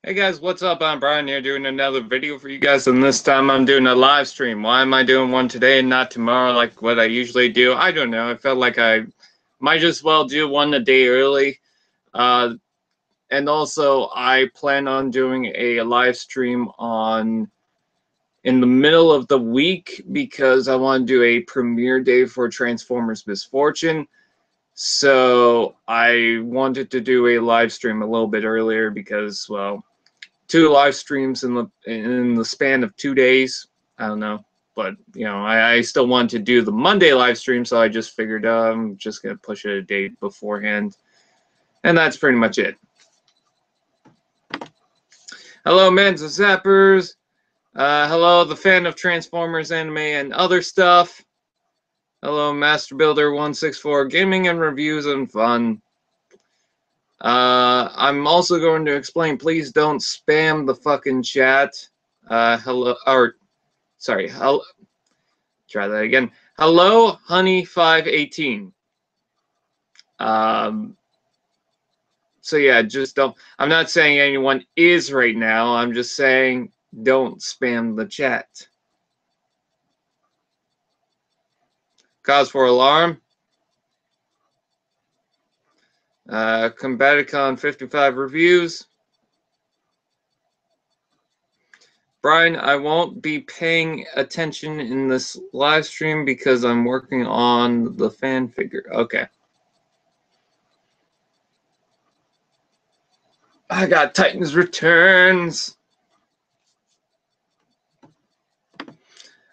Hey guys, what's up? I'm Brian here doing another video for you guys, and this time I'm doing a live stream. Why am I doing one today and not tomorrow like what I usually do? I don't know. I felt like I might as well do one a day early. And also, I plan on doing a live stream in the middle of the week because I want to do a premiere day for Transformers Misfortune. So I wanted to do a live stream a little bit earlier because, well, 2 live streams in the span of 2 days. I don't know, but you know, I still want to do the Monday live stream, so I just figured I'm just gonna push it a day beforehand, and that's pretty much it. Hello, Mans and Zappers. Hello, the fan of Transformers anime and other stuff. Hello, Master Builder 164 Gaming and Reviews and Fun. I'm also going to explain, please don't spam the fucking chat. Hello, or, sorry, hello, try that again. Hello, Honey518. So yeah, just don't, I'm not saying anyone is right now, I'm just saying don't spam the chat. Cause for alarm. Combaticon 55 reviews. Brian, I won't be paying attention in this live stream because I'm working on the fan figure. Okay. I got Titans Returns.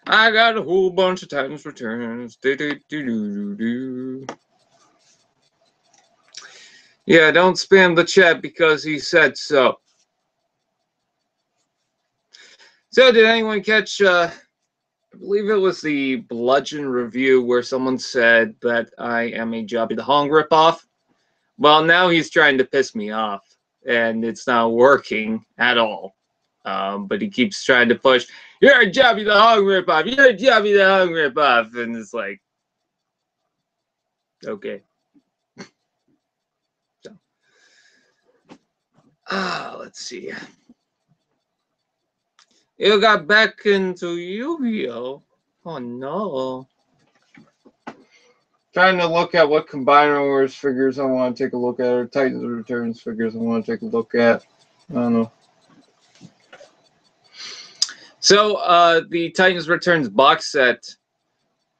I got a whole bunch of Titans Returns. Yeah, don't spam the chat because he said so. So, did anyone catch, I believe it was the Bludgeon review where someone said that I am a Jobby the Hong ripoff? Well, now he's trying to piss me off, and it's not working at all. But he keeps trying to push, you're a Jobby the Hong ripoff, you're a Jobby the Hong ripoff, and it's like, okay. So, let's see. You got back into Yu-Gi-Oh! Oh no. Trying to look at what Combiner Wars figures I want to take a look at, or Titans Returns figures I want to take a look at. I don't know. So, the Titans Returns box set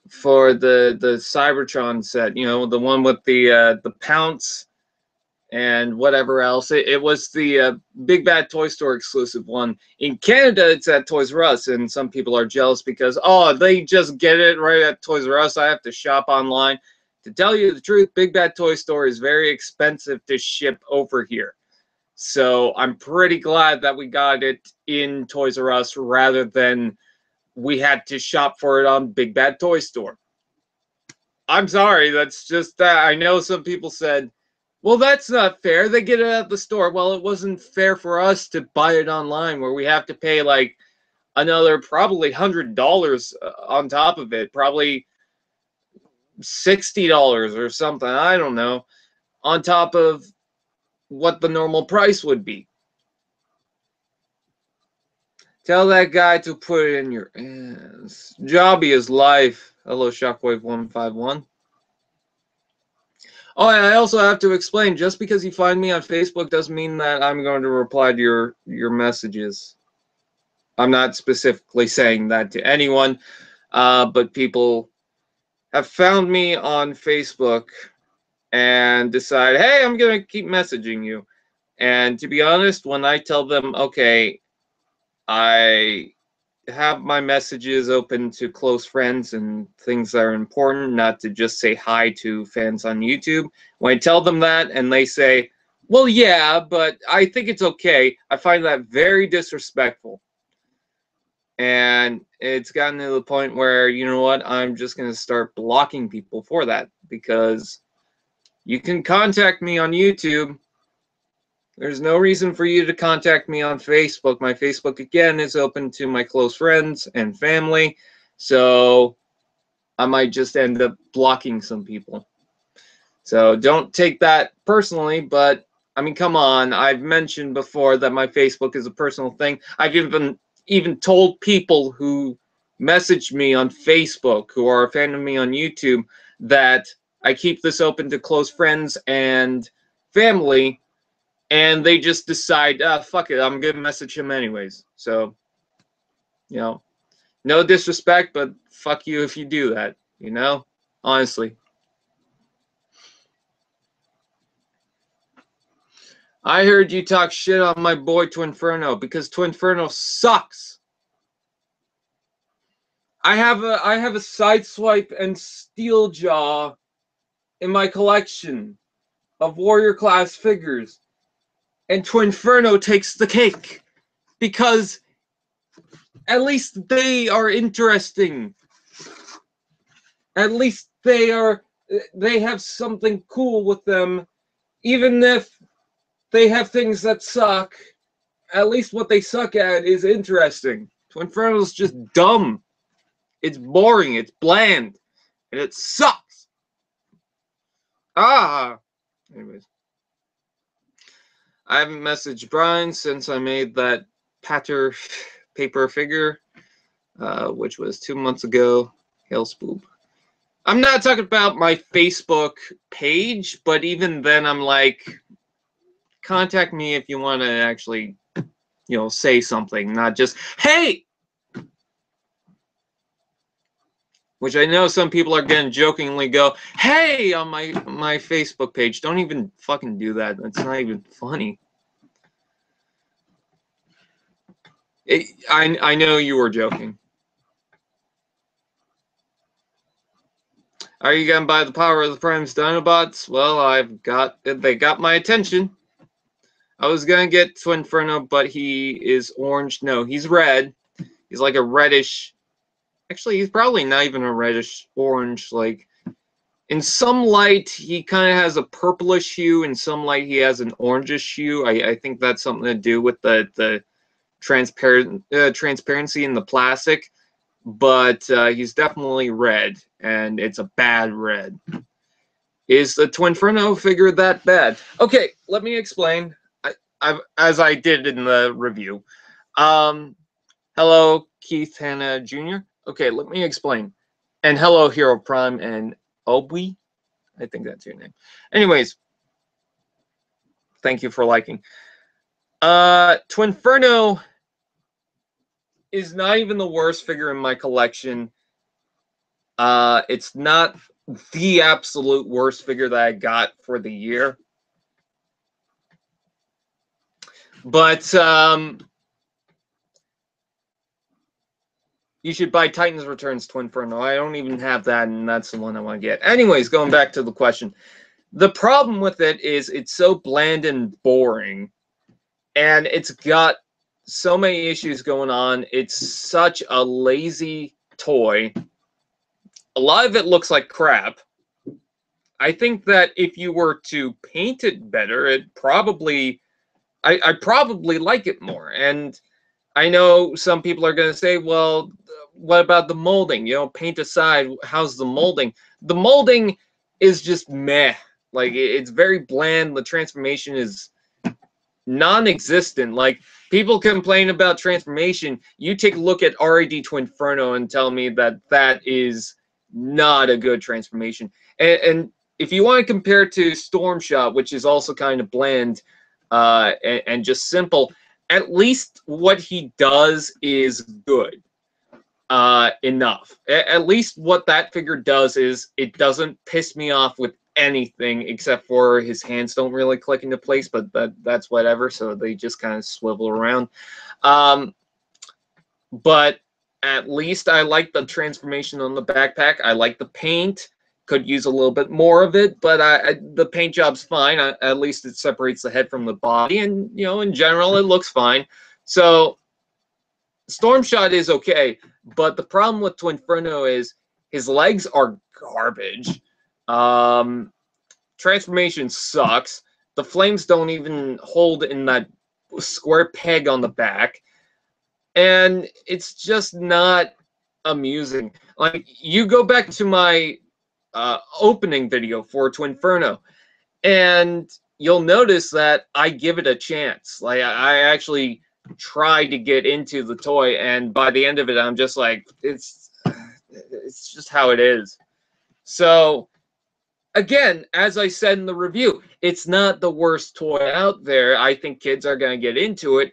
for the Cybertron set, you know, the one with the Pounce and whatever else. It was the Big Bad Toy Store exclusive one. In Canada, it's at Toys R Us, and some people are jealous because, oh, they just get it right at Toys R Us. I have to shop online. To tell you the truth, Big Bad Toy Store is very expensive to ship over here. So I'm pretty glad that we got it in Toys R Us rather than we had to shop for it on Big Bad Toy Store. I'm sorry, that's just that. I know some people said, well, that's not fair. They get it at the store. Well, it wasn't fair for us to buy it online where we have to pay like another probably $100 on top of it. Probably $60 or something. I don't know. On top of what the normal price would be. Tell that guy to put it in your ass. Jobby is life. Hello, Shockwave151. Oh, and I also have to explain, just because you find me on Facebook doesn't mean that I'm going to reply to your messages. I'm not specifically saying that to anyone, but people have found me on Facebook and decide, hey, I'm going to keep messaging you. And to be honest, when I tell them, okay, I have my messages open to close friends and things that are important, not to just say hi to fans on YouTube. When I tell them that and they say, well, yeah, but I think it's okay, I find that very disrespectful. And it's gotten to the point where, you know what, I'm just going to start blocking people for that, because you can contact me on YouTube. There's no reason for you to contact me on Facebook. My Facebook, again, is open to my close friends and family. So I might just end up blocking some people. So don't take that personally, but I mean, come on. I've mentioned before that my Facebook is a personal thing. I've even told people who message me on Facebook, who are a fan of me on YouTube, that I keep this open to close friends and family, and they just decide, fuck it, I'm gonna message him anyways. So, you know, no disrespect, but fuck you if you do that, you know? Honestly. I heard you talk shit on my boy Twinferno because Twinferno sucks. I have a Sideswipe and Steeljaw in my collection of warrior class figures, and Twinferno takes the cake because at least they are interesting. At least they have something cool with them, even if they have things that suck. At least what they suck at is interesting. Twinferno's just dumb. It's boring, it's bland, and it sucks. Anyways. I haven't messaged Brian since I made that paper figure, which was 2 months ago. Hail Spoob. I'm not talking about my Facebook page, but even then I'm like, contact me if you want to actually, you know, say something, not just, hey! Which I know some people are going to jokingly go, hey, on my Facebook page. Don't even fucking do that. It's not even funny. I know you were joking. Are you gonna buy the Power of the Primus Dinobots? Well, they got my attention. I was gonna get Twinferno, but he is orange. No, he's red. He's like a reddish. Actually, he's probably not even a reddish orange. Like, in some light, he kind of has a purplish hue. In some light, he has an orangish hue. I think that's something to do with the transparency in the plastic. But he's definitely red, and it's a bad red. Is the Twinferno figure that bad? Okay, let me explain. As I did in the review. Hello, Keith Hanna Jr. Okay, let me explain. And hello, Hero Prime and Obwi. I think that's your name. Anyways, thank you for liking. Twinferno is not even the worst figure in my collection. It's not the absolute worst figure that I got for the year. But you should buy Titans Returns Twinferno. I don't even have that, and that's the one I want to get. Anyways, going back to the question. The problem with it is it's so bland and boring, and it's got so many issues going on. It's such a lazy toy. A lot of it looks like crap. I think that if you were to paint it better, it probably... I'd probably like it more. And I know some people are going to say, well, what about the molding? You know, paint aside, how's the molding? The molding is just meh. Like, it's very bland. The transformation is non-existent. Like, people complain about transformation. You take a look at RAD Twinferno and tell me that that is not a good transformation. And if you want to compare to Stormshot, which is also kind of bland, and just simple, at least what he does is good enough. At least what that figure does is it doesn't piss me off with anything except for his hands don't really click into place, but that's whatever, so they just kind of swivel around. But at least I like the transformation on the backpack. I like the paint. Could use a little bit more of it, but the paint job's fine. At least it separates the head from the body, and you know, in general, it looks fine. So Stormshot is okay, but the problem with Twinferno is his legs are garbage. Transformation sucks. The flames don't even hold in that square peg on the back, and it's just not amusing. Like, you go back to my opening video for Twinferno, and you'll notice that I give it a chance. Like I actually try to get into the toy, and by the end of it, I'm just like, it's just how it is. So again, as I said in the review, it's not the worst toy out there. I think kids are going to get into it.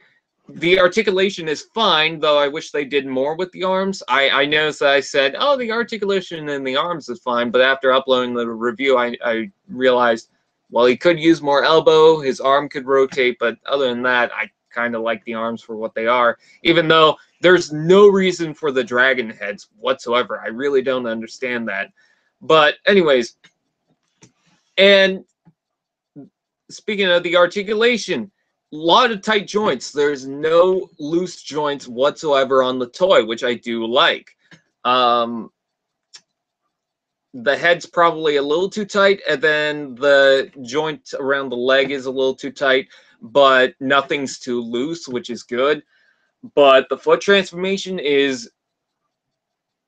The articulation is fine, though I wish they did more with the arms. I noticed that I said, oh, the articulation in the arms is fine, but after uploading the review, I realized, well, he could use more elbow, his arm could rotate, but other than that, I kind of like the arms for what they are, even though there's no reason for the dragon heads whatsoever. I really don't understand that. But anyways, and speaking of the articulation, a lot of tight joints. There's no loose joints whatsoever on the toy, which I do like. The head's probably a little too tight, and then the joint around the leg is a little too tight, but nothing's too loose, which is good. But the foot transformation is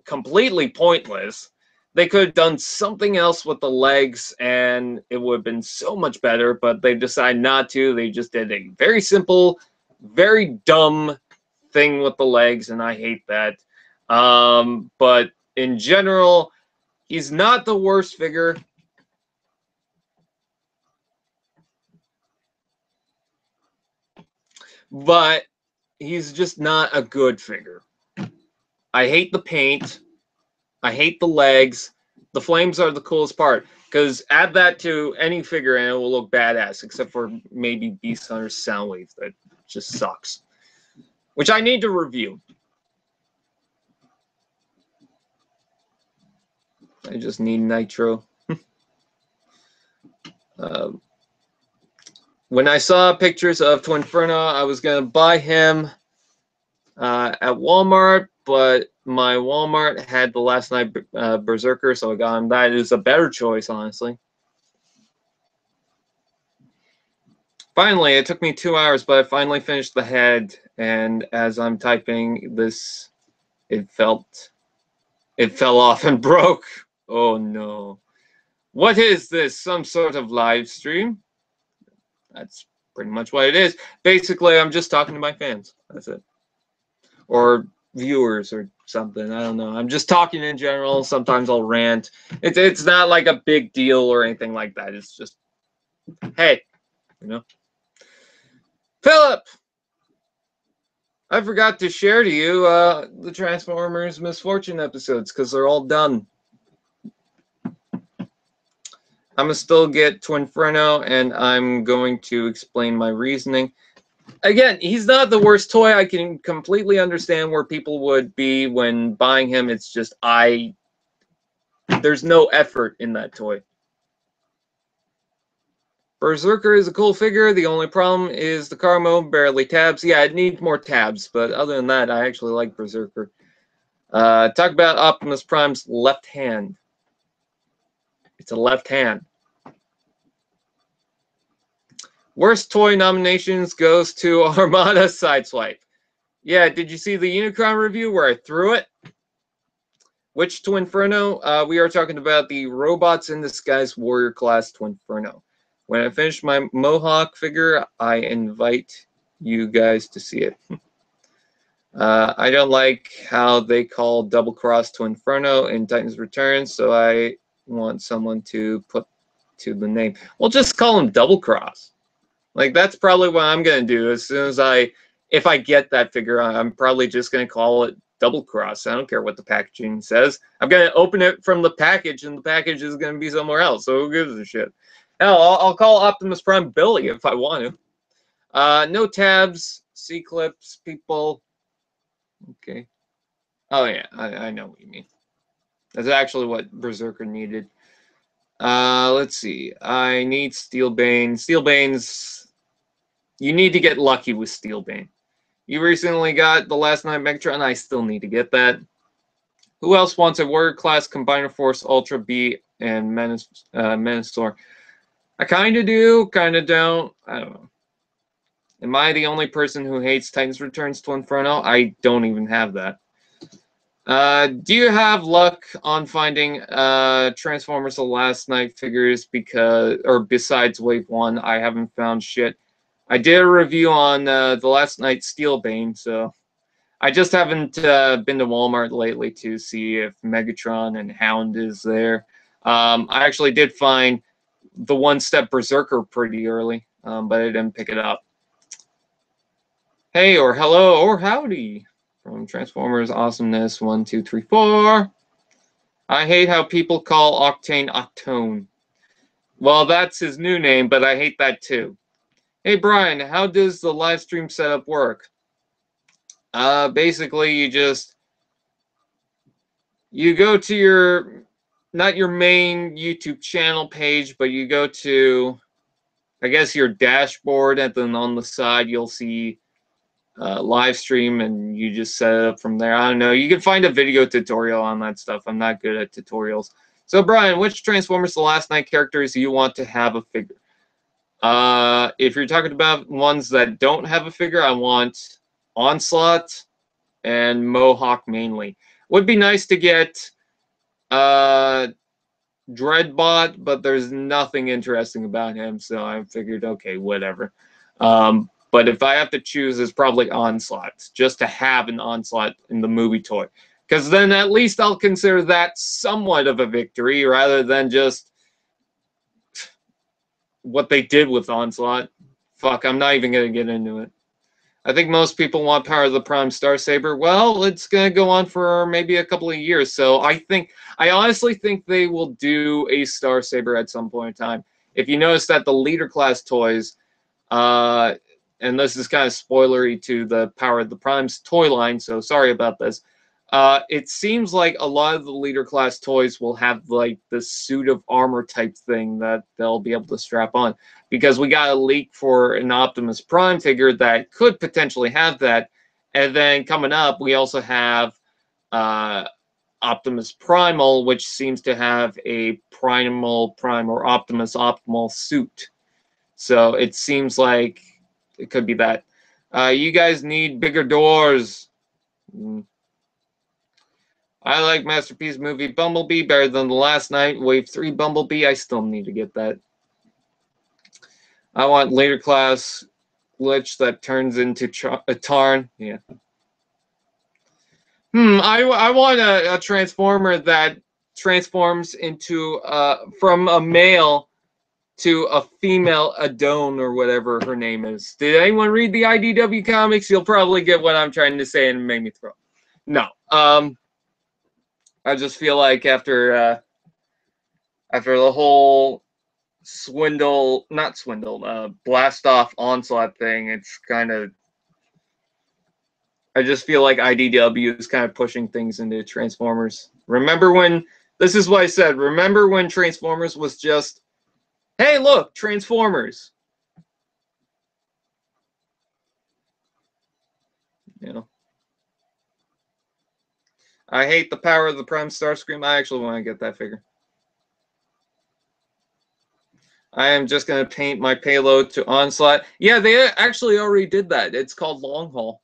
completely pointless. They could have done something else with the legs, and it would have been so much better, but they decided not to. They just did a very simple, very dumb thing with the legs, and I hate that. But in general, he's not the worst figure. But he's just not a good figure. I hate the paint. I hate the legs. The flames are the coolest part, because add that to any figure and it will look badass, except for maybe Beast Hunter's Soundwave. That just sucks. Which I need to review. I just need Nitro. When I saw pictures of Twinferno, I was going to buy him at Walmart, but my Walmart had the Last Night Berserker, so I got him. That is a better choice, honestly. Finally, it took me 2 hours, but I finally finished the head, and as I'm typing this, it fell off and broke. Oh no. What is this? Some sort of live stream? That's pretty much what it is. Basically, I'm just talking to my fans. That's it. Or viewers or something. I don't know. I'm just talking in general. Sometimes I'll rant. It's not like a big deal or anything like that. It's just, hey, you know. Philip! I forgot to share to you the Transformers Misfortune episodes, because they're all done. I'm going to still get Twinferno, and I'm going to explain my reasoning. Again, he's not the worst toy. I can completely understand where people would be when buying him. It's just there's no effort in that toy. Berserker is a cool figure. The only problem is the car mode, barely tabs. Yeah, it needs more tabs, but other than that, I actually like Berserker. Talk about Optimus Prime's left hand. It's a left hand. Worst toy nominations goes to Armada Sideswipe. Yeah, did you see the Unicron review where I threw it? Which Twinferno? We are talking about the Robots in Disguise Warrior Class Twinferno. When I finish my Mohawk figure, I invite you guys to see it. I don't like how they call Double Cross Twinferno in Titan's Return, so I want someone to put to the name. Well, just call him Double Cross. Like, that's probably what I'm going to do. As soon as if I get that figure, I'm probably just going to call it Double Cross. I don't care what the packaging says. I'm going to open it from the package, and the package is going to be somewhere else, so who gives a shit? Hell, I'll call Optimus Prime Billy if I want to. No tabs, C-clips, people. Okay. Oh, yeah, I know what you mean. That's actually what Berserker needed. Let's see. I need Steelbane. Steelbane's... You need to get lucky with Steelbane. You recently got the Last Night Megatron. I still need to get that. Who else wants a Warrior Class Combiner Force Ultra B and Menasor? I kind of do, kind of don't. I don't know. Am I the only person who hates Titans Returns Twinferno? I don't even have that. Do you have luck on finding Transformers The Last Night figures besides Wave 1? I haven't found shit. I did a review on The Last Night Steelbane, so I just haven't been to Walmart lately to see if Megatron and Hound is there. I actually did find the One-Step Berserker pretty early, but I didn't pick it up. Hey, or hello, or howdy. From Transformers Awesomeness 1, 2, 3, 4. I hate how people call Octane Octone. Well, that's his new name, but I hate that too. Hey Brian, how does the live stream setup work? Basically you go to your, not your main YouTube channel page, but you go to, I guess, your dashboard, and then on the side you'll see live stream, and you just set it up from there. I don't know. You can find a video tutorial on that stuff. I'm not good at tutorials. So, Brian, which Transformers The Last Night characters do you want to have a figure? If you're talking about ones that don't have a figure, I want Onslaught and Mohawk mainly. Would be nice to get Dreadbot, but there's nothing interesting about him, so I figured, okay, whatever. But if I have to choose, it's probably Onslaught, just to have an Onslaught in the movie toy. Because then at least I'll consider that somewhat of a victory, rather than just what they did with Onslaught. Fuck, I'm not even going to get into it. I think most people want Power of the Prime Star Saber. Well, it's going to go on for maybe a couple of years, so I honestly think they will do a Star Saber at some point in time. If you notice that the leader class toys, and this is kind of spoilery to the Power of the Prime's toy line, so sorry about this. It seems like a lot of the leader class toys will have like the suit of armor type thing that they'll be able to strap on, because we got a leak for an Optimus Prime figure that could potentially have that, and then coming up we also have Optimus Primal, which seems to have a Primal Prime or Optimus Optimal suit. So it seems like it could be that. You guys need bigger doors. I like Masterpiece movie Bumblebee better than The Last Night. Wave 3 Bumblebee, I still need to get that. I want later class glitch that turns into a Tarn. Yeah. I want a Transformer that transforms into, from a male to a female Adone or whatever her name is. Did anyone read the IDW comics? You'll probably get what I'm trying to say and make me throw. No. I just feel like after the whole blast off Onslaught thing, it's kind of, I just feel like IDW is kind of pushing things into Transformers. This is what I said, remember when Transformers was just, hey, look, Transformers. You know. I hate the Power of the Prime Starscream. I actually want to get that figure. I am just going to paint my payload to Onslaught. Yeah, they actually already did that. It's called Long Haul.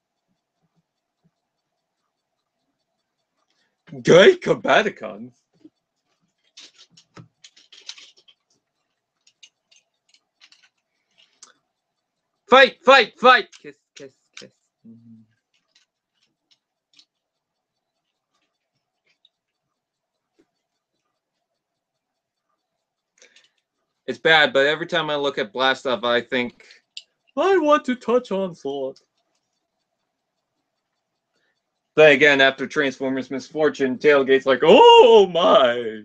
Gay Combaticons. Fight, fight, fight! Kiss, kiss, kiss. It's bad, but every time I look at Blast Off, I think, I want to touch Onslaught. Then again, after Transformers Misfortune, Tailgate's like, oh my!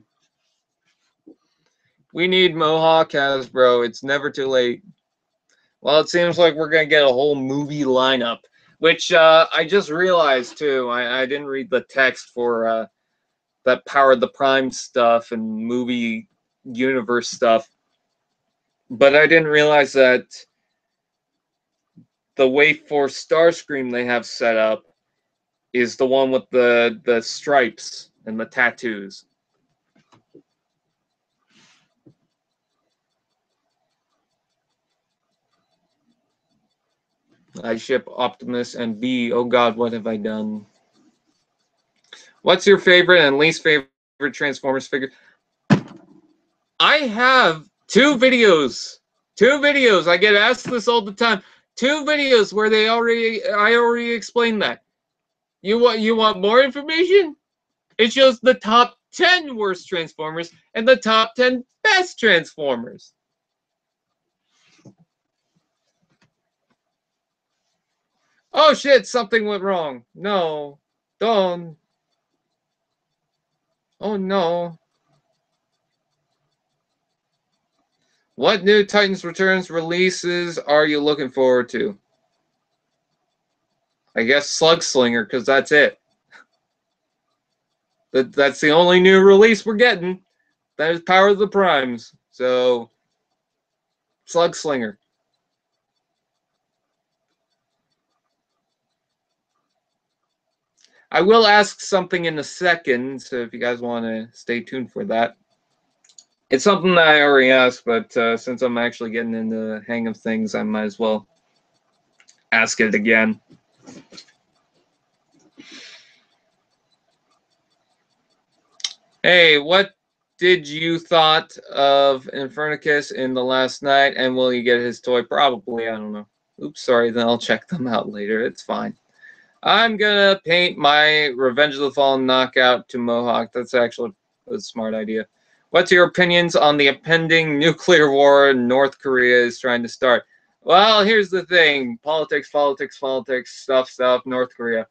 We need Mohawk Hasbro. It's never too late. Well, it seems like we're going to get a whole movie lineup, which I just realized, too. I didn't read the text for that Power of the Prime stuff and movie universe stuff, but I didn't realize that the Wave 4 Starscream they have set up is the one with the stripes and the tattoos. I ship Optimus and B. Oh God, what have I done? What's your favorite and least favorite Transformers figure? I have two videos. Two videos. I get asked this all the time. Two videos where I already explained that. You want more information? It shows the top 10 worst Transformers and the top 10 best Transformers. Oh shit, something went wrong. No. Don't. Oh no. What new Titans Returns releases are you looking forward to? I guess Slug Slinger, because that's it. That's the only new release we're getting. That is Power of the Primes. So, Slug Slinger. I will ask something in a second, so if you guys want to stay tuned for that. It's something that I already asked, but since I'm actually getting in the hang of things, I might as well ask it again. Hey, what did you thought of Infernicus in the last night, and will you get his toy? Probably, I don't know. Oops, sorry, then I'll check them out later. It's fine. I'm gonna paint my Revenge of the Fallen knockout to Mohawk. That's actually a smart idea. What's your opinions on the impending nuclear war North Korea is trying to start? Well, here's the thing. Politics, stuff, North Korea.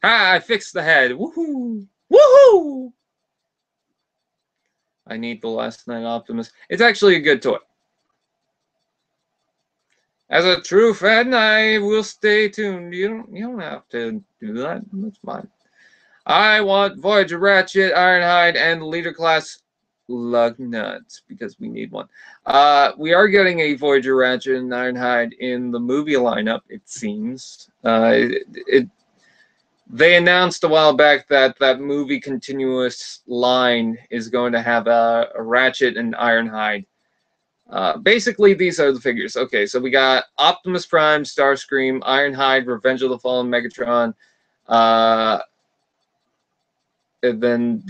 Ah, I fixed the head. Woohoo! Woohoo! I need the Last Night Optimus. It's actually a good toy. As a true fan, I will stay tuned. You don't have to do that. That's fine. I want Voyager Ratchet, Ironhide, and Leader Class Lugnuts because we need one. We are getting a Voyager Ratchet and Ironhide in the movie lineup, it seems. They announced a while back that that movie continuous line is going to have a Ratchet and Ironhide. Basically, these are the figures. Okay, so we got Optimus Prime, Starscream, Ironhide, Revenge of the Fallen Megatron, and then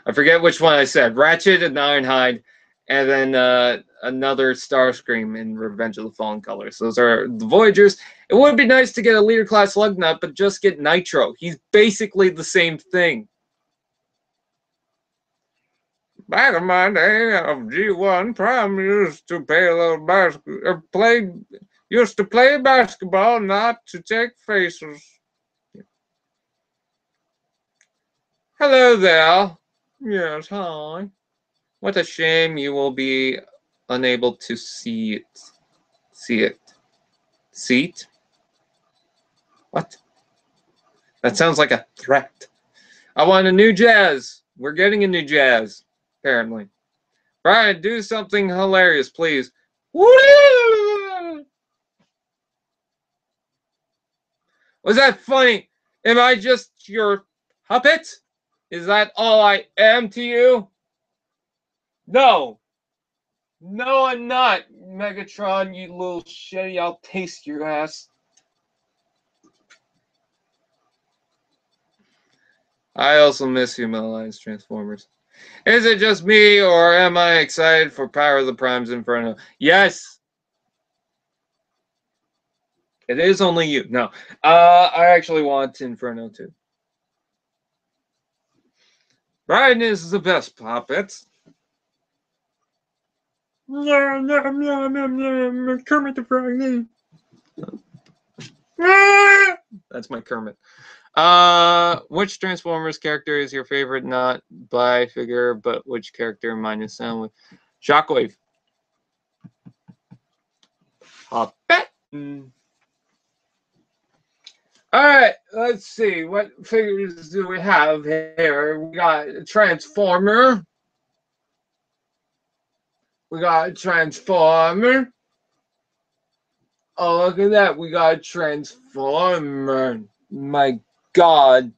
I forget which one I said. Ratchet and Ironhide, and then another Starscream in Revenge of the Fallen colors. Those are the Voyagers. It would be nice to get a Leader Class Lugnut, but just get Nitro. He's basically the same thing. Back in my day of G1, Prime used to play basketball, not to take faces. Hello there. Yes, hi. What a shame you will be unable to see it. See it. Seat? What? That sounds like a threat. I want a new Jazz. We're getting a new Jazz, apparently. Brian, do something hilarious, please. Was that funny? Am I just your puppet? Is that all I am to you? No. No, I'm not, Megatron, you little shitty. I'll taste your ass. I also miss humanized Transformers. Is it just me, or am I excited for Power of the Primes Inferno? Yes. It is only you. No. I actually want Inferno too. Brian is the best puppets. Kermit the Frog. That's my Kermit. Which Transformers character is your favorite? Not by figure, but which character minus sound? Shockwave. Puppet. All right, let's see. What figures do we have here? We got a Transformer. We got a Transformer. Oh, look at that. We got a Transformer. My God.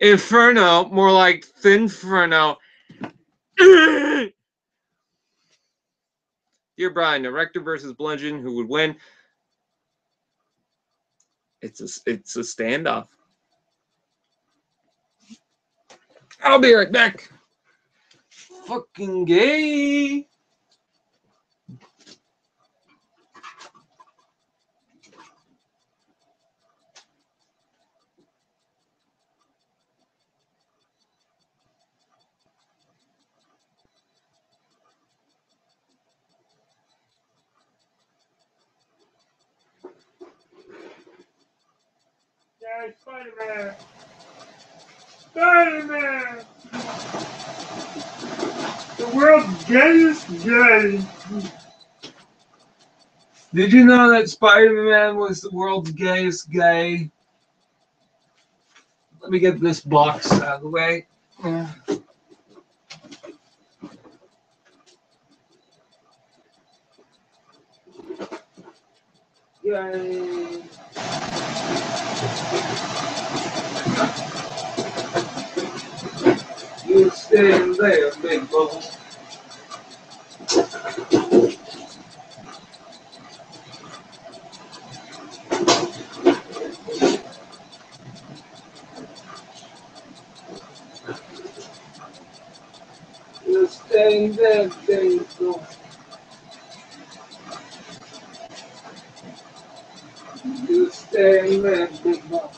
Inferno, more like Twinferno. Dear Brian, Erector versus Bludgeon, who would win? It's a standoff. I'll be right back. Fucking gay. Yeah, Spider-Man. Spider-Man. The world's gayest gay. Did you know that Spider-Man was the world's gayest gay? Let me get this box out of the way. Yay. You stay there, big boy. You stay there, big boy. You stay there, big boy.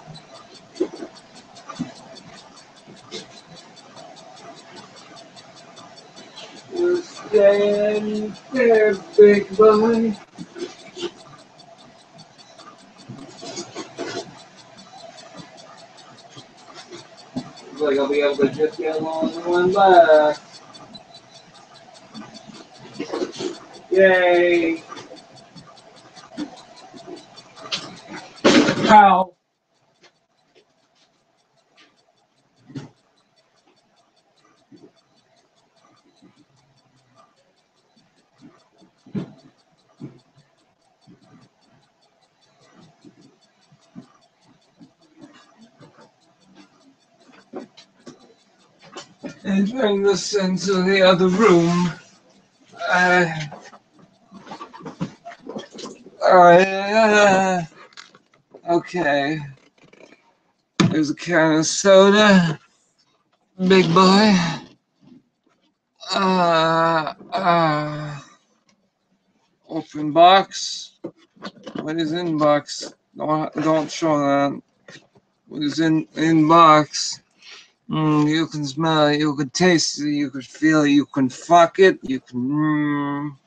You stay there, big boy. Looks like I'll be able to just get along in one back. Yay! How? And bring this into the other room. Okay. There's a can of soda. Big boy. Open box. What is in box? Don't show that. What is in box? You can smell it, you can taste it, you can feel it, you can fuck it, you can.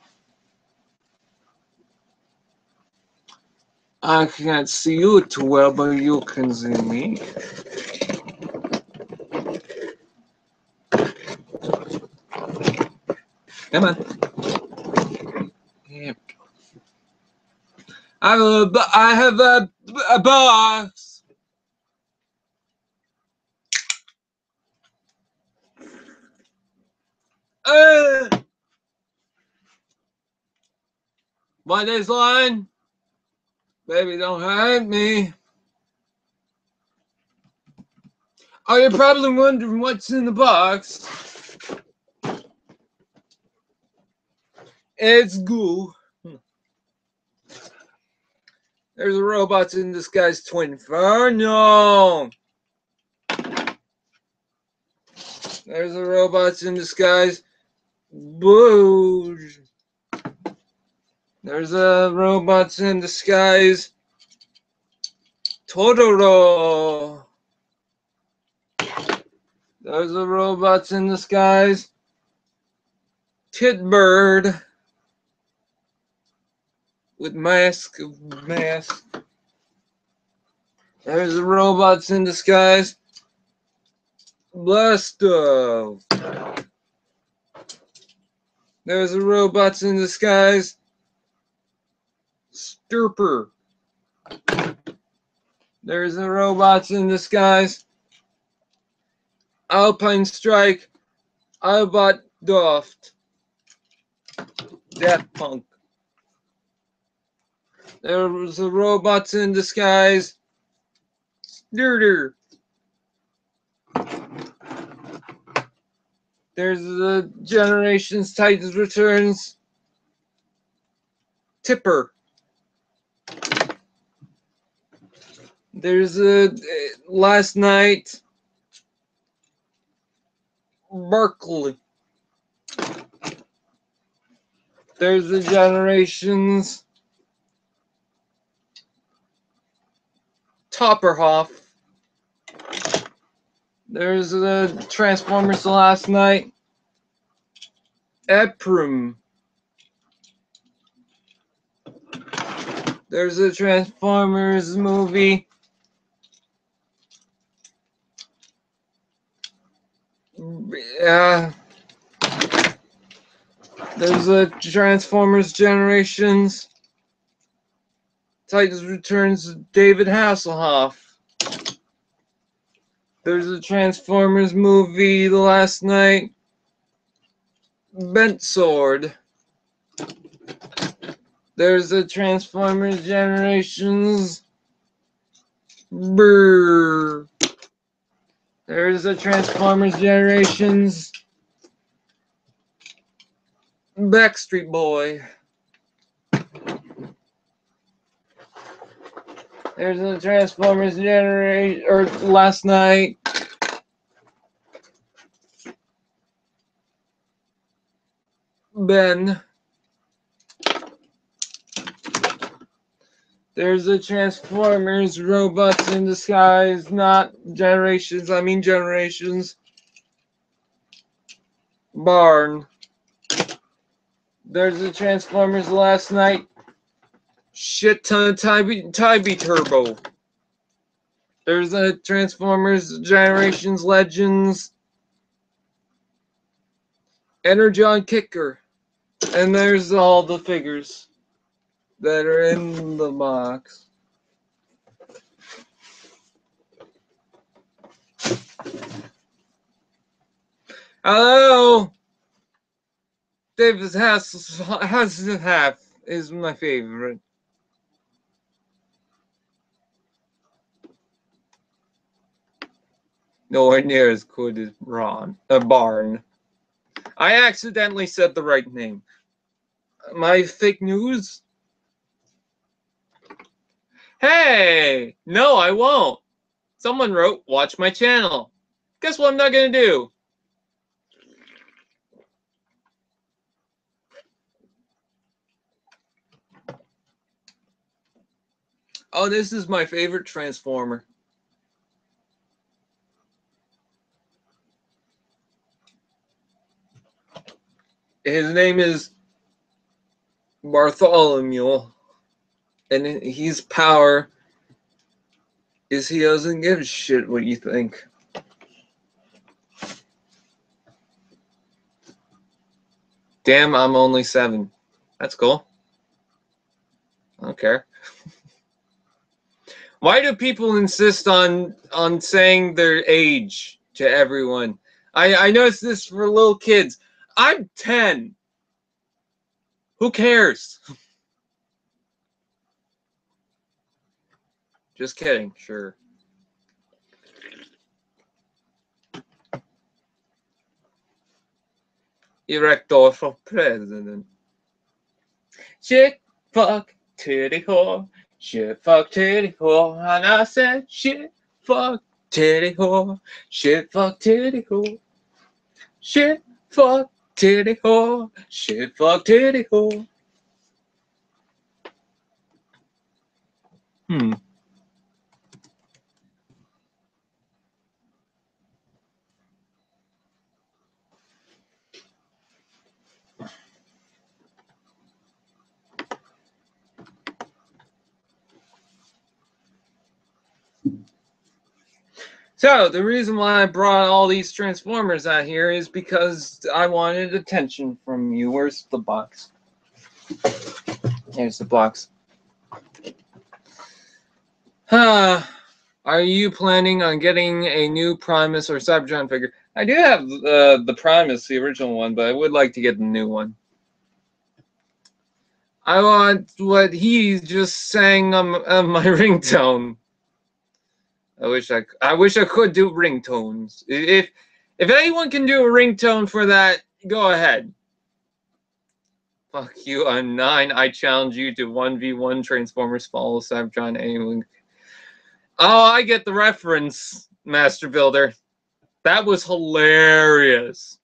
I can't see you too well, but you can see me. Come on. Yeah. I have a box. What is line? Baby, don't hurt me. Oh, you're probably wondering what's in the box. It's goo. There's a robots in disguise Twinferno. There's a robots in disguise Booge. There's a robots in disguise Totoro. There's a robots in disguise Titbird with mask. There's a robots in disguise Blasto. There's a robots in disguise Sturper. There's a robots in disguise Alpine Strike Albot Doft. Daft Punk. There was a robots in disguise Sturder. There's the Generations Titans Returns Tipper. There's a last night Berkeley. There's the Generations Topperhoff. There's the Transformers last night Eprom. There's a Transformers movie. There's a Transformers Generations. Titans Returns David Hasselhoff. There's a Transformers movie the last night. Bent Sword. There's a Transformers Generations. Brrr. There's a Transformers Generations. Backstreet Boy. There's a Transformers Generation or last night. Ben. There's a Transformers Robots in Disguise, not Generations, I mean Generations. Barn. There's a Transformers last night. Shit ton of Tybee Turbo. There's a Transformers Generations Legends. Energon Kicker. And there's all the figures that are in the box. Hello! David Hasselhoff is my favorite. Nowhere near as good as Barn. I accidentally said the right name. My fake news? Hey! No, I won't. Someone wrote, watch my channel. Guess what I'm not going to do? Oh, this is my favorite Transformer. His name is Bartholomew. And his power is he doesn't give a shit what you think. Damn, I'm only 7. That's cool. I don't care. Why do people insist on saying their age to everyone? I noticed this for little kids. I'm 10. Who cares? Just kidding, sure. Erector for president. Shit, fuck, titty whore. Shit, fuck, titty whore. And I said, shit, fuck, titty whore. Shit, fuck, titty whore. Shit, fuck, titty whore. Shit, fuck, titty whore. So, the reason why I brought all these Transformers out here is because I wanted attention from you. Where's the box? Here's the box. Are you planning on getting a new Primus or Cybertron figure? I do have the Primus, the original one, but I would like to get the new one. I want what he just sang on my ringtone. I wish I could do ringtones. If anyone can do a ringtone for that, go ahead. Fuck you, I'm 9. I challenge you to 1v1 Transformers follow Cybertron anyone. Oh, I get the reference, Master Builder. That was hilarious.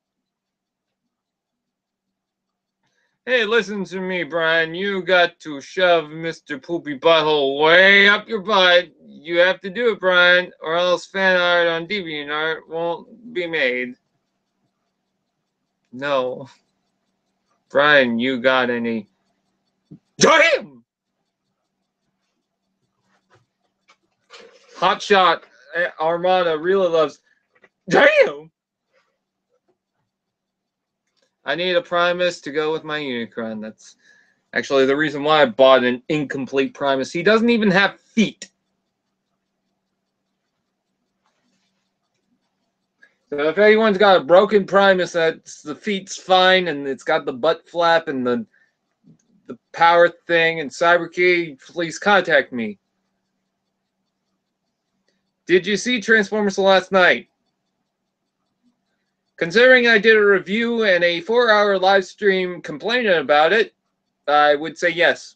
Hey, listen to me, Brian. You got to shove Mr. Poopy Butthole way up your butt. You have to do it, Brian, or else fan art on DeviantArt won't be made. No. Brian, you got any... Damn! Hotshot Armada really loves... Damn! I need a Primus to go with my Unicron. That's actually the reason why I bought an incomplete Primus. He doesn't even have feet. So if anyone's got a broken Primus, that's the feet's fine, and it's got the butt flap and the power thing and cyber key, please contact me. Did you see Transformers last night? Considering I did a review and a 4-hour live stream complaining about it, I would say yes.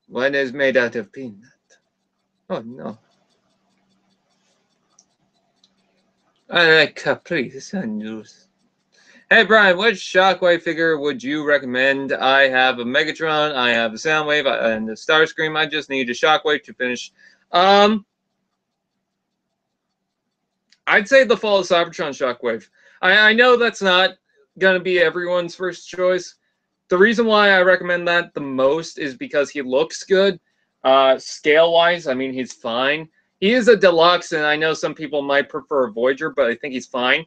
One is made out of peanut. Oh no. I like Capri Sun juice. Hey Brian, which Shockwave figure would you recommend? I have a Megatron, I have a Soundwave, and a Starscream. I just need a Shockwave to finish. I'd say the Fall of Cybertron Shockwave. I know that's not going to be everyone's first choice. The reason why I recommend that the most is because he looks good. Scale-wise, I mean, he's fine. He is a deluxe, and I know some people might prefer a Voyager, but I think he's fine.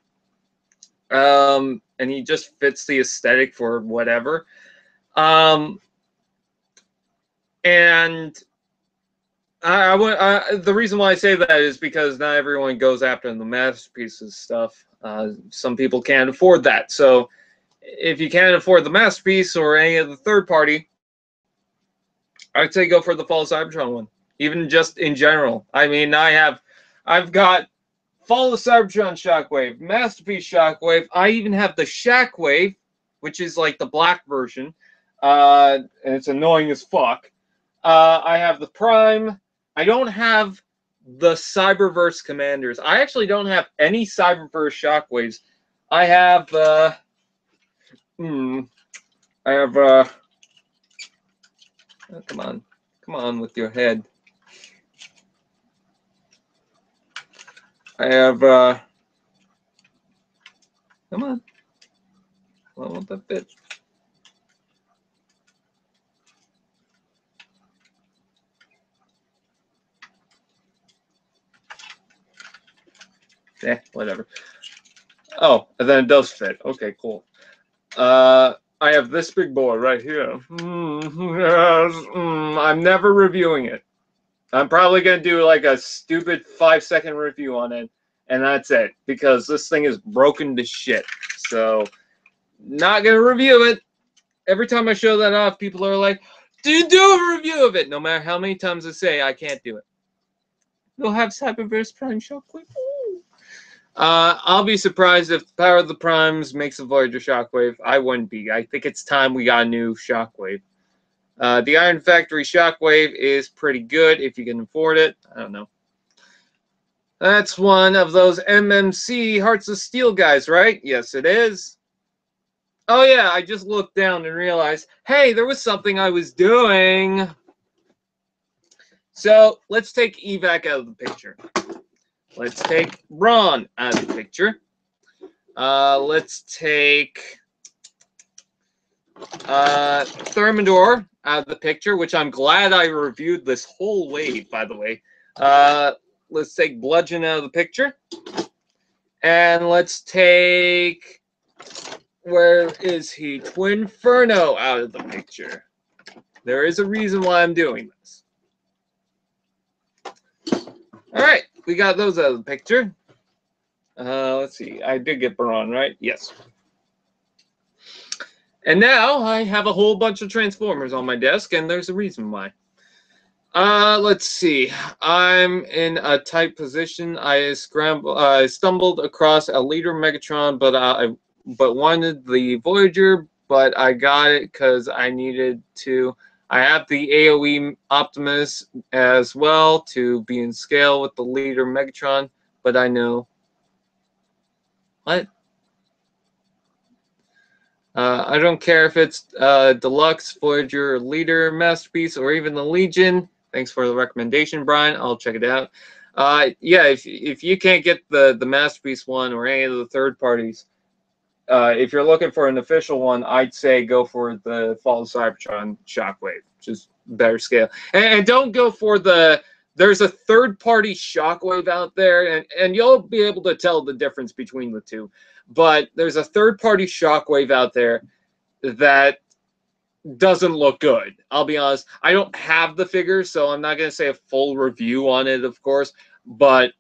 And he just fits the aesthetic for whatever. And the reason why I say that is because not everyone goes after the masterpieces stuff. Some people can't afford that. So if you can't afford the masterpiece or any of the third party, I'd say go for the Fall of Cybertron one. Even just in general. I mean, I've got Fall of Cybertron Shockwave, Masterpiece Shockwave. I even have the Shockwave, which is like the black version. And it's annoying as fuck. I have the Prime. I don't have the Cyberverse Commanders. I actually don't have any Cyberverse Shockwaves. I have, oh, come on with your head. I have, come on. I want that bit. Whatever. Oh, and then it does fit. Okay, cool. I have this big boy right here. I'm never reviewing it. I'm probably going to do like a stupid 5-second review on it, and that's it, because this thing is broken to shit. So, not going to review it. Every time I show that off, people are like, do you do a review of it? No matter how many times I say I can't do it. You'll have Cyberverse Prime Shockwave. I'll be surprised if Power of the Primes makes a Voyager Shockwave. I wouldn't be. I think it's time we got a new Shockwave. The Iron Factory Shockwave is pretty good if you can afford it. I don't know. That's one of those MMC Hearts of Steel guys, right? Yes, it is. Oh, yeah, I just looked down and realized, hey, there was something I was doing. So, let's take Evac out of the picture. Let's take Ron out of the picture. Let's take Thermidor out of the picture, which I'm glad I reviewed this whole wave, by the way. Let's take Bludgeon out of the picture. And let's take, where is he? Twinferno out of the picture. There is a reason why I'm doing this. All right, we got those out of the picture. Let's see. I did get Baron, right? Yes. And now I have a whole bunch of Transformers on my desk, and there's a reason why. Let's see. I'm in a tight position. I stumbled across a Leader Megatron, but wanted the Voyager, but I got it because I needed to. I have the AoE Optimus as well to be in scale with the leader Megatron, but I know. What? I don't care if it's Deluxe, Voyager, Leader, Masterpiece, or even the Legion. Thanks for the recommendation, Brian. I'll check it out. Yeah, if you can't get the Masterpiece one or any of the third parties, if you're looking for an official one, I'd say go for the Fall of Cybertron Shockwave, which is better scale. And don't go for the... There's a third-party Shockwave out there, and you'll be able to tell the difference between the two. But there's a third-party Shockwave out there that doesn't look good. I'll be honest. I don't have the figure, so I'm not going to say a full review on it, of course. But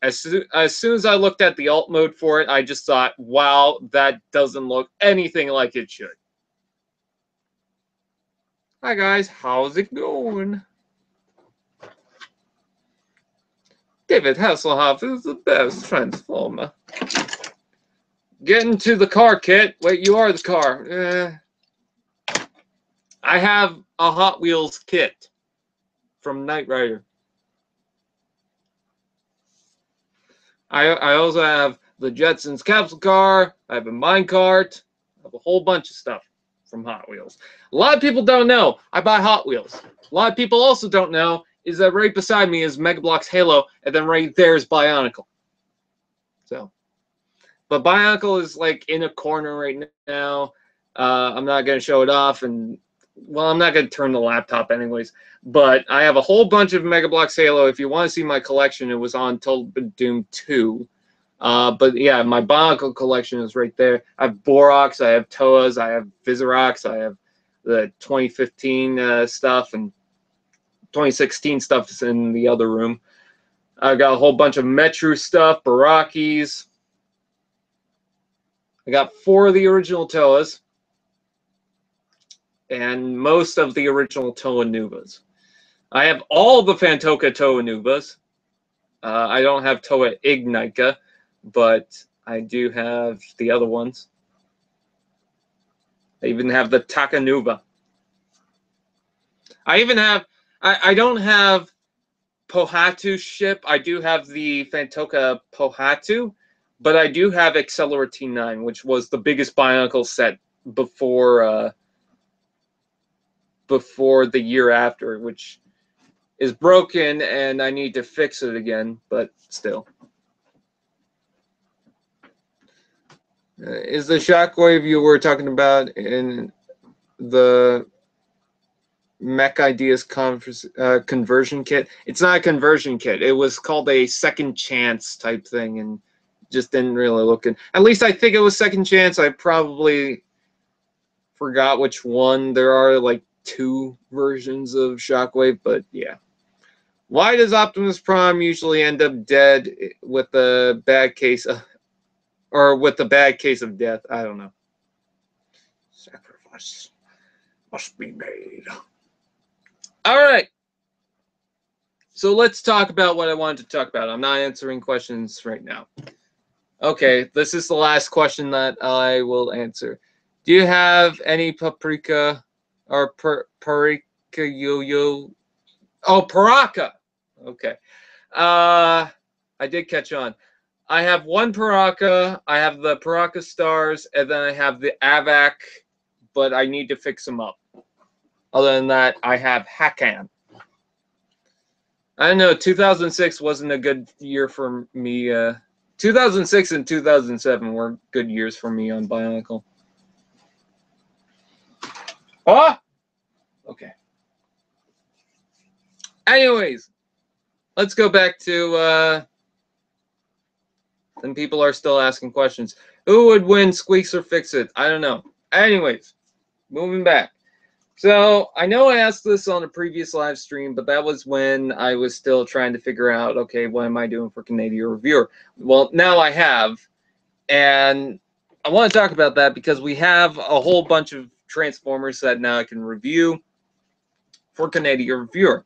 as soon as I looked at the alt mode for it, I just thought, wow, that doesn't look anything like it should. Hi, guys. How's it going? David Hasselhoff is the best Transformer. Get into the car, Kit. Wait, you are the car. I have a Hot Wheels kit from Knight Rider. I also have the Jetsons capsule car. I have a minecart. I have a whole bunch of stuff from Hot Wheels. A lot of people don't know I buy Hot Wheels. A lot of people also don't know is that right beside me is Mega Bloks Halo, and then right there is Bionicle. So, but Bionicle is like in a corner right now. I'm not going to show it off, and well, I'm not going to turn the laptop anyways. But I have a whole bunch of Mega Bloks Halo. If you want to see my collection, it was on Total Doom 2. But yeah, my Bionicle collection is right there. I have Boroks, I have Toas, I have Viseroks, I have the 2015 stuff, and 2016 stuff is in the other room. I got a whole bunch of Metro stuff, Barakis. I got 4 of the original Toas, and most of the original Toa Nuvas. I have all the Fantoka Toa Nuvas. I don't have Toa Ignika, but I do have the other ones. I even have the Takanuva. I even have... I don't have Pohatu ship. I do have the Fantoka Pohatu, but I do have Accelera T9, which was the biggest Bionicle set before the year after, which is broken, and I need to fix it again, but still. Is the Shockwave you were talking about in the Mech Ideas conversion kit? It's not a conversion kit. It was called a second chance type thing, and just didn't really look good. At least I think it was second chance. I probably forgot which one. There are like 2 versions of Shockwave, but yeah. Why does Optimus Prime usually end up dead with a bad case of, or with a bad case of death? I don't know. Sacrifice must be made. All right. So let's talk about what I wanted to talk about. I'm not answering questions right now. Okay, this is the last question that I will answer. Do you have any paprika or paprika yo-yo? Oh, Paraka. Okay. I did catch on. I have 1 Paraka. I have the Paraka Stars, and then I have the Avac, but I need to fix them up. Other than that, I have Hakan. I don't know. 2006 wasn't a good year for me. 2006 and 2007 were good years for me on Bionicle. Oh! Okay. Anyways, let's go back to... and people are still asking questions. Who would win, Squeaks or Fix-It? I don't know. Anyways, moving back. So, I know I asked this on a previous live stream, but that was when I was still trying to figure out, okay, what am I doing for Canadian Reviewer? Well, now I have, and I want to talk about that because we have a whole bunch of Transformers that now I can review for Canadian Reviewer.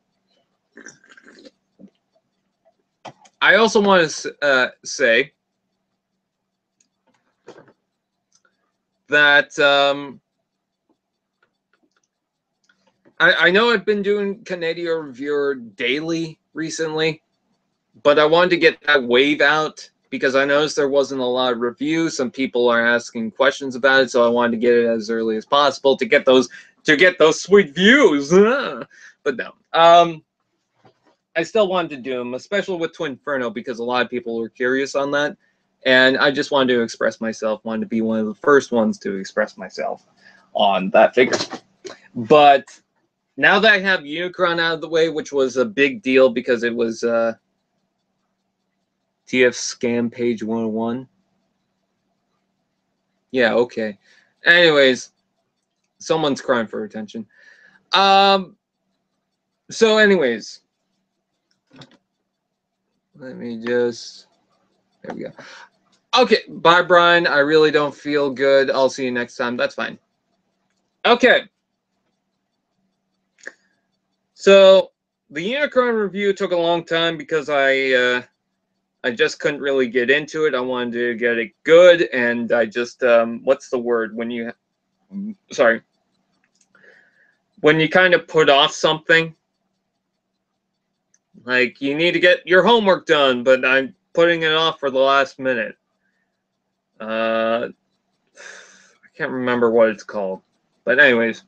I also want to say that I know I've been doing Canadian Reviewer daily recently, but I wanted to get that wave out because I noticed there wasn't a lot of reviews. Some people are asking questions about it, so I wanted to get it as early as possible to get those sweet views. But no, I still wanted to do them, especially with Twinferno, because a lot of people were curious on that, and I just wanted to express myself. Wanted to be one of the first ones to express myself on that figure. But now that I have Unicron out of the way, which was a big deal because it was TF Scam Page 101. Yeah, okay. Anyways, someone's crying for attention. So anyways, let me just, there we go. Okay, bye, Brian. I really don't feel good. I'll see you next time. That's fine. Okay. So the Unicron review took a long time because I just couldn't really get into it. I wanted to get it good, and I just what's the word when you when you kind of put off something, like you need to get your homework done, but I'm putting it off for the last minute. I can't remember what it's called, but anyways,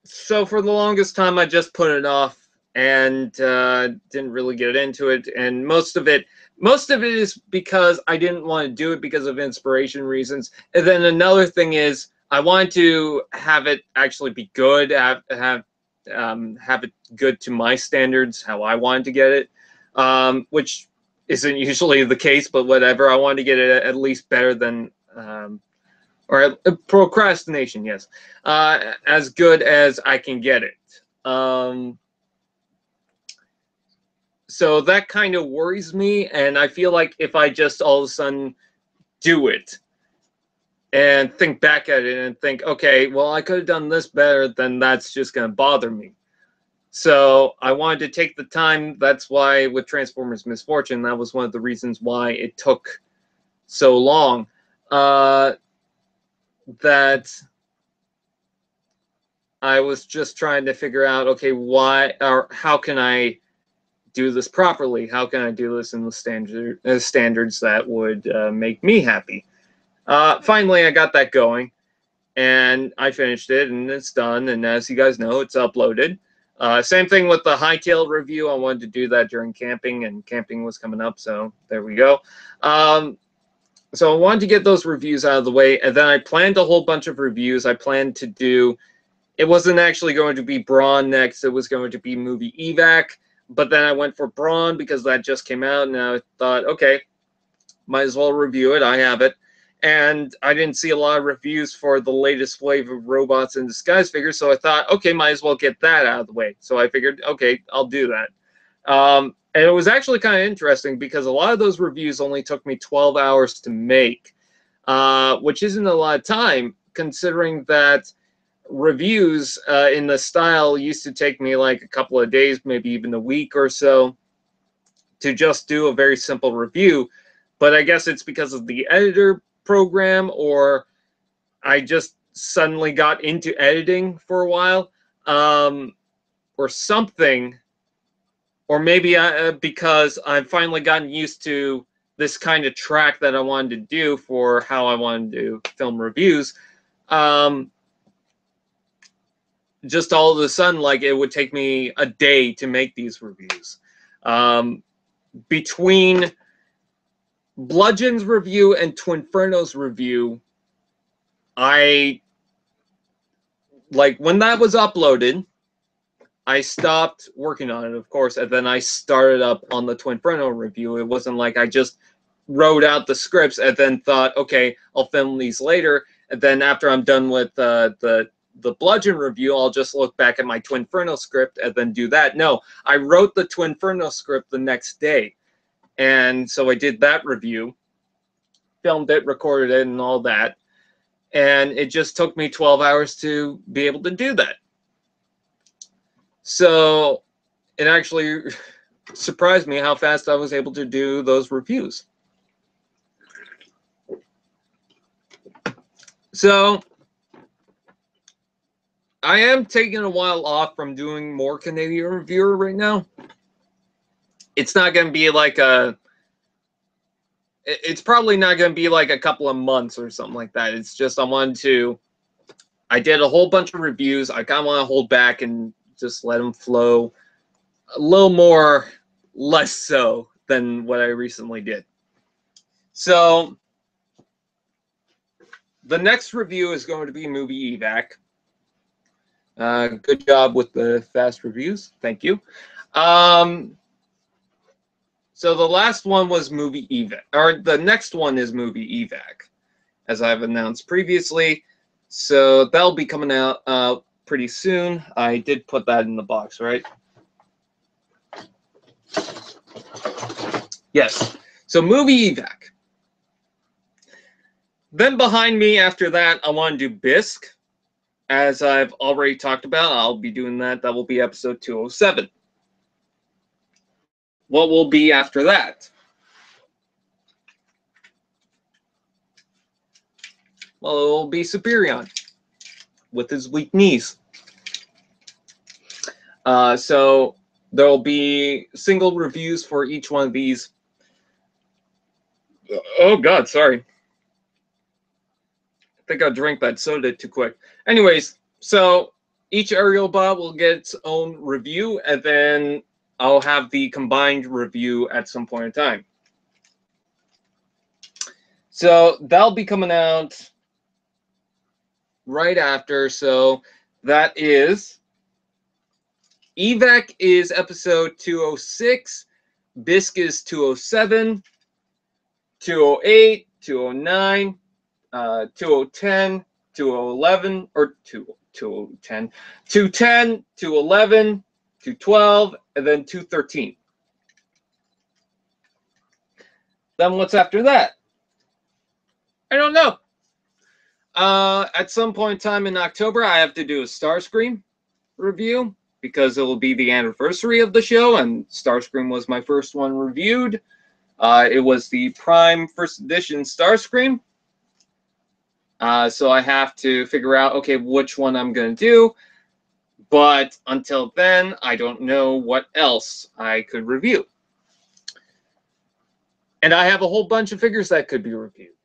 so for the longest time I just put it off and didn't really get into it, and most of it is because I didn't want to do it because of inspiration reasons. And then another thing is I wanted to have it actually be good, have it good to my standards, how I wanted to get it, which isn't usually the case, but whatever. I wanted to get it at least better than or procrastination, yes, as good as I can get it. So that kind of worries me, and I feel like if I just all of a sudden do it and think back at it and think, okay, well, I could have done this better, then that's just going to bother me. So I wanted to take the time. That's why with Transformers Misfortune, that was one of the reasons why it took so long. That I was just trying to figure out, okay, why or how can I do this properly? How can I do this in the standards that would make me happy? Finally, I got that going, and I finished it, and it's done. And as you guys know, it's uploaded. Same thing with the Hightail review. I wanted to do that during camping, and camping was coming up, so there we go. So I wanted to get those reviews out of the way, and then I planned a whole bunch of reviews. I planned to do, it wasn't actually going to be Brawn next, it was going to be movie Evac, but then I went for Brawn because that just came out, and I thought, okay, might as well review it, I have it. And I didn't see a lot of reviews for the latest wave of Robots in Disguise figures, so I thought, okay, might as well get that out of the way. So I figured, okay, I'll do that. And it was actually kind of interesting because a lot of those reviews only took me 12 hours to make, which isn't a lot of time considering that reviews in the style used to take me like a couple of days, maybe even a week or so, to just do a very simple review. But I guess it's because of the editor program, or I just suddenly got into editing for a while, or something. Or maybe because I've finally gotten used to this kind of track that I wanted to do for how I wanted to film reviews. Just all of a sudden, like, it would take me a day to make these reviews. Between Bludgeon's review and Twinferno's review, when that was uploaded, I stopped working on it, of course, and then I started up on the Twinferno review. It wasn't like I just wrote out the scripts and then thought, okay, I'll film these later, and then after I'm done with the Bludgeon review, I'll just look back at my Twinferno script and then do that. No, I wrote the Twinferno script the next day, and so I did that review, filmed it, recorded it, and all that, and it just took me 12 hours to be able to do that. So it actually surprised me how fast I was able to do those reviews. So I am taking a while off from doing more Canadian Reviewer right now. It's not going to be like it's probably not going to be like a couple of months or something like that. It's just I did a whole bunch of reviews. I kind of want to hold back and just let them flow a little more, less so than what I recently did. So the next review is going to be Movie Evac. Good job with the fast reviews. Thank you. So the last one was Movie Evac, or the next one is Movie Evac, as I've announced previously. So that'll be coming out pretty soon. I did put that in the box, right? Yes. So Movie Evac. Then behind me after that, I want to do Bisque. As I've already talked about, I'll be doing that. That will be episode 207. What will be after that? Well, it will be Superion with his weak knees. So there will be single reviews for each one of these. Oh, God, sorry. I think I drank that soda too quick. Anyways, so each aerial bot will get its own review, and then I'll have the combined review at some point in time. So that'll be coming out right after. So that is Evac is episode 206, Bisque is 207, 208, 209, 2010, 2011, or 2010, 210, 211, 212, and then 213. Then what's after that? I don't know. At some point in time in October, I have to do a Starscream review because it will be the anniversary of the show, and Starscream was my first one reviewed. It was the Prime First Edition Starscream. So I have to figure out, okay, which one I'm going to do. But until then, I don't know what else I could review. And I have a whole bunch of figures that could be reviewed.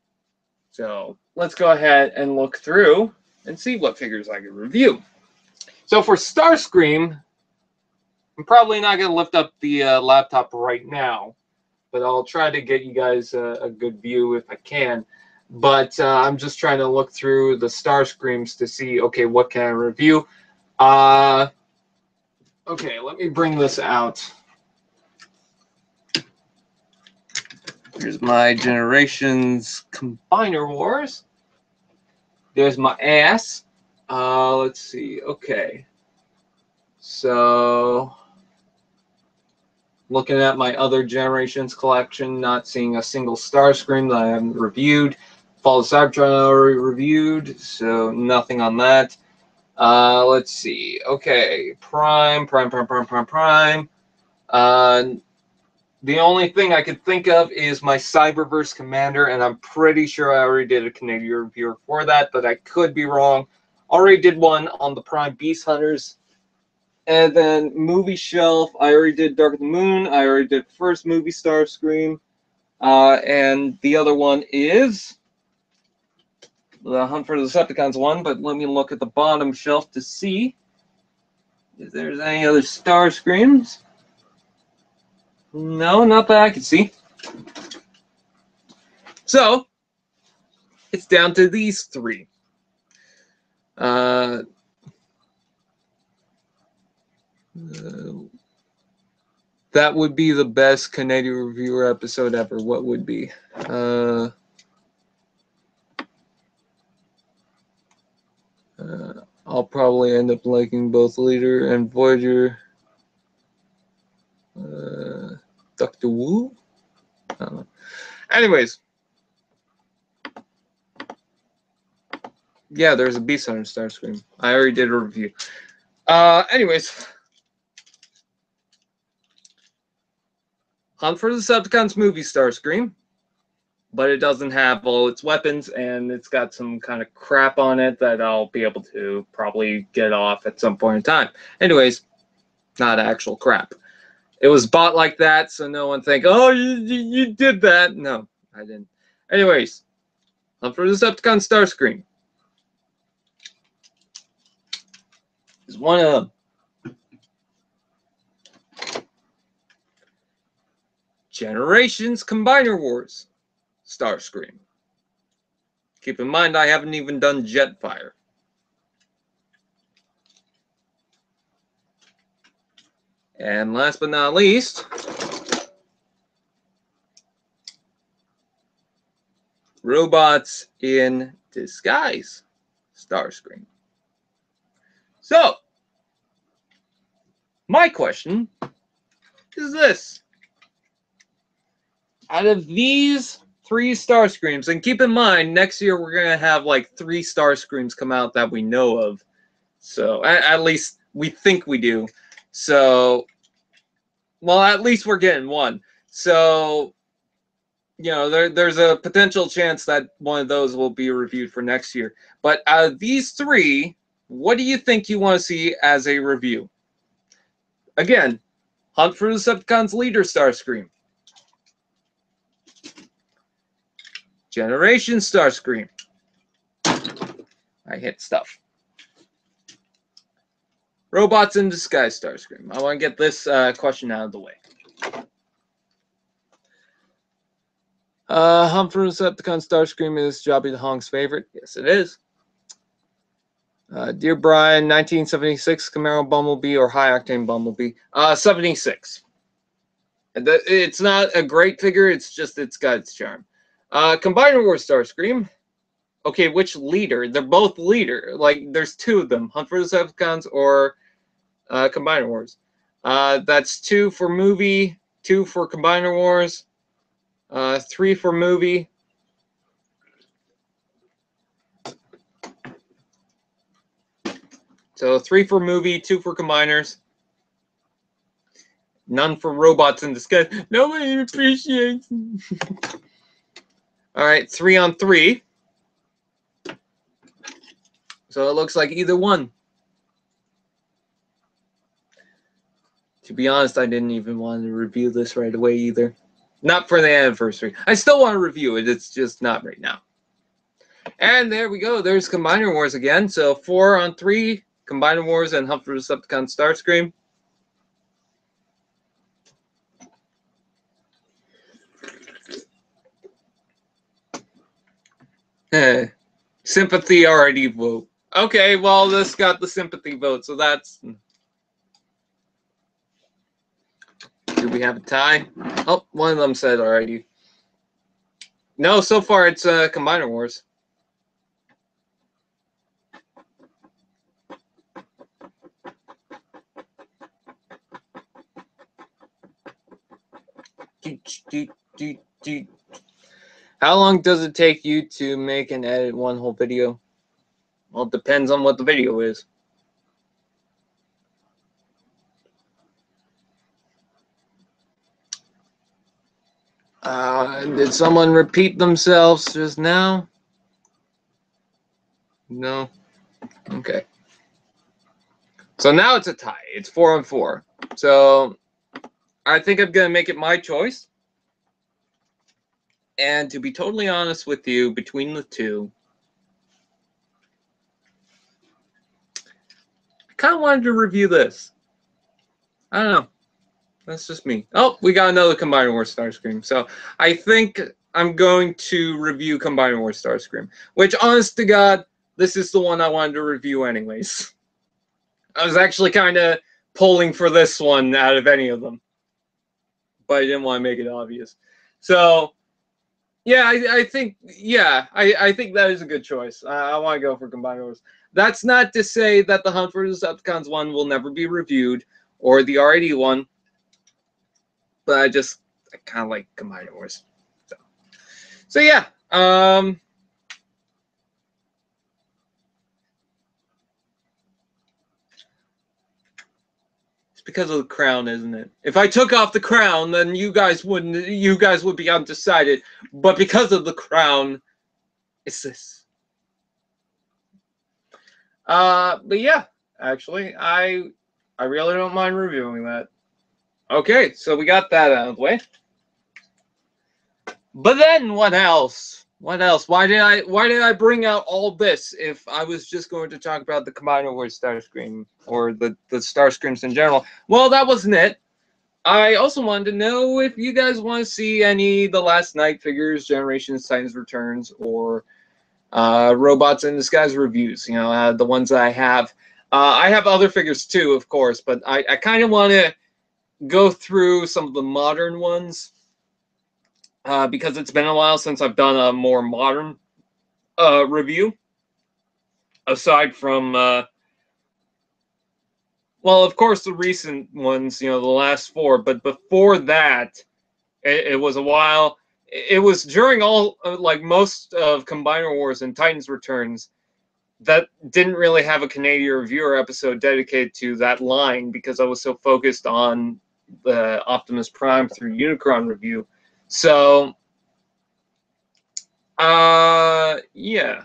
So let's go ahead and look through and see what figures I could review. So for Starscream, I'm probably not going to lift up the laptop right now, but I'll try to get you guys a good view if I can. But I'm just trying to look through the Starscreams to see, okay, what can I review? Okay, let me bring this out. Here's my Generations Combiner Wars. There's my ass. Let's see. Okay. So, looking at my other Generations collection, not seeing a single Starscream that I haven't reviewed. Fall of Cybertron I already reviewed, so nothing on that. Let's see. Okay. Prime. The only thing I could think of is my Cyberverse Commander, and I'm pretty sure I already did a Canadian review for that, but I could be wrong. Already did one on the Prime Beast Hunters. And then Movie Shelf, I already did Dark of the Moon. I already did first movie Starscream. And the other one is the Hunt for the Decepticons one, but let me look at the bottom shelf to see if there's any other Starscreams. No, not that I can see. So, it's down to these three. That would be the best Canadian reviewer episode ever. What would be? I'll probably end up liking both Leader and Voyager. Dr. Wu? I don't know. Anyways. Yeah, there's a Beast Hunter Starscream. I already did a review. Anyways. Hunt for the Decepticons movie Starscream. but it doesn't have all its weapons, and it's got some kind of crap on it that I'll be able to probably get off at some point in time. Anyways, not actual crap. It was bought like that, so no one think, oh, you did that. No, I didn't. Anyways, Hunt for the Decepticon Starscream is one of them. Generations Combiner Wars Starscream. Keep in mind, I haven't even done Jetfire. And last but not least, Robots in Disguise Starscream. So, my question is this. Out of these 3 Starscreams, and keep in mind, next year we're going to have like 3 Starscreams come out that we know of. So, at least we think we do. So, well, at least we're getting one. So, you know, there's a potential chance that one of those will be reviewed for next year. But out of these 3, what do you think you want to see as a review? Again, Hunt for the Decepticons Leader Starscream. Generation Starscream. I hit stuff. Robots in Disguise Starscream. I want to get this question out of the way. Hunt for the Decepticon Starscream is Jobby the Hong's favorite. Yes, it is. Dear Brian, 1976 Camaro Bumblebee or High Octane Bumblebee? 76. It's not a great figure. It's just it's got its charm. Combiner Wars Starscream. Okay, which leader? They're both leader. Like, there's 2 of them. Hunt for the Decepticons or Combiner Wars. That's 2 for movie, 2 for Combiner Wars, 3 for movie. So 3 for movie, 2 for combiners. None for Robots in Disguise. Nobody appreciates them. All right, 3 on 3. So it looks like either one. To be honest, I didn't even want to review this right away either. Not for the anniversary. I still want to review it. It's just not right now. And there we go. There's Combiner Wars again. So 4 on 3. Combiner Wars and Hunt for the Decepticon Starscream. Sympathy already vote. Okay, well, this got the sympathy vote, so that's... Do we have a tie? Oh, one of them said already. No, so far it's Combiner Wars. How long does it take you to make and edit one whole video? Well, it depends on what the video is. Did someone repeat themselves just now? No? Okay. So now it's a tie. It's 4 on 4. So I think I'm going to make it my choice. And to be totally honest with you, between the 2, I kind of wanted to review this. I don't know. That's just me. Oh, we got another Combiner Wars Starscream. So I think I'm going to review Combiner Wars Starscream. Which, honest to God, this is the one I wanted to review anyways. I was actually kind of pulling for this one out of any of them. But I didn't want to make it obvious. So, yeah, I think that is a good choice. I want to go for Combiner Wars. That's not to say that the Hunt for the Decepticons one will never be reviewed, or the RID one. But I kind of like Combiner Wars. So yeah. because of the crown, isn't it? If I took off the crown, then you guys wouldn't. You guys would be undecided. But because of the crown, it's this. But yeah, actually, I really don't mind reviewing that. Okay, so we got that out of the way. But then what else? What else? Why did I bring out all this if I was just going to talk about the Combiner Wars Starscream or the Starscreams in general? Well, that wasn't it. I also wanted to know if you guys want to see any The Last Night figures, Generations, Titans Returns, or Robots in Disguise reviews. You know, the ones that I have. I have other figures too, of course, but I kind of want to go through some of the modern ones. Because it's been a while since I've done a more modern review. Aside from, well, of course, the recent ones, you know, the last 4. But before that, it was a while. It was during all, like most of Combiner Wars and Titans Returns, that didn't really have a Canadian reviewer episode dedicated to that line because I was so focused on the Optimus Prime through Unicron review. So, yeah.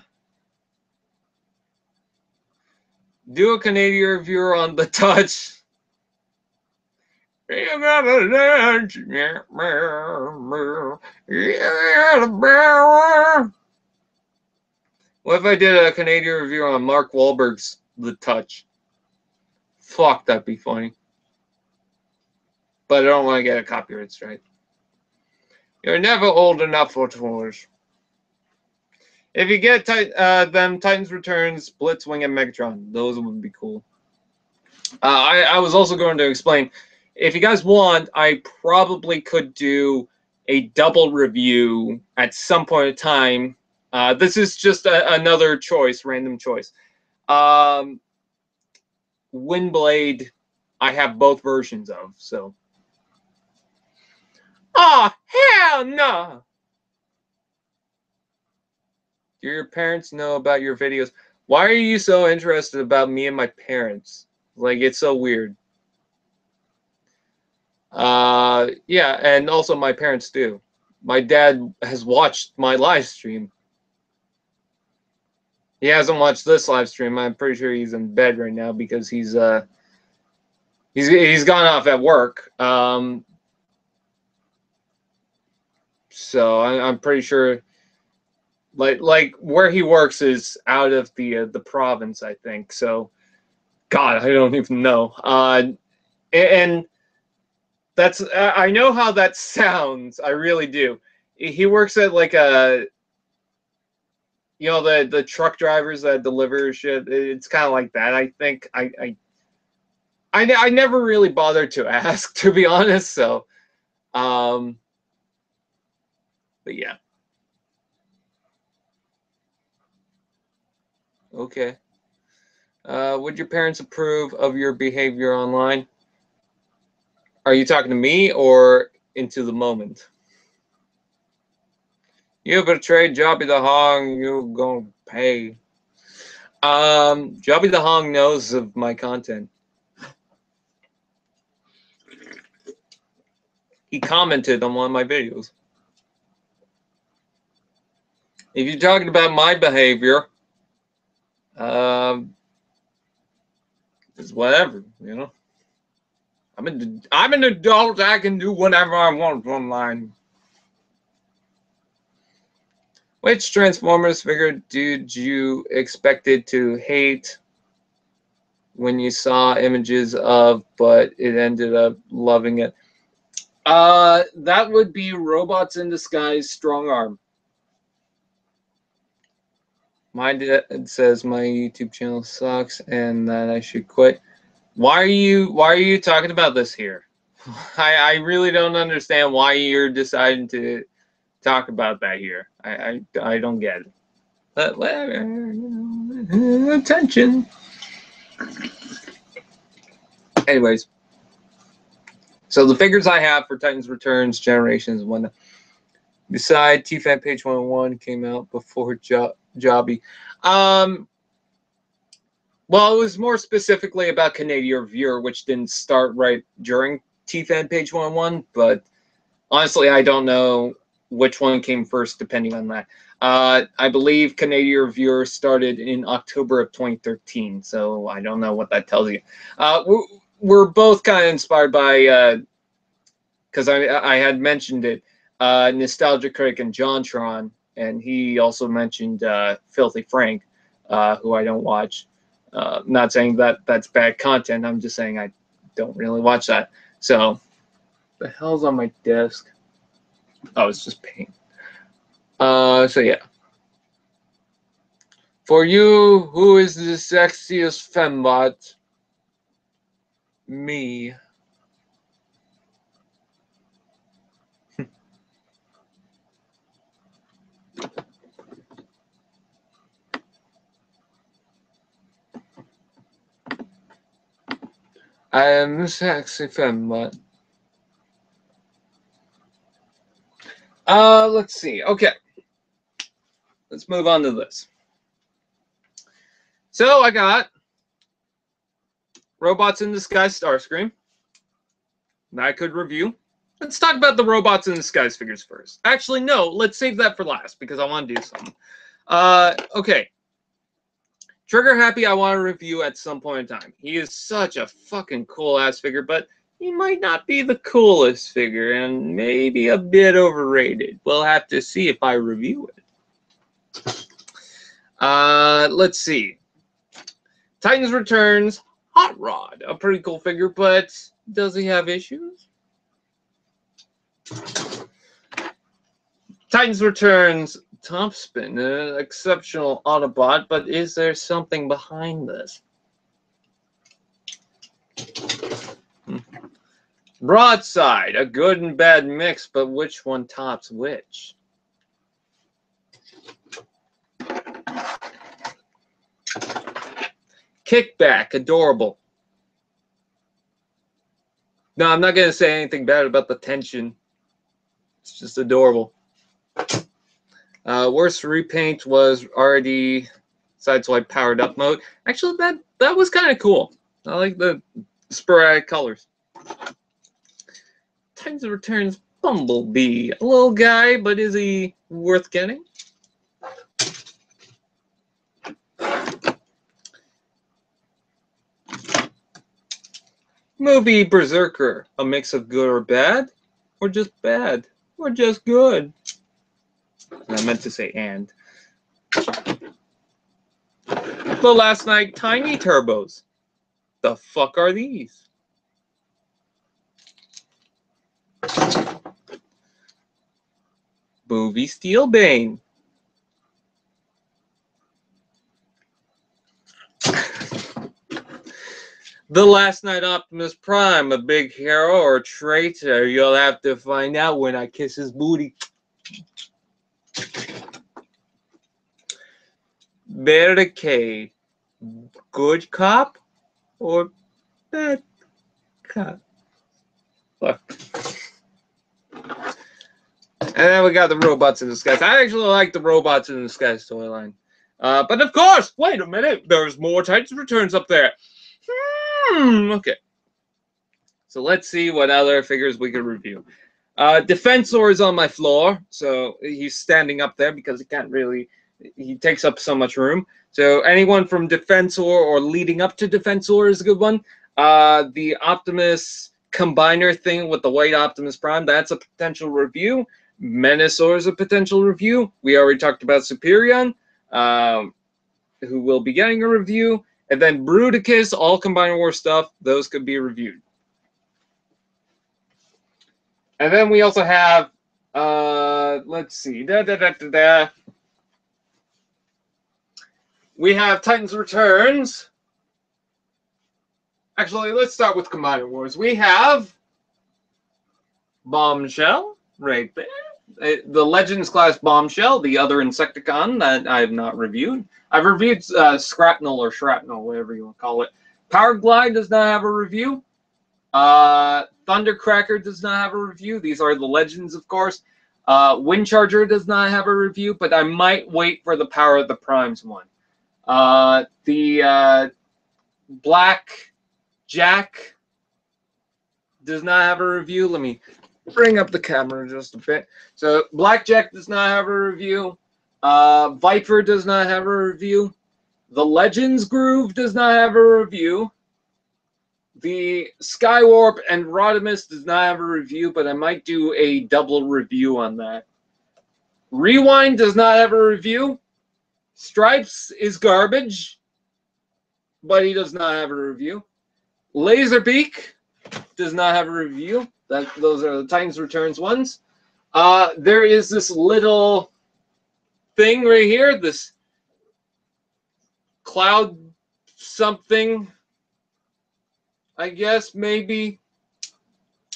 Do a Canadian reviewer on the touch. You gotta lunch. What if I did a Canadian review on Mark Wahlberg's The Touch? Fuck, that'd be funny. But I don't want to get a copyright strike. You're never old enough for tours. If you get them Titans Returns, Blitzwing, and Megatron, those would be cool. I was also going to explain, if you guys want, I probably could do a double review at some point in time. This is just another choice, random choice. Windblade, I have both versions of, so. Oh, hell no! Do your parents know about your videos? Why are you so interested about me and my parents? Like, it's so weird. Yeah, and also my parents do. My dad has watched my live stream. He hasn't watched this live stream. I'm pretty sure he's in bed right now because he's gone off at work. So I'm pretty sure, like where he works is out of the province, I think. So, God, I don't even know. And that's I know how that sounds. I really do. He works at like a, you know, the truck drivers that deliver shit. It's kind of like that. I think I never really bothered to ask, to be honest. So, but yeah. Okay. Would your parents approve of your behavior online? Are you talking to me or into the moment? You betrayed Jobby the Hong, you're gonna pay. Jobby the Hong knows of my content. He commented on one of my videos. If you're talking about my behavior, it's whatever, you know. I'm an adult. I can do whatever I want online. Which Transformers figure did you expected to hate when you saw images of, but it ended up loving it? That would be Robots in Disguise Strong Arm. Mine it says my YouTube channel sucks and that I should quit. Why are you talking about this here? I really don't understand why you're deciding to talk about that here. I don't get it. But whatever. Attention. Anyways. So the figures I have for Titans Returns, Generations, and whatnot. Beside T-Fan Page 101 came out before Jobby. Well, Well, it was more specifically about Canadian Reviewer, which didn't start right during T-Fan page 101, but honestly, I don't know which one came first, depending on that. I believe Canadian Reviewer started in October of 2013, so I don't know what that tells you. We're both kind of inspired by, because I had mentioned it, Nostalgia Critic and JonTron, and he also mentioned Filthy Frank, who I don't watch. Not saying that that's bad content. I'm just saying I don't really watch that. So, the hell's on my desk? Oh, it's just paint. So yeah. For you, who is the sexiest fembot? Me. I am the sexy fembot. Let's see. Okay. Let's move on to this. So I got Robots in Disguise Starscream that I could review. Let's talk about the Robots in Disguise figures first. Actually, no, let's save that for last because I want to do something. Okay. Trigger Happy I want to review at some point in time. He is such a fucking cool-ass figure, but he might not be the coolest figure and maybe a bit overrated. We'll have to see if I review it. Let's see. Titans Returns Hot Rod. A pretty cool figure, but does he have issues? Titans Returns Topspin. An exceptional Autobot, but is there something behind this? Broadside. A good and bad mix, but which one tops which? Kickback, adorable. No, I'm not going to say anything bad about the tension. It's just adorable. Worst repaint was already Sideswipe powered up mode. Actually, that was kind of cool. I like the sporadic colors. Titans Returns Bumblebee. A little guy, but is he worth getting? Movie Berserker, a mix of good or bad, or just bad, or just good. I meant to say and. The Last Night Tiny Turbos. The fuck are these? Movie Steelbane. The Last Night Optimus Prime, a big hero or traitor? You'll have to find out when I kiss his booty. Barricade, good cop or bad cop? Look. And then we got the Robots in Disguise. I actually like the Robots in Disguise storyline. But of course, wait a minute, there's more Titans Returns up there. Okay. So let's see what other figures we can review. Defensor is on my floor, so he's standing up there because he can't really, he takes up so much room. So anyone from Defensor or leading up to Defensor is a good one. The Optimus Combiner thing with the white Optimus Prime, that's a potential review. Menasor is a potential review. We already talked about Superion, who will be getting a review. And then Bruticus, all Combiner War stuff, those could be reviewed. And then we also have, let's see, we have Titans Returns. Actually, let's start with Combiner Wars. We have Bombshell right there. The Legends class Bombshell, the other Insecticon that I have not reviewed. I've reviewed Scrapnel or Shrapnel, whatever you want to call it. Power Glide does not have a review. Thundercracker does not have a review. These are the Legends, of course. Windcharger does not have a review, but I might wait for the Power of the Primes one. The Black Jack does not have a review. Let me bring up the camera just a bit. So Blackjack does not have a review. Viper does not have a review. The Legends Groove does not have a review. The Skywarp and Rodimus does not have a review, but I might do a double review on that. Rewind does not have a review. Stripes is garbage, but he does not have a review. Laserbeak does not have a review. Those are the Titans Returns ones. There is this little thing right here, this cloud something, I guess, maybe.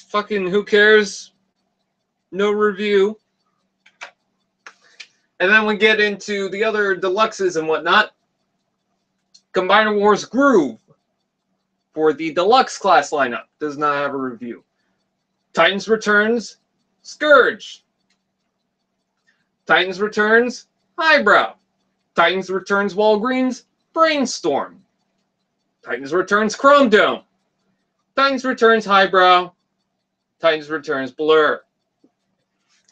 Fucking who cares? No review. And then we get into the other deluxes and whatnot. Combiner Wars Groove for the deluxe class lineup does not have a review. Titans Returns Scourge. Titans Returns Highbrow. Titans Returns Walgreens Brainstorm. Titans Returns Chrome Dome. Titans Returns Highbrow. Titans Returns Blur.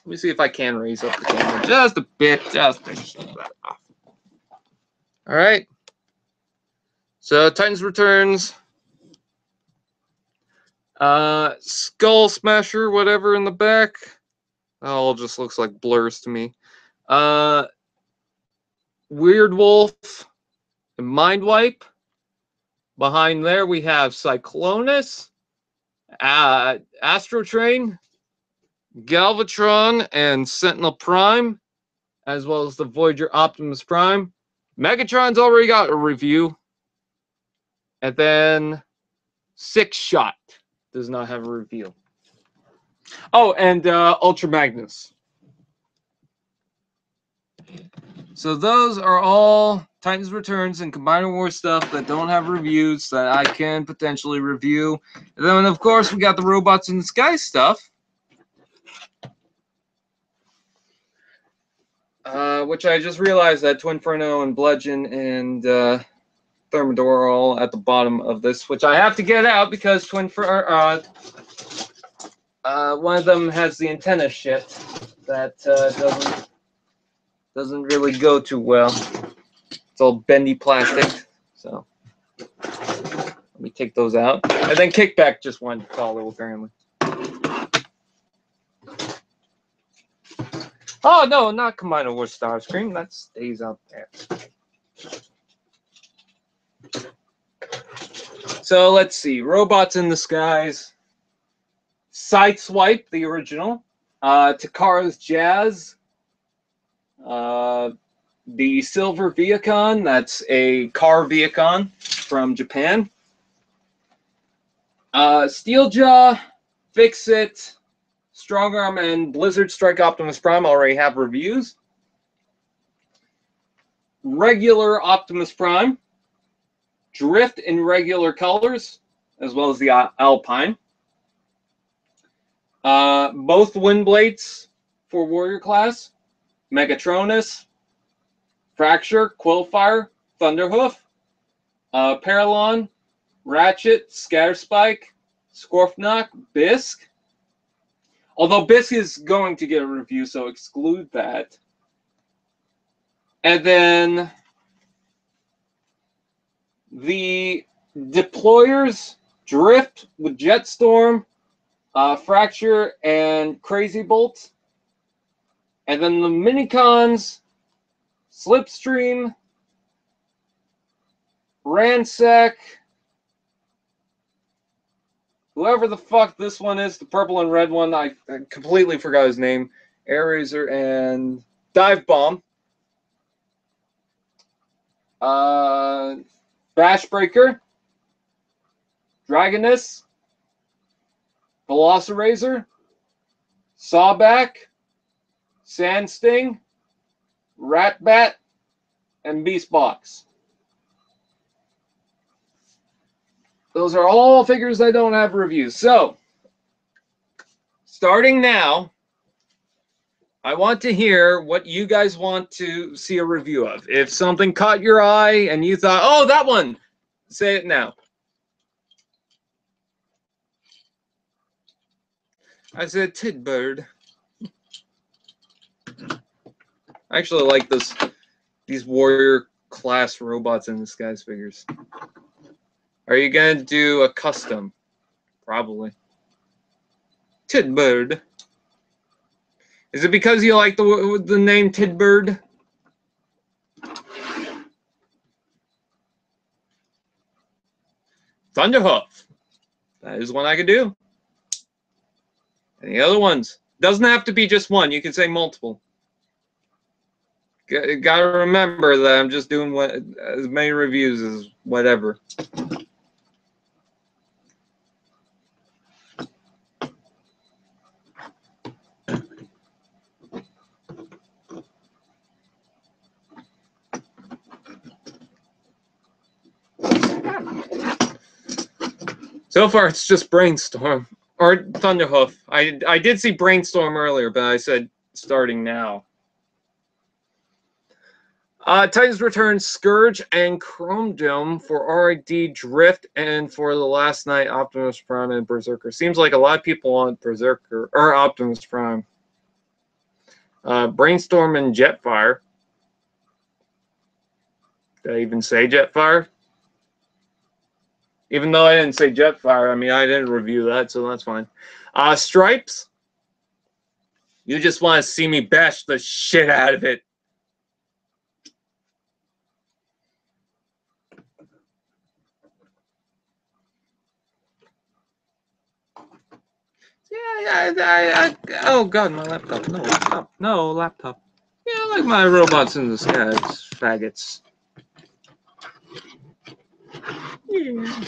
Let me see if I can raise up the camera just a bit. All right. So Titans Returns, Skull Smasher, whatever in the back. That all just looks like blurs to me. Weird Wolf and Mind Wipe. Behind there we have Cyclonus, Astro Train, Galvatron, and Sentinel Prime, as well as the Voyager Optimus Prime. Megatron's already got a review. And then Six Shot does not have a review. Oh, and Ultra Magnus. So those are all Titans Returns and Combiner Wars stuff that don't have reviews that I can potentially review. And then, of course, we got the Robots in the Sky stuff. Which I just realized that Twinferno and Bludgeon and Thermidor are all at the bottom of this, which I have to get out because Twinferno, one of them has the antenna shit that doesn't really go too well. It's all bendy plastic, so let me take those out. And then Kickback just went follow apparently. Oh no, not Combiner Wars Starscream. That stays out there. So let's see. Robots in the Skies. Sideswipe, the original. Takara's Jazz. The Silver Viacon. That's a car Viacon from Japan. Steeljaw, Fix-It, Strongarm, and Blizzard Strike Optimus Prime already have reviews. Regular Optimus Prime. Drift in regular colors, as well as the Alpine. Both wind blades for Warrior class. Megatronus, Fracture, Quillfire, Thunderhoof, Paralon, Ratchet, Scatterspike, Scorfnock, Bisque. Although Bisque is going to get a review, so exclude that. And then the Deployers, Drift with Jetstorm, Fracture, and Crazy Bolt. And then the Minicons, Slipstream, Ransack, whoever the fuck this one is, the purple and red one, I completely forgot his name, Air Razor, and Dive Bomb. Bashbreaker, Dragoness, Velociraptor, Sawback, Sandsting, Ratbat, and Beastbox. Those are all figures that don't have reviews. So, starting now, I want to hear what you guys want to see a review of. If something caught your eye and you thought, oh, that one, Say it now. I said Tidbird. I actually like these warrior class robots in disguise figures. Are you gonna do a custom? Probably. Tidbird. Is it because you like the name Tidbird? Thunderhoof. That is one I could do. Any other ones? Doesn't have to be just one. You can say multiple. Gotta remember that I'm just doing as many reviews as whatever. So far, it's just Brainstorm or Thunderhoof. I did see Brainstorm earlier, but I said starting now. Titans Return, Scourge, and Chrome Dome for RID Drift, and for the last night, Optimus Prime and Berserker. Seems like a lot of people want Berserker or Optimus Prime. Brainstorm and Jetfire. Did I even say Jetfire? Even though I didn't say Jetfire, I mean, I didn't review that, so that's fine. Stripes. You just want to see me bash the shit out of it. Yeah, oh god, my laptop. No laptop. No laptop. Yeah, I like my robots in disguise, faggots. Yeah. Yeah.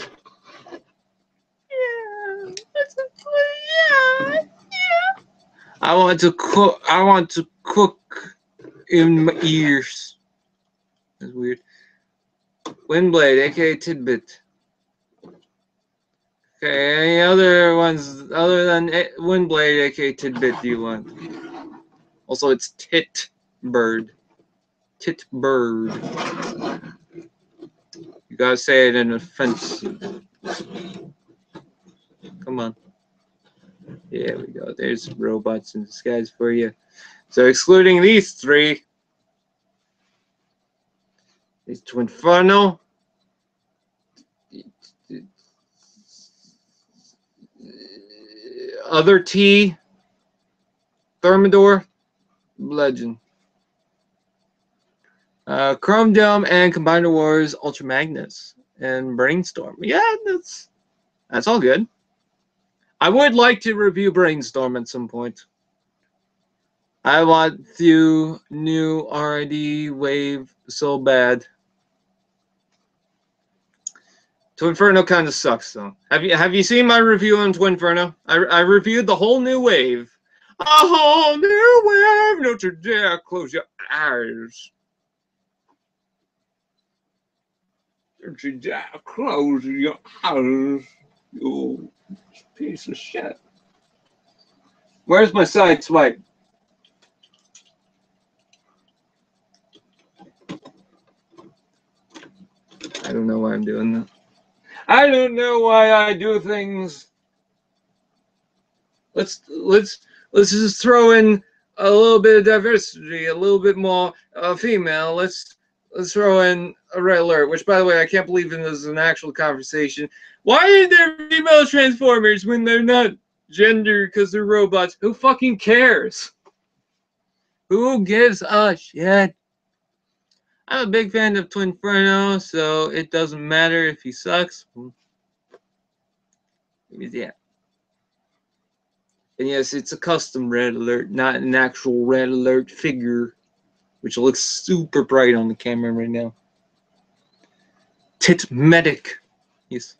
Yeah. I want to cook in my ears. That's weird. Windblade, aka Tidbit. Okay, any other ones other than Windblade, aka Tidbit, do you want? Also, it's Titbird. Titbird. You gotta say it in offensive. Come on. There we go. There's robots in disguise for you. So, excluding these three, it's Twinferno. Other T, Thermidor, Legend. Chrome Dome and Combiner Wars Ultra Magnus and Brainstorm. Yeah, that's all good. I would like to review Brainstorm at some point. I want the new RID wave so bad. Twinferno kind of sucks though. Have you seen my review on Twinferno? I reviewed the whole new wave. A whole new wave. Notre Dame, close your eyes. Notre Dame, close your eyes. You piece of shit. Where's my side swipe? I don't know why I'm doing that. I don't know why I do things. Let's just throw in a little bit of diversity, a little bit more female. Let's throw in a red alert. Which, by the way, I can't believe this is an actual conversation. Why are there female Transformers when they're not gender because they're robots? Who fucking cares? Who gives a shit? I'm a big fan of Twinferno, so it doesn't matter if he sucks. Yeah. And yes, it's a custom red alert, not an actual red alert figure, which looks super bright on the camera right now. Titmedic. Yes.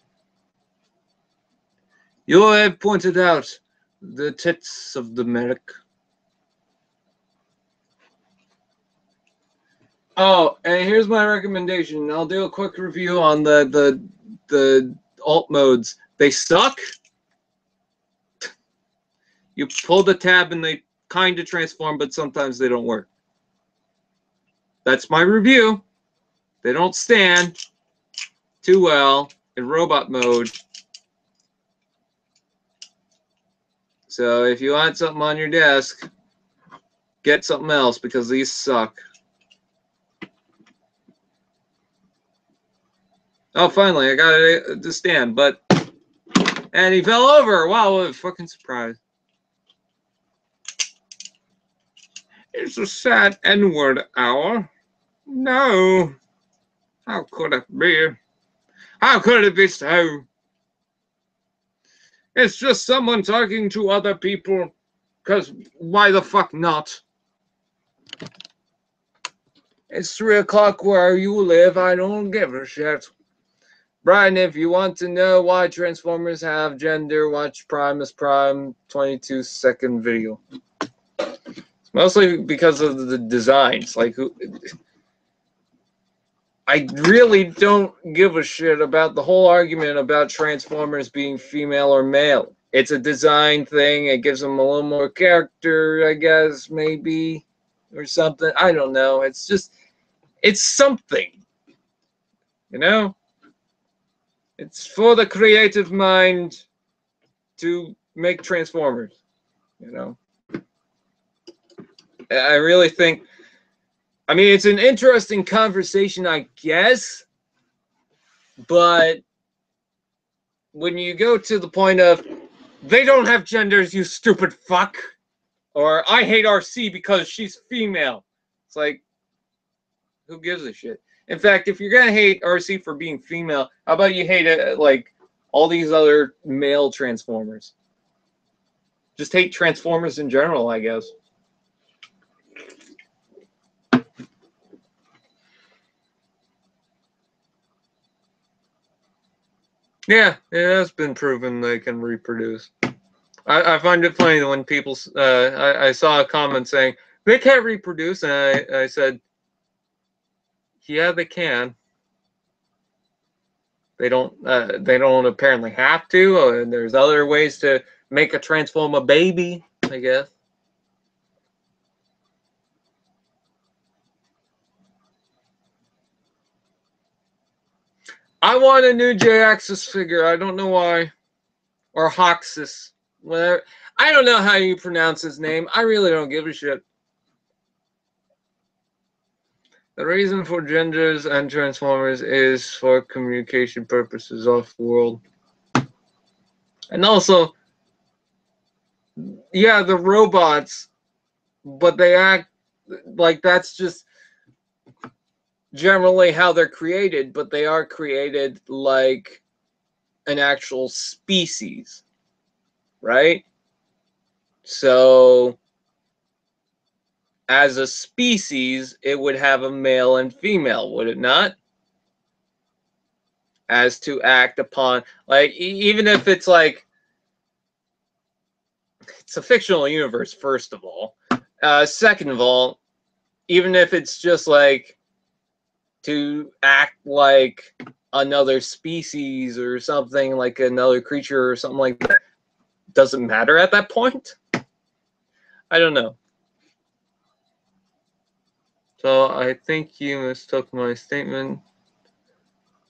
You have pointed out the tits of the medic. Oh, and here's my recommendation. I'll do a quick review on the alt modes. They suck. You pull the tab and they kind of transform, but sometimes they don't work. That's my review. They don't stand. too well in robot mode. So if you want something on your desk, get something else because these suck. Oh, finally, I got it to stand, but... And he fell over! Wow, what a fucking surprise. It's a sad N-word hour. No. How could it be? How could it be so? It's just someone talking to other people. Because why the fuck not? It's 3 o'clock where you live. I don't give a shit. Brian, if you want to know why Transformers have gender, watch Primus Prime 22-second video. It's mostly because of the designs. Like, I really don't give a shit about the whole argument about Transformers being female or male. It's a design thing. It gives them a little more character, I guess, maybe, or something. I don't know. It's just, it's something, you know? It's for the creative mind to make Transformers, you know? I really think, I mean, it's an interesting conversation, I guess, but when you go to the point of, they don't have genders, you stupid fuck, or I hate RC because she's female, it's like, who gives a shit? In fact, if you're gonna hate RC for being female, how about you hate it, like all these other male Transformers? Just hate Transformers in general, I guess. Yeah, it has been proven they can reproduce. I find it funny when people, I saw a comment saying, they can't reproduce, and I said, yeah, they can. They don't apparently have to, and there's other ways to make a Transformer baby, I guess. I want a new J-Axis figure. I don't know why. Or Hoxus. Whatever. I don't know how you pronounce his name. I really don't give a shit. The reason for genders and Transformers is for communication purposes off-world. And also, yeah, the robots, but they act like that's just generally how they're created, but they are created like an actual species, right? So, as a species, it would have a male and female, would it not? As to act upon, like, even if it's like, it's a fictional universe, first of all. Second of all, even if it's just like, to act like another species or something, like another creature or something like that, doesn't matter at that point. I don't know. So I think you mistook my statement.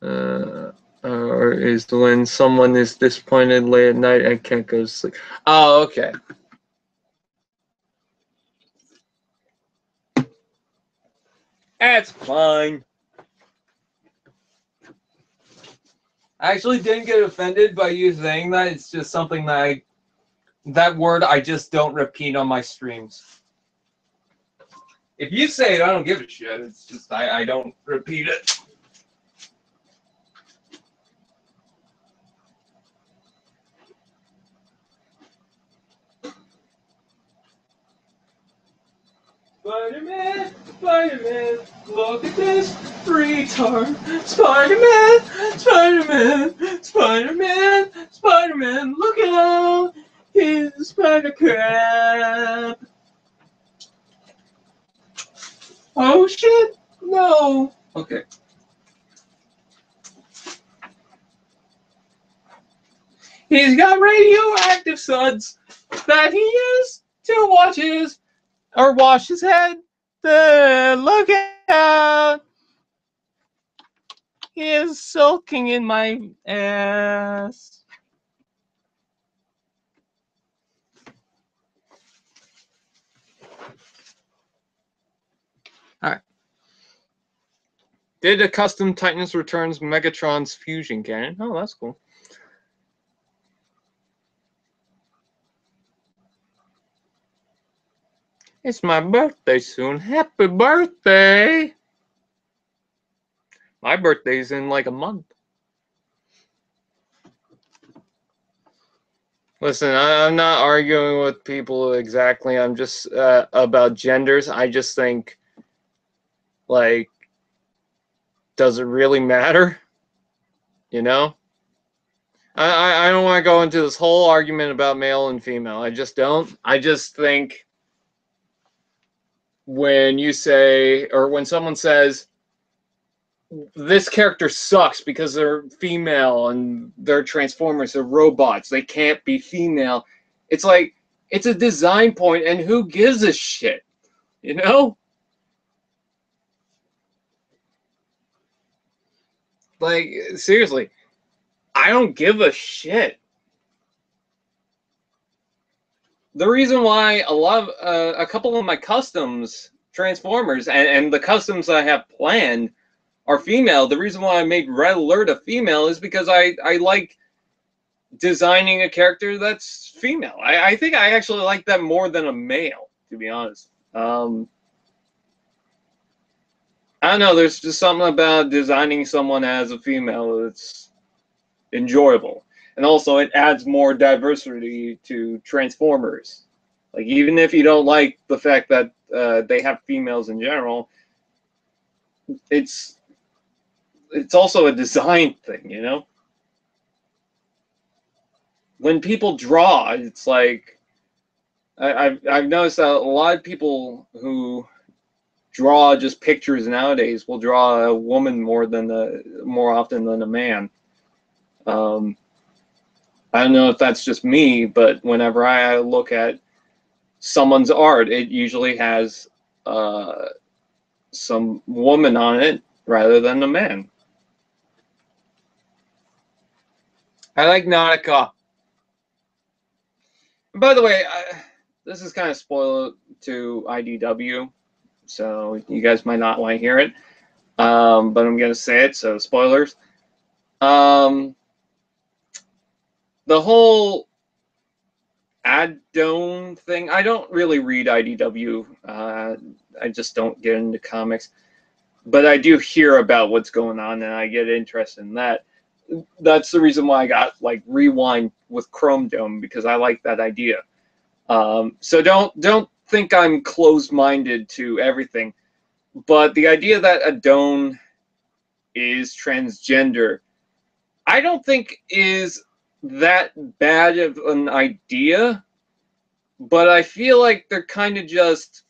Or is when someone is disappointed late at night and can't go to sleep. Oh, okay. That's fine. I actually didn't get offended by you saying that. It's just something that that word I just don't repeat on my streams. If you say it, I don't give a shit. It's just I don't repeat it. Spider-Man, Spider-Man, look at this retard. Spider-Man, Spider-Man, Spider-Man, Spider-Man, look out, his spider crab. Oh shit, no. Okay. He's got radioactive suds that he used to wash his head. Look out! He is sulking in my ass. Alright. Did a custom Titanus returns Megatron's fusion cannon. Oh, that's cool. It's my birthday soon. Happy birthday! My birthday's in like a month. Listen, I'm not arguing with people exactly. I'm just about genders. I just think, like, does it really matter? You know? I don't want to go into this whole argument about male and female. I just don't. I just think when you say, or when someone says, this character sucks because they're female and they're Transformers, they're robots, they can't be female. It's like, it's a design point, and who gives a shit? You know? Like, seriously, I don't give a shit. The reason why a couple of my customs Transformers and the customs I have planned are female, the reason why I made Red Alert a female is because I like designing a character that's female. I think I actually like that more than a male, to be honest. I don't know, there's just something about designing someone as a female that's enjoyable. And also, it adds more diversity to Transformers. Like, even if you don't like the fact that they have females in general, it's also a design thing, you know? When people draw, it's like, I've noticed that a lot of people who draw just pictures nowadays will draw a woman more often than a man. I don't know if that's just me, but whenever I look at someone's art, it usually has some woman on it rather than a man. I like Nautica. By the way, this is kind of spoiler to IDW, so you guys might not want to hear it, but I'm going to say it, so spoilers. The whole add-on thing, I don't really read IDW. I just don't get into comics. But I do hear about what's going on, and I get interested in that. That's the reason why I got, like, Rewind with Chrome Dome, because I like that idea. So don't think I'm closed-minded to everything. But the idea that Adone is transgender, I don't think is that bad of an idea, but I feel like they're kind of just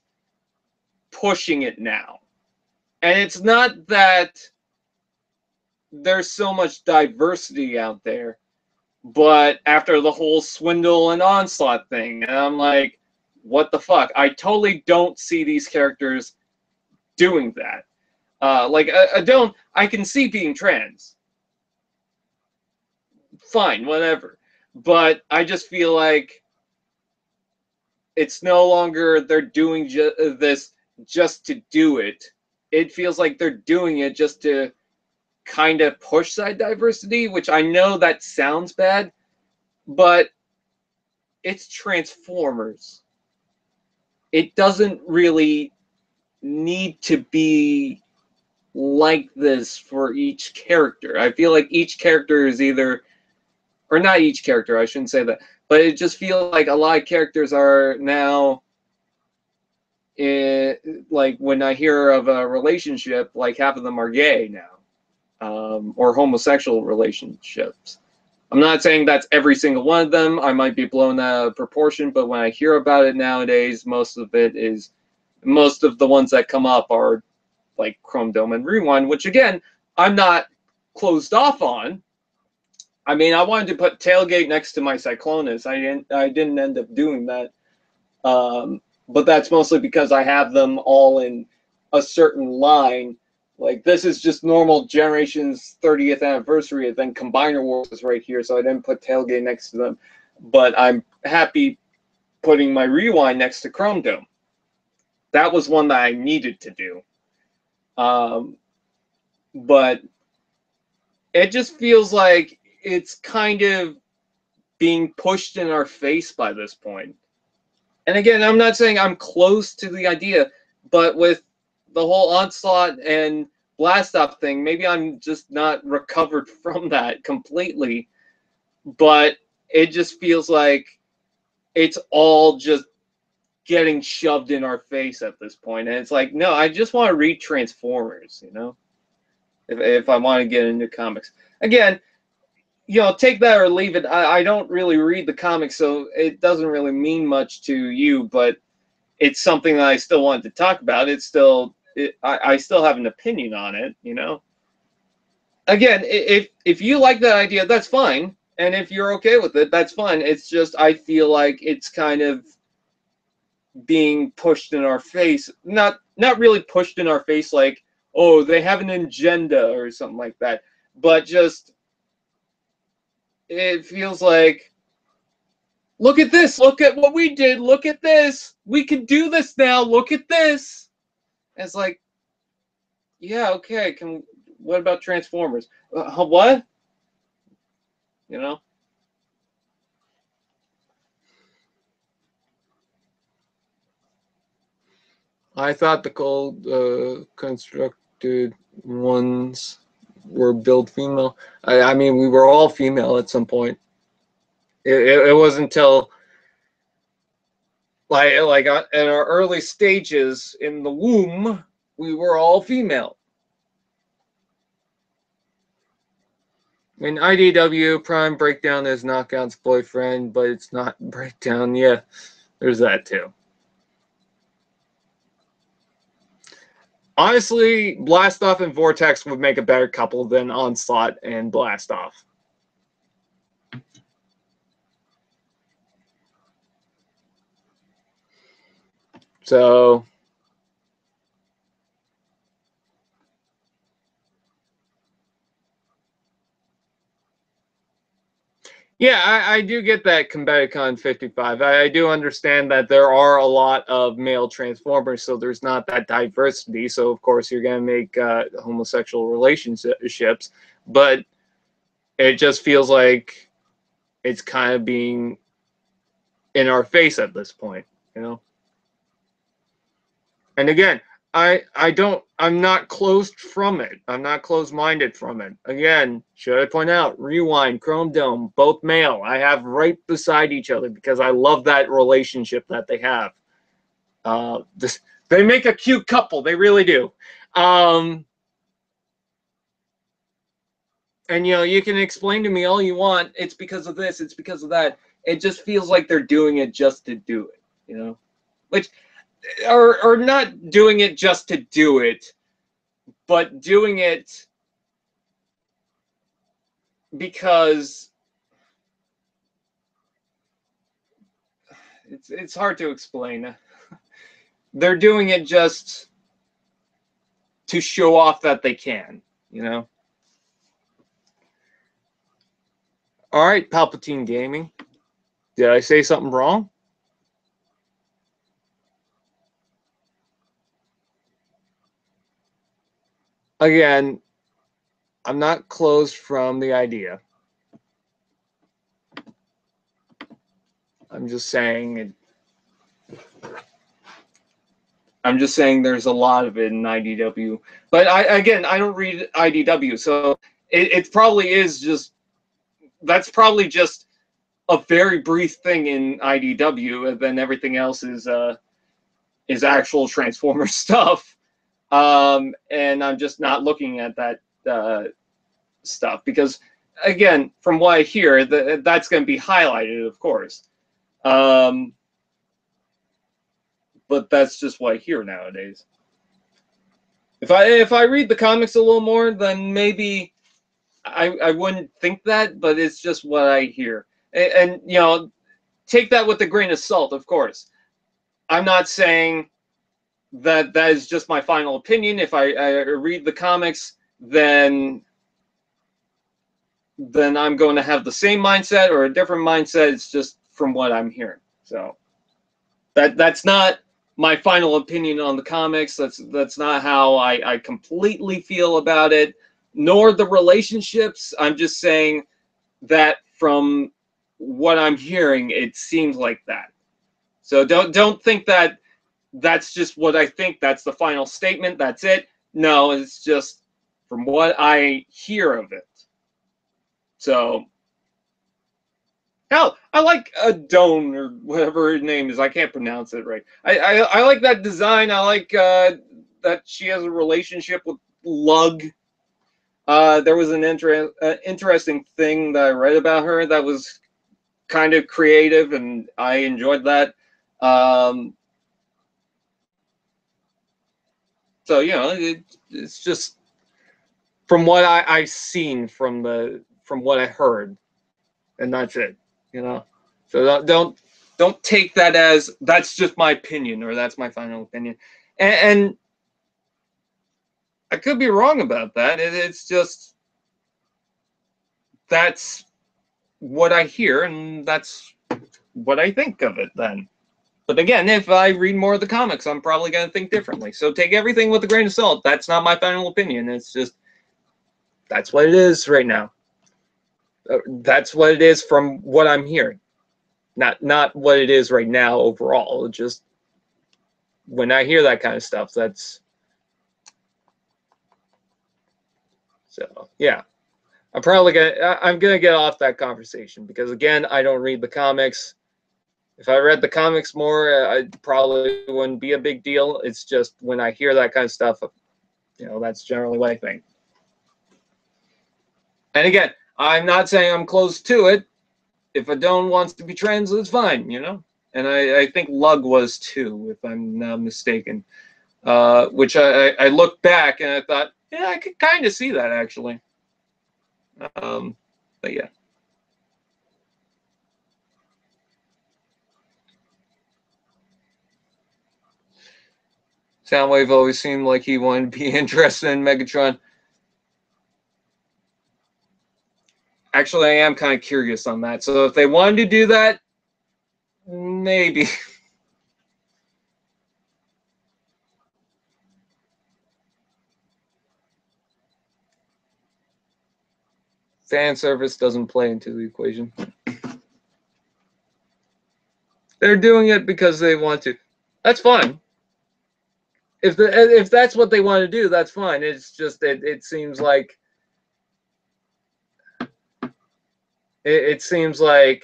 pushing it now. And it's not that there's so much diversity out there, but after the whole Swindle and Onslaught thing, and I'm like, what the fuck? I totally don't see these characters doing that. Like, Adone, I can see being trans. Fine, whatever. But I just feel like it's no longer they're doing this just to do it. It feels like they're doing it just to kind of push that diversity, which I know that sounds bad, but it's Transformers. It doesn't really need to be like this for each character. I feel like each character is either, or not each character, I shouldn't say that, but it just feels like a lot of characters are now, like, when I hear of a relationship, like half of them are gay now, or homosexual relationships. I'm not saying that's every single one of them. I might be blown out of proportion, but when I hear about it nowadays, most of the ones that come up are like Chrome Dome and Rewind, which again, I'm not closed off on. I mean, I wanted to put Tailgate next to my Cyclonus. I didn't end up doing that. But that's mostly because I have them all in a certain line Like, this is just normal Generation's 30th anniversary, and then Combiner Wars is right here, so I didn't put Tailgate next to them. But I'm happy putting my Rewind next to Chrome Dome. That was one that I needed to do. But it just feels like it's kind of being pushed in our face by this point. And again, I'm not saying I'm close to the idea, but with the whole Onslaught and Blast Off thing, maybe I'm just not recovered from that completely. But it just feels like it's all just getting shoved in our face at this point. And it's like, no, I just want to read Transformers, you know, if I want to get into comics. Again, you know, take that or leave it. I don't really read the comics, so it doesn't really mean much to you, but it's something that I still wanted to talk about. It's still, I still have an opinion on it, you know. Again, if you like that idea, that's fine. And if you're okay with it, that's fine. It's just, I feel like it's kind of being pushed in our face. Not really pushed in our face like, oh, they have an agenda or something like that. But just, it feels like, look at this. Look at what we did. Look at this. We can do this now. Look at this. And it's like, yeah, okay. What about Transformers? What? You know? I thought the cold constructed ones were built female. I mean, we were all female at some point. It wasn't until like in our early stages in the womb, we were all female. In IDW, Prime Breakdown is Knockout's boyfriend, but it's not Breakdown. Yeah, there's that too. Honestly, Blast Off and Vortex would make a better couple than Onslaught and Blast Off. So, yeah, I do get that Combaticon 55. I do understand that there are a lot of male Transformers, so there's not that diversity. So, of course, you're going to make homosexual relationships. But it just feels like it's kind of being in our face at this point, you know? And again, I'm not closed from it. I'm not closed-minded from it. Again, should I point out, Rewind, Chrome Dome, both male. I have right beside each other because I love that relationship that they have. They make a cute couple. They really do. And, you know, you can explain to me all you want. It's because of this. It's because of that. It just feels like they're doing it just to do it, you know? Which... Or not doing it just to do it, but doing it because it's hard to explain. They're doing it just to show off that they can, you know? All right, Palpatine Gaming. Did I say something wrong? Again, I'm not closed from the idea. I'm just saying there's a lot of it in IDW. But I don't read IDW, so it probably is just, that's probably just a very brief thing in IDW, and then everything else is actual Transformer stuff. And I'm just not looking at that stuff because, again, from what I hear, that's going to be highlighted, of course. But that's just what I hear nowadays. If I read the comics a little more, then maybe I wouldn't think that, but it's just what I hear. And you know, take that with a grain of salt, of course. I'm not saying that is just my final opinion. If I read the comics, then I'm going to have the same mindset or a different mindset. It's just from what I'm hearing. So that's not my final opinion on the comics. That's not how I completely feel about it, nor the relationships. I'm just saying that from what I'm hearing, it seems like that. So don't think that that's just what I think. That's the final statement. That's it. No, it's just from what I hear of it. So, hell, I like Adone or whatever her name is. I can't pronounce it right. I like that design. I like that she has a relationship with Lug. There was an interesting thing that I read about her that was kind of creative, and I enjoyed that. So it's just from what I've seen from what I heard, and that's it. So don't take that as that's just my opinion or that's my final opinion, and I could be wrong about that. It's just that's what I hear, and that's what I think of it then. But again, if I read more of the comics, I'm probably going to think differently. So take everything with a grain of salt. That's not my final opinion. It's just, that's what it is right now. That's what it is from what I'm hearing. Not what it is right now overall. Just when I hear that kind of stuff, that's... So, yeah. I'm gonna get off that conversation because, again, I don't read the comics. If I read the comics more, it probably wouldn't be a big deal. It's just when I hear that kind of stuff, that's generally what I think. And again, I'm not saying I'm close to it. If Adone wants to be trans, it's fine, And I think Lug was too, if I'm not mistaken. Which I looked back and I thought, yeah, I could kind of see that actually. But yeah. Soundwave always seemed like he wanted to be interested in Megatron. Actually, I am kind of curious on that. So if they wanted to do that, maybe. Fan service doesn't play into the equation. They're doing it because they want to. That's fine. If that's what they want to do, that's fine. It's just that it seems like it seems like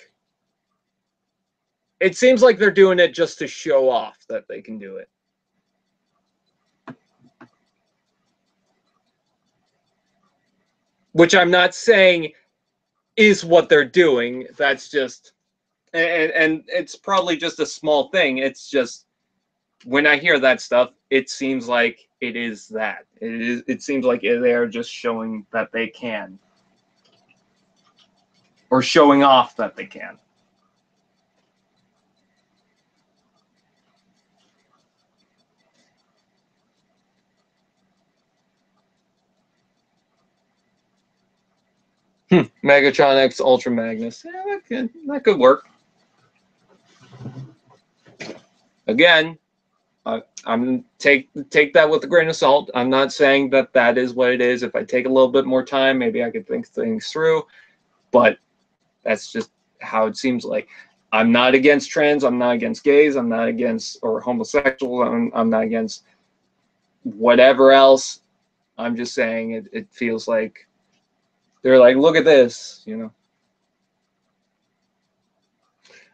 they're doing it just to show off that they can do it. Which I'm not saying is what they're doing. That's just, and it's probably just a small thing. It's just when I hear that stuff, it seems like it is that. It seems like they're just showing that they can. Or showing off that they can. Megatron X Ultra Magnus. Yeah, that could work. Again, I'm take that with a grain of salt. I'm not saying that is what it is. If I take a little bit more time, maybe I could think things through. But that's just how it seems like. I'm not against trans. I'm not against gays. I'm not against or homosexuals. I'm not against whatever else. I'm just saying it feels like they're like, look at this,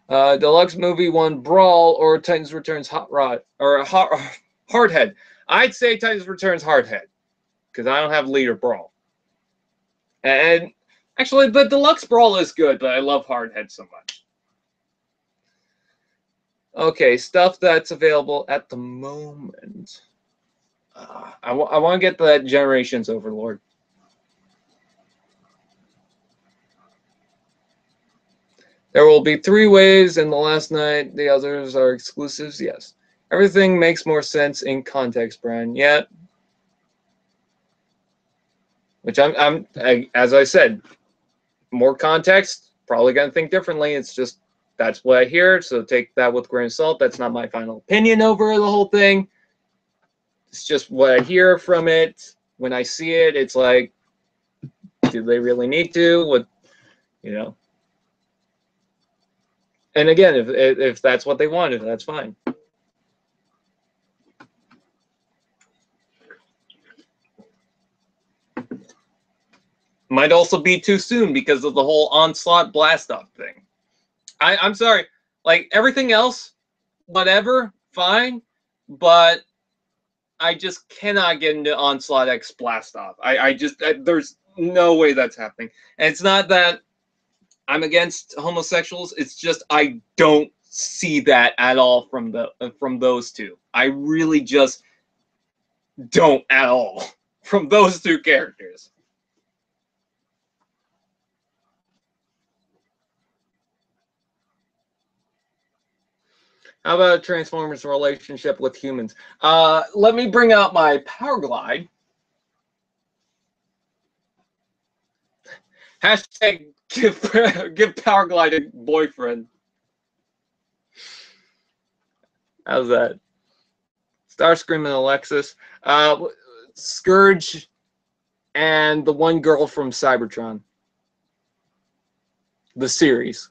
Deluxe Movie 1 Brawl or Titans Returns Hot Rod or Hardhead. I'd say Titans Returns Hardhead because I don't have Leader Brawl. And actually, the Deluxe Brawl is good, but I love Hardhead so much. Okay, stuff that's available at the moment. I want to get that Generations Overlord. There will be 3 waves in the last night. The others are exclusives, yes. Everything makes more sense in context, Brian. Yeah. Which as I said, more context, probably gonna think differently. It's just that's what I hear, so take that with a grain of salt. That's not my final opinion over the whole thing. It's just what I hear from it. When I see it, it's like, do they really need to? What, you know? And again, if that's what they wanted, that's fine. Might also be too soon because of the whole onslaught blast off thing. I'm sorry, like everything else, whatever, fine, but I just cannot get into onslaught X blast off. There's no way that's happening. And it's not that I'm against homosexuals. It's just I don't see that at all from those two. I really just don't at all from those two characters. How about Transformers' relationship with humans? Let me bring out my Power Glide. Hashtag give Power Glide a boyfriend. How's that? Starscream and Alexis. Scourge and the one girl from Cybertron. The series.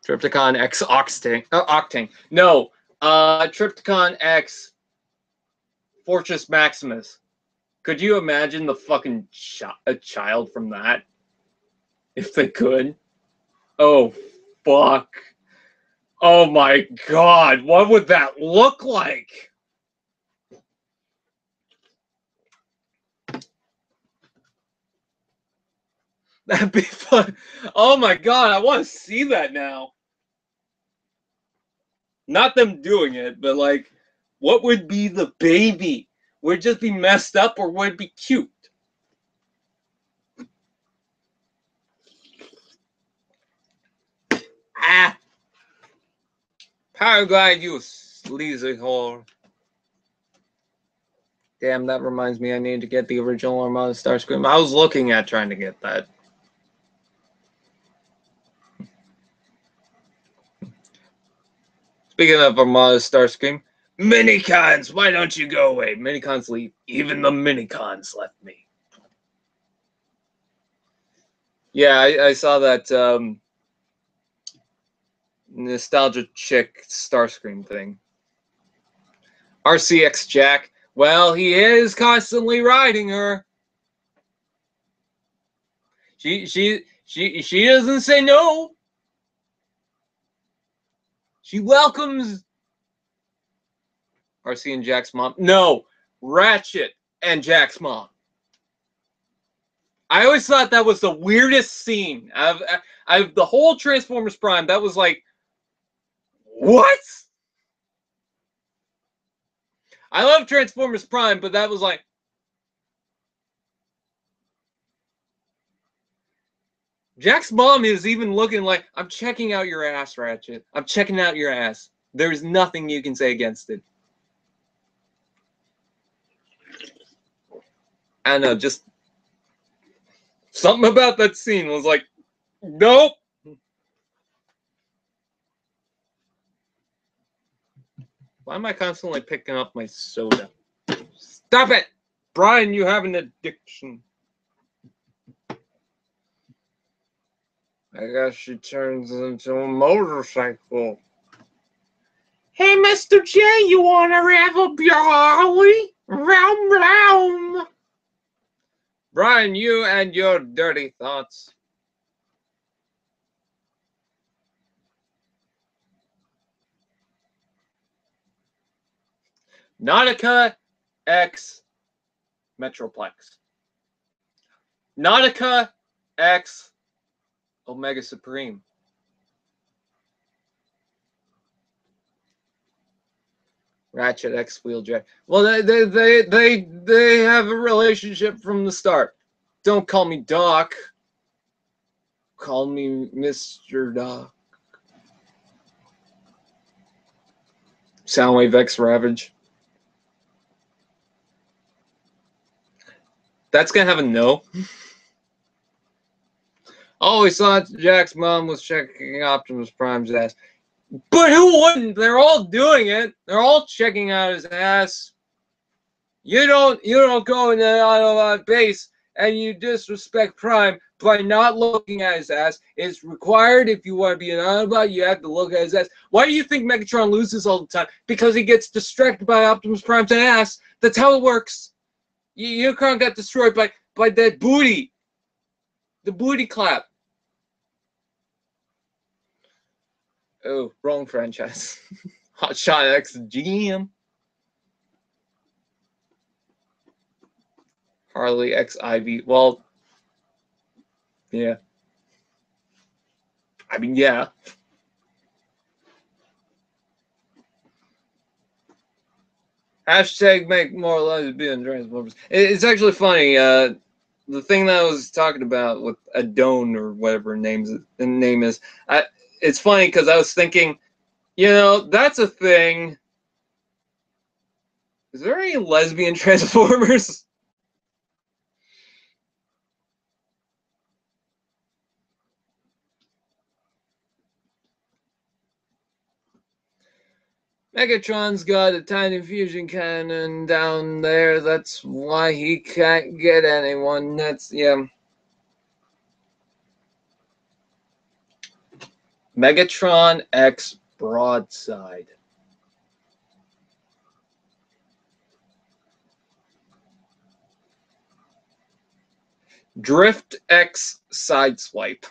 Trypticon X Octane. No. Trypticon X Fortress Maximus. Could you imagine the fucking a child from that? If they could. Oh, fuck. Oh my god. What would that look like? That'd be fun. Oh my god, I want to see that now. Not them doing it, but like, what would be the baby? Would it just be messed up or would it be cute? Ah. Power Glide, you sleazy whore. Damn, that reminds me I need to get the original Armada Starscream. I was looking at trying to get that. Speaking of Armada Starscream, Minicons, why don't you go away? Minicons leave. Even the Minicons left me. Yeah, I saw that nostalgia chick Starscream thing. RCX Jack. Well, he is constantly riding her. She doesn't say no. She welcomes RC and Jack's mom. No, Ratchet and Jack's mom. I always thought that was the weirdest scene. I've the whole Transformers Prime. That was like, what? I love Transformers Prime, but that was like, Jack's mom is even looking like, I'm checking out your ass, Ratchet. I'm checking out your ass. There's nothing you can say against it. I don't know, just something about that scene was like, nope. Why am I constantly picking up my soda? Stop it! Brian, you have an addiction. I guess she turns into a motorcycle. Hey, Mr. J, you wanna have a Harley? Round, round. Brian, you and your dirty thoughts. Nautica X Metroplex. Nautica X Omega Supreme. Ratchet X Wheeljack. Well, they have a relationship from the start. Don't call me Doc. Call me Mr. Doc. Soundwave X Ravage. That's gonna have a no. Oh, we thought Jack's mom was checking Optimus Prime's ass. But who wouldn't? They're all doing it. They're all checking out his ass. You don't go in the Autobot base and you disrespect Prime by not looking at his ass. It's required if you want to be an Autobot, you have to look at his ass. Why do you think Megatron loses all the time? Because he gets distracted by Optimus Prime's ass. That's how it works. Unicron got destroyed by that booty. The booty clap. Oh, wrong franchise. Hotshot X GM. Harley X Ivy. Well, yeah. I mean, yeah. Hashtag make more lesbian Transformers. It's actually funny. The thing that I was talking about with Adone or whatever the name is, it's funny because I was thinking, you know, that's a thing. Is there any lesbian Transformers? Megatron's got a tiny fusion cannon down there. That's why he can't get anyone. That's, yeah. Megatron X Broadside. Drift X Sideswipe.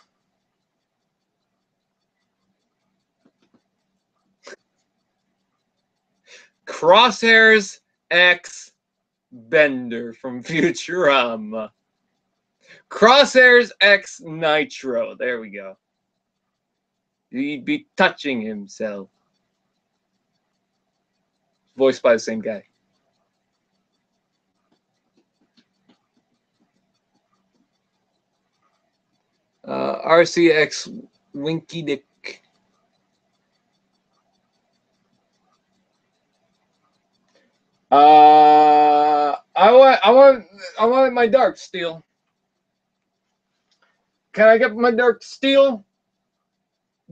Crosshairs X Bender from Futurama. Crosshairs X Nitro. There we go. He'd be touching himself. Voiced by the same guy. RCX Winky Dick. I want my Dark Steel. Can I get my Dark Steel?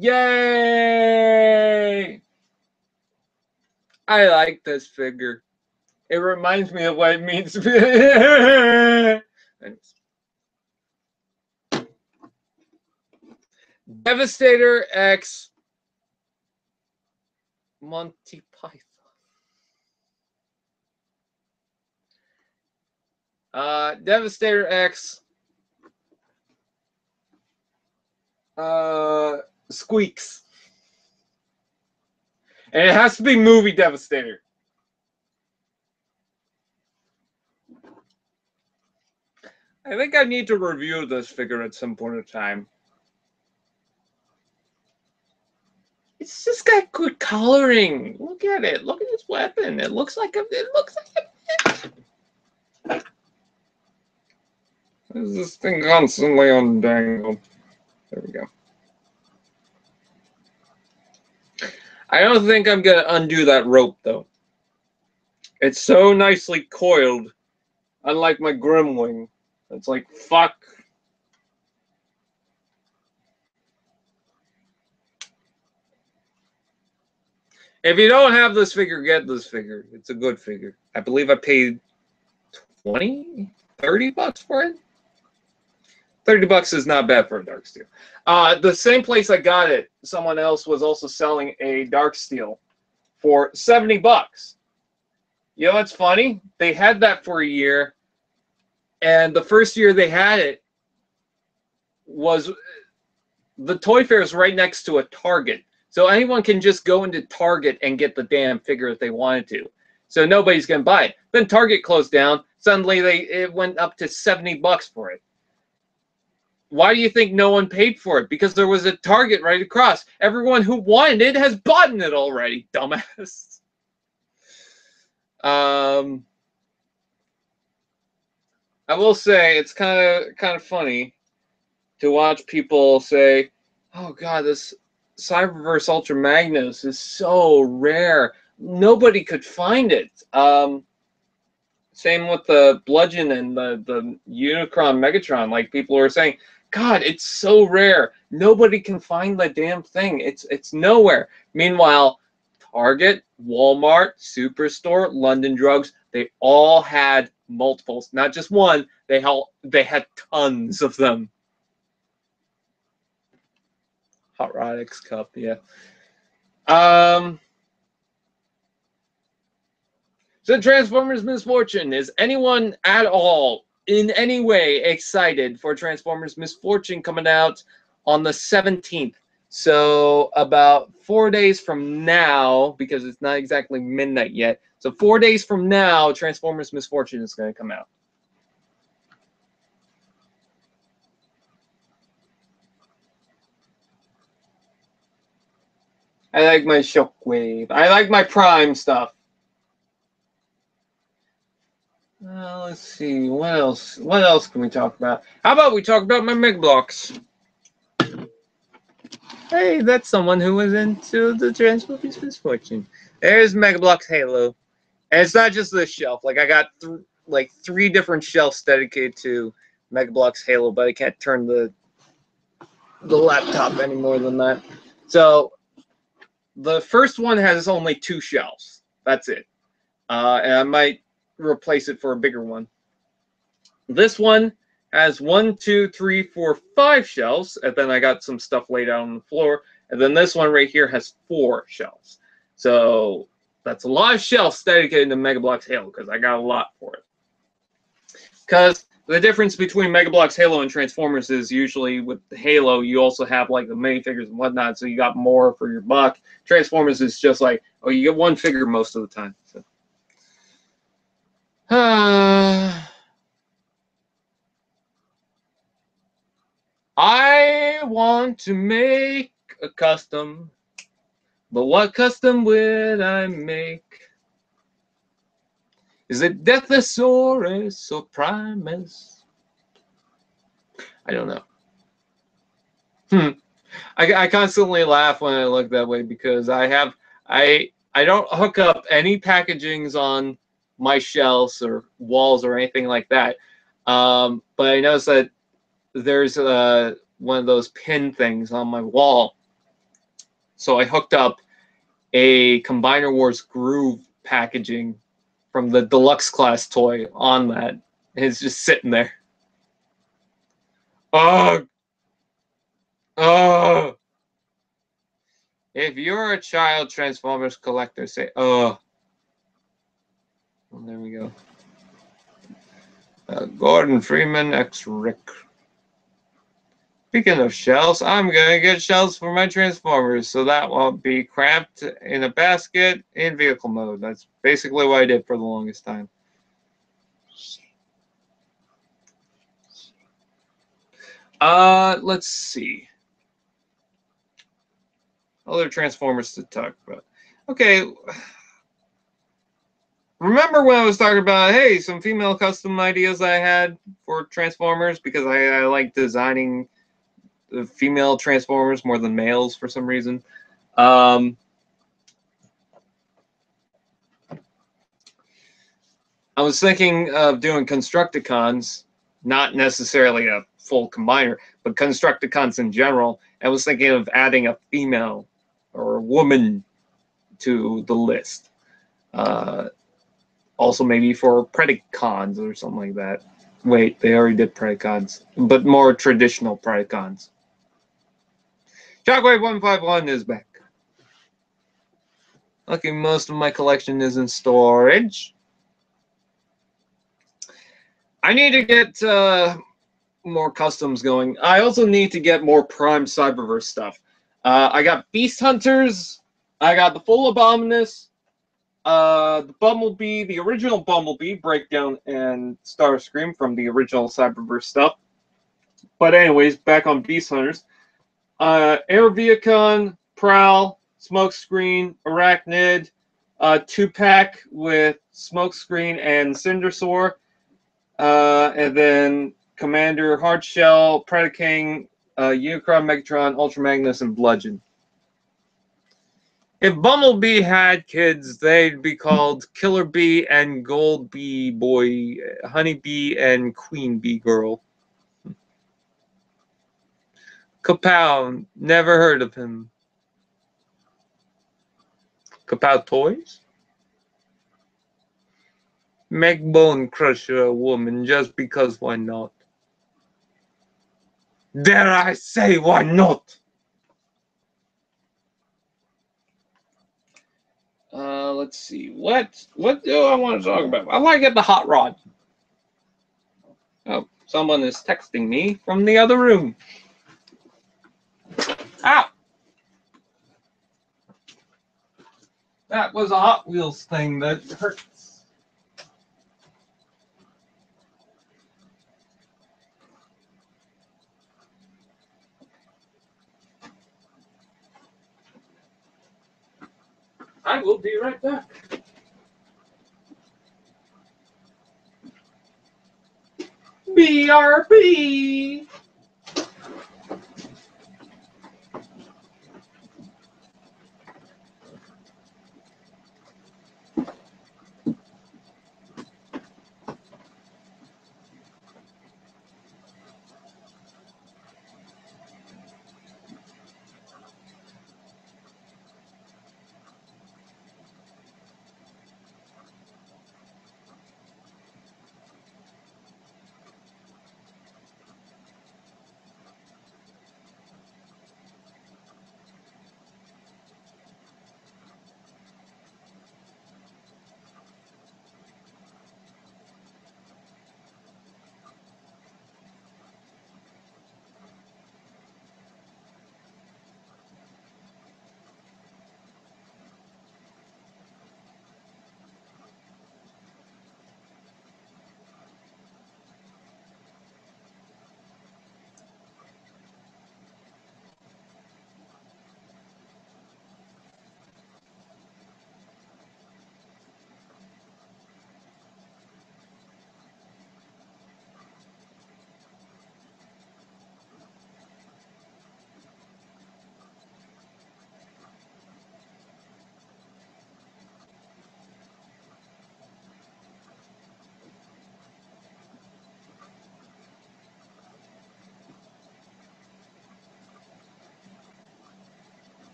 Yay! I like this figure. It reminds me of what it means to be. Devastator X Monty Python. Devastator X Squeaks. And it has to be movie Devastator. I think I need to review this figure at some point in time. It's just got good coloring. Look at it. Look at his weapon. It looks like a. Is this thing constantly undangled? There we go. I don't think I'm gonna undo that rope though. It's so nicely coiled, unlike my Grimwing. It's like, fuck. If you don't have this figure, get this figure. It's a good figure. I believe I paid 20, 30 bucks for it. 30 bucks is not bad for a Dark Steel. The same place I got it, someone else was also selling a Dark Steel for 70 bucks. You know what's funny? They had that for a year, and the first year they had it was the Toy Fair is right next to a Target. So anyone can just go into Target and get the damn figure if they wanted to. So nobody's going to buy it. Then Target closed down. Suddenly it went up to 70 bucks for it. Why do you think no one paid for it? Because there was a Target right across. Everyone who wanted it has bought it already, dumbass. I will say it's kind of funny to watch people say, "Oh God, this Cyberverse Ultra Magnus is so rare. nobody could find it. Same with the Bludgeon and the Unicron Megatron. Like, people were saying, God, it's so rare. Nobody can find the damn thing. It's nowhere. Meanwhile, Target, Walmart, Superstore, London Drugs, they all had multiples. Not just one. They had tons of them. Hot Rod X Cup, yeah. So Transformers Misfortune, is anyone at all in any way excited for Transformers Misfortune coming out on the 17th? So about 4 days from now, because it's not exactly midnight yet. So 4 days from now, Transformers Misfortune is going to come out. I like my Shockwave. I like my Prime stuff. Let's see, what else? What else can we talk about? How about we talk about my Mega Blocks? Hey, that's someone who was into the Transformers Misfortune. There's Mega Blocks Halo. And it's not just this shelf. Like, I got like 3 different shelves dedicated to Mega Blocks Halo, but I can't turn the laptop any more than that. So the first one has only 2 shelves. That's it. And I might replace it for a bigger one. This one has 1, 2, 3, 4, 5 shelves, and then I got some stuff laid out on the floor. And then this one right here has 4 shelves. So that's a lot of shelves dedicated to Mega Blocks Halo, because I got a lot for it. Because the difference between Mega Blocks Halo and Transformers is usually with Halo, you also have like the minifigures and whatnot, so you got more for your buck. Transformers is just like, oh, you get 1 figure most of the time. So. I want to make a custom, but what custom would I make? Is it Deathosaurus or Primus? I don't know. I constantly laugh when I look that way because I don't hook up any packagings on my shelves or walls or anything like that. But I noticed that there's one of those pin things on my wall. So I hooked up a Combiner Wars Groove packaging from the deluxe class toy on that. And it's just sitting there. Oh! Oh! If you're a child Transformers collector, say, oh. Well, there we go. Gordon Freeman, ex-Rick. Speaking of shells, I'm going to get shells for my Transformers, so that won't be cramped in a basket in vehicle mode. That's basically what I did for the longest time. Let's see. Other Transformers to talk about. Okay. Remember when I was talking about, hey, some female custom ideas I had for Transformers, because I like designing the female Transformers more than males for some reason. I was thinking of doing Constructicons, not necessarily a full combiner, but Constructicons in general. I was thinking of adding a female or a woman to the list. Also maybe for Predacons or something like that. Wait, they already did Predacons, but more traditional Predacons. Shockwave 151 is back. Lucky most of my collection is in storage. I need to get more customs going. I also need to get more Prime Cyberverse stuff. I got Beast Hunters. I got the Full Abominus. The Bumblebee, the original Bumblebee, Breakdown, and Starscream from the original Cyberverse stuff. But anyways, back on Beast Hunters. Airviacon, Prowl, Smokescreen, Arachnid, 2-pack with Smokescreen and Cindersaur, and then Commander, Hardshell, Predaking, Unicron, Megatron, Ultra Magnus, and Bludgeon. If Bumblebee had kids, they'd be called Killer Bee and Gold Bee Boy, Honey Bee and Queen Bee Girl. Kapow, never heard of him. Kapow Toys? Make Bone Crusher a woman just because why not? Dare I say why not? Let's see. What do I want to talk about? I want to get the hot rod. Oh, someone is texting me from the other room. Ow! That was a Hot Wheels thing that hurts. I will be right back. BRB!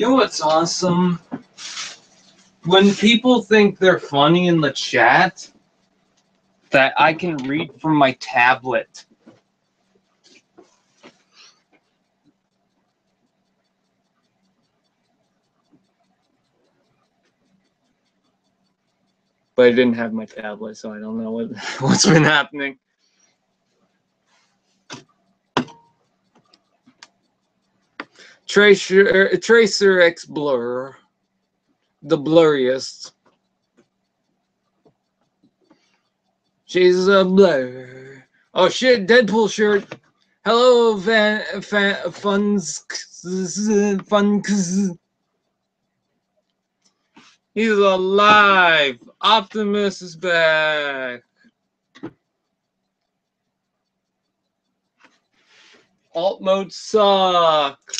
You know what's awesome? When people think they're funny in the chat, that I can read from my tablet. But I didn't have my tablet, so I don't know what's been happening. Tracer X Blur. The blurriest. She's a blur. Oh shit, Deadpool shirt. Hello, Funs. He's alive. Optimus is back. Alt mode sucks.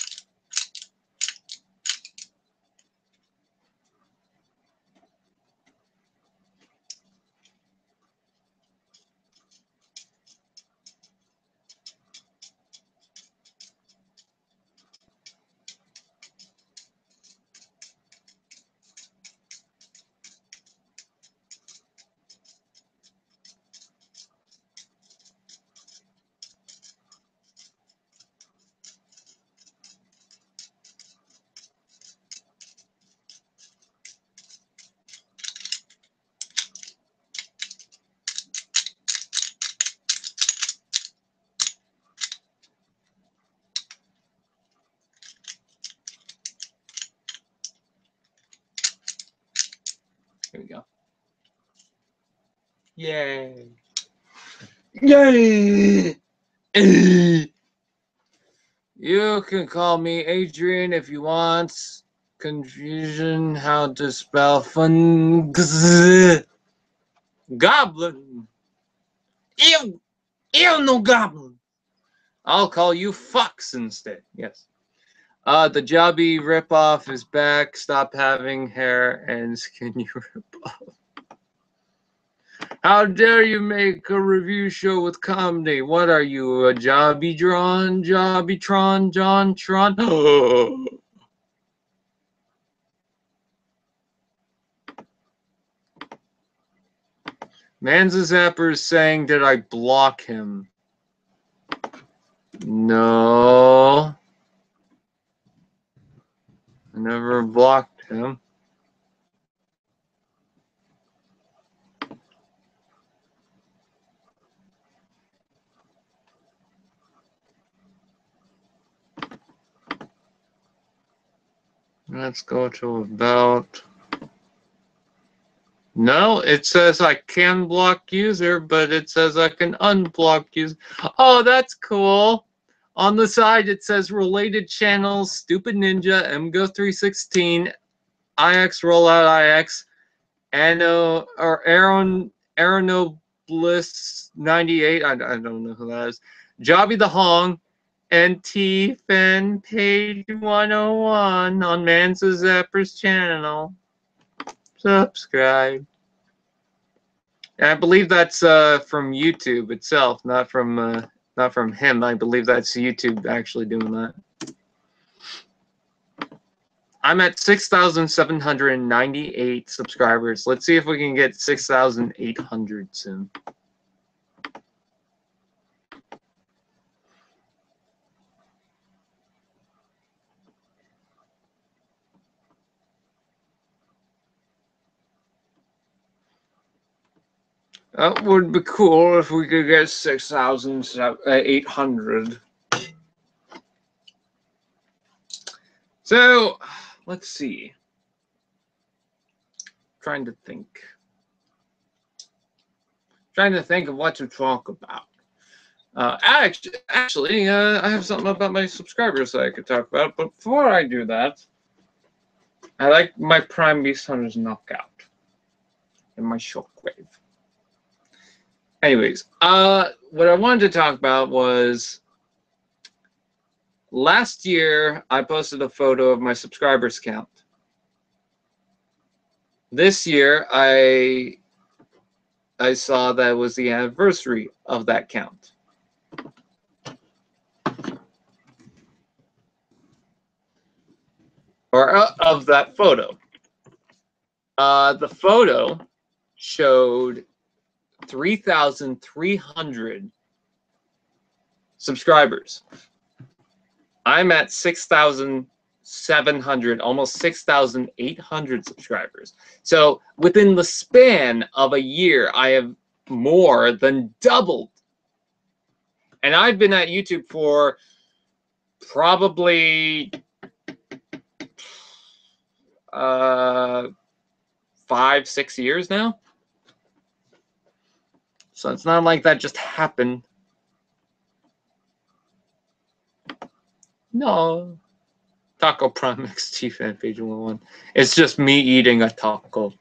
Here we go. Yay. Yay! You can call me Adrian if you want. Confusion how to spell fun. Goblin. Ew! Ew, no goblin. I'll call you Fox instead. Yes. The Jobby ripoff is back. Stop having hair and skinny ripoff. How dare you make a review show with comedy? What are you, a Jobbytron, John Tron? Manza Zapper is saying, did I block him? No. I never blocked him. Let's go to about... No, it says I can block user, but it says I can unblock user. Oh, that's cool. On the side, it says related channels, Stupid Ninja, MGO316, IX Rollout IX, Aeronobliss 98, I don't know who that is, Jobby the Hong, and T-Fan Page 101 on Mansa Zapper's channel. Subscribe. And I believe that's from YouTube itself, not from him. I believe that's YouTube actually doing that. I'm at 6,798 subscribers. Let's see if we can get 6,800 soon. That would be cool if we could get 6,800. So, let's see. Trying to think of what to talk about. Actually, I have something about my subscribers that I could talk about. But before I do that, I like my Prime Beast Hunters knockout and my shockwave. Anyways, what I wanted to talk about was last year I posted a photo of my subscribers count. This year I saw that was the anniversary of that count. or of that photo. The photo showed 3,300 subscribers. I'm at 6,700, almost 6,800 subscribers. So within the span of a year, I have more than doubled. And I've been at YouTube for probably 5-6 years now. So it's not like that just happened. No. Taco Prime XT fan page 101. It's just me eating a taco.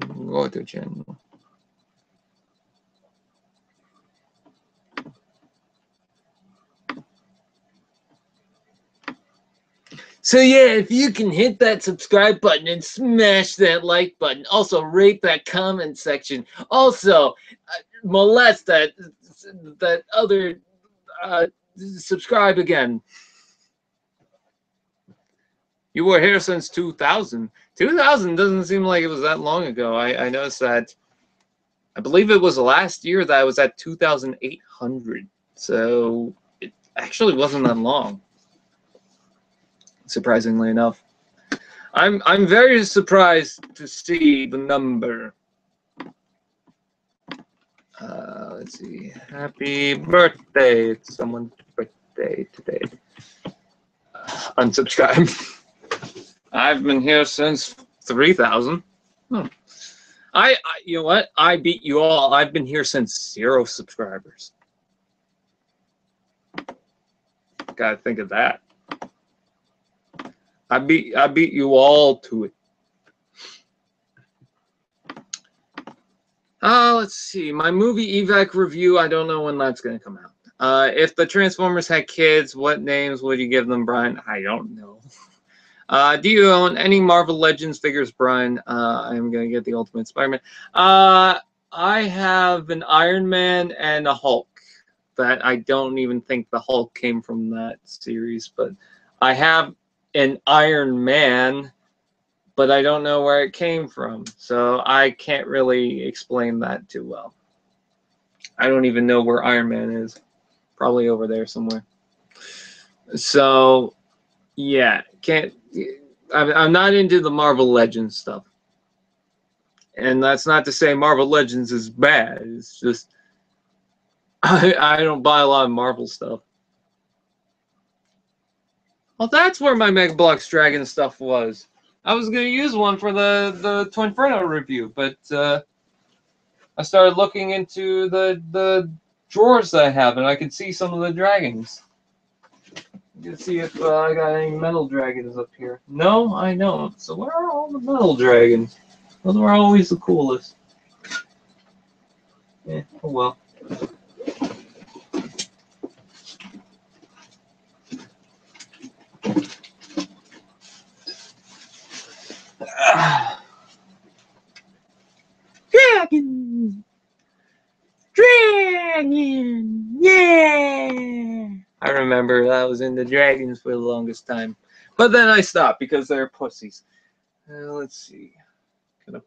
Go to channel. So yeah, if you can hit that subscribe button and smash that like button, also rate that comment section, also molest that other subscribe again. You were here since 2000. 2000 doesn't seem like it was that long ago. I noticed that. I believe it was last year that I was at 2,800. So it actually wasn't that long. Surprisingly enough, I'm very surprised to see the number. Let's see. Happy birthday! It's someone's birthday today. Unsubscribe. I've been here since 3,000. You know what? I beat you all. I've been here since 0 subscribers. Gotta think of that. I beat you all to it. Let's see. My movie evac review, I don't know when that's going to come out. If the Transformers had kids, what names would you give them, Brian? I don't know. Do you own any Marvel Legends figures, Brian? I'm going to get the Ultimate Spider-Man. I have an Iron Man and a Hulk. That I don't even think the Hulk came from that series, but I have an Iron Man, but I don't know where it came from, so I can't really explain that too well. I don't even know where Iron Man is. Probably over there somewhere. So, yeah, I'm not into the Marvel Legends stuff. And that's not to say Marvel Legends is bad. It's just I don't buy a lot of Marvel stuff. Well, that's where my Mega Bloks Dragon stuff was. I was going to use one for the Twinferno review, but I started looking into the drawers that I have, and I could see some of the dragons. You can see if I got any metal dragons up here. No, I don't. So where are all the metal dragons? Those were always the coolest. Yeah, oh well. Dragon! Dragon! Yeah! I remember I was into dragons for the longest time. But then I stopped because they're pussies. Let's see. Can I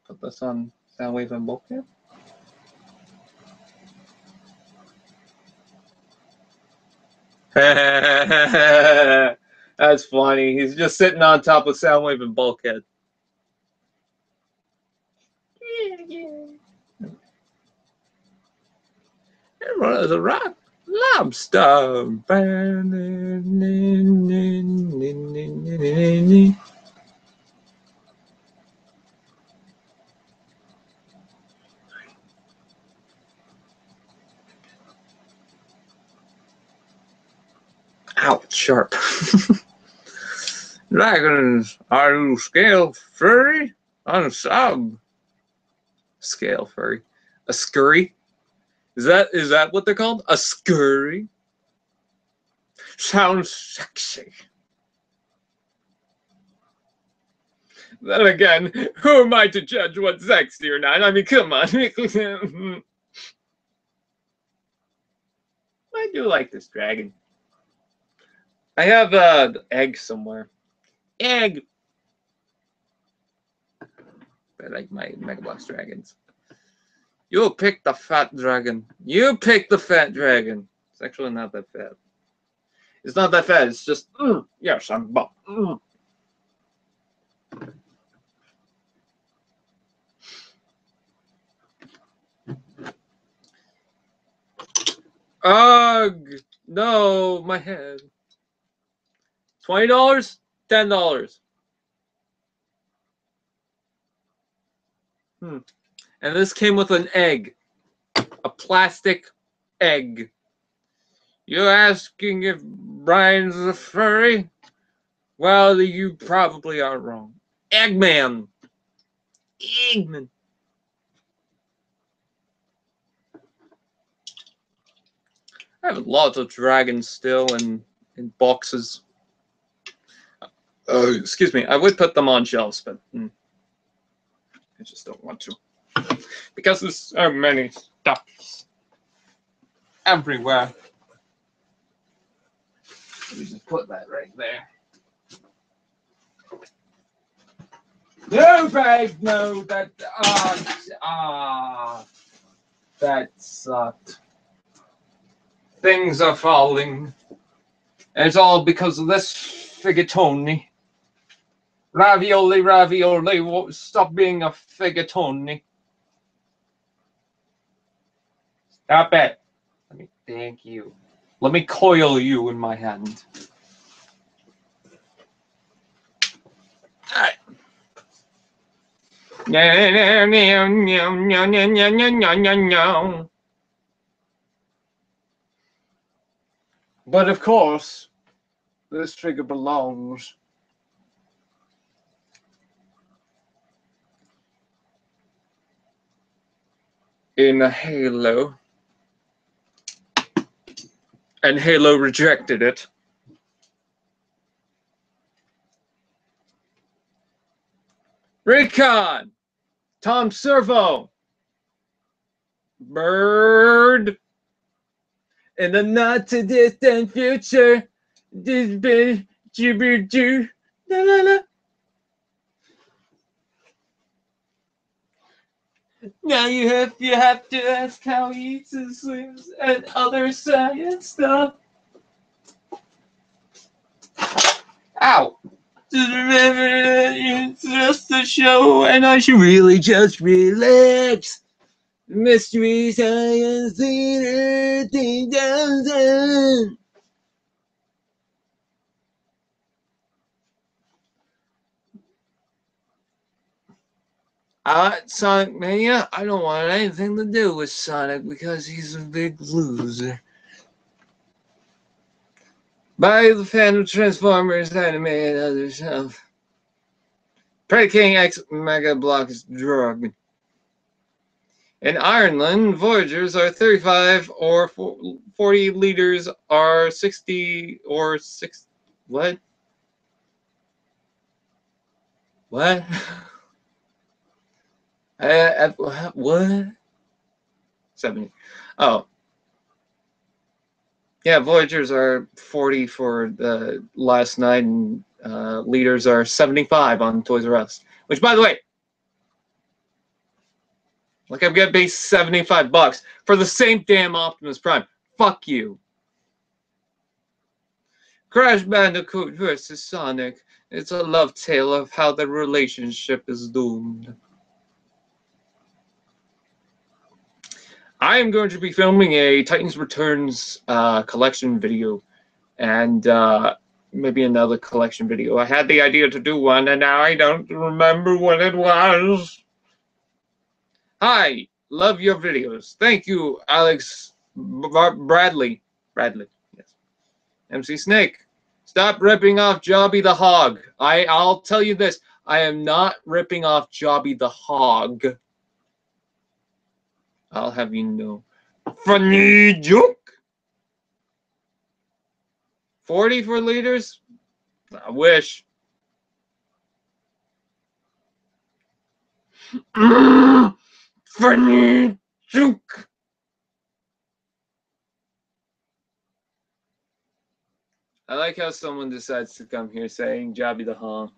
put this on Soundwave and Bulkhead? That's funny. He's just sitting on top of Soundwave and Bulkhead. Everyone has a rock lobster. Ouch, sharp. Dragons are you scale furry on sub. Scale furry. A scurry? Is that what they're called? A scurry? Sounds sexy. Then again, who am I to judge what's sexy or not? I mean, come on. I do like this dragon. I have the egg somewhere. Egg! I like my Mega Box dragons. You pick the fat dragon. You pick the fat dragon. It's actually not that fat. It's not that fat. It's just, yes, I'm buff. Ugh, no, my head. $20? $10. And this came with an egg. A plastic egg. You're asking if Brian's a furry? Well, you probably are wrong. Eggman. Eggman. I have lots of dragons still in boxes. Excuse me. I would put them on shelves, but I just don't want to. Because there's so many stuffs everywhere. Let me just put that right there. No, babe, no, that sucked. Things are falling. And it's all because of this figatoni. Ravioli, ravioli, stop being a figatoni. Stop it. Let me thank you. Let me coil you in my hand. Alright. No. But of course, this figure belongs in a Halo. And Halo rejected it. Recon! Tom Servo! Bird! In the not too distant future, this bit jibber la la la. Now you have to ask how he eats and sleeps and other science stuff. Ow! Just remember that it's just a show and I should really just relax. Mystery Science Theater 3000. Sonic Mania, I don't want anything to do with Sonic because he's a big loser. By the fan of Transformers, anime, and other stuff. Predicating X Mega Block's drug. In Ireland, Voyagers are 35 or 40 liters are 60 or 6. What? What? What? 70. Oh. Yeah, Voyagers are 40 for the last night, and liters are 75 on Toys R Us. Which, by the way, like I'm gonna pay $75 for the same damn Optimus Prime. Fuck you. Crash Bandicoot versus Sonic. It's a love tale of how the relationship is doomed. I am going to be filming a Titans Returns collection video, and maybe another collection video. I had the idea to do one, and now I don't remember what it was. Hi, love your videos. Thank you, Alex Bradley. Bradley, yes. MC Snake, stop ripping off Jobby the Hog. I'll tell you this. I am not ripping off Jobby the Hog. I'll have you know. Funny joke. 40 for liters? I wish. Funny joke. I like how someone decides to come here saying Jobby the Hong.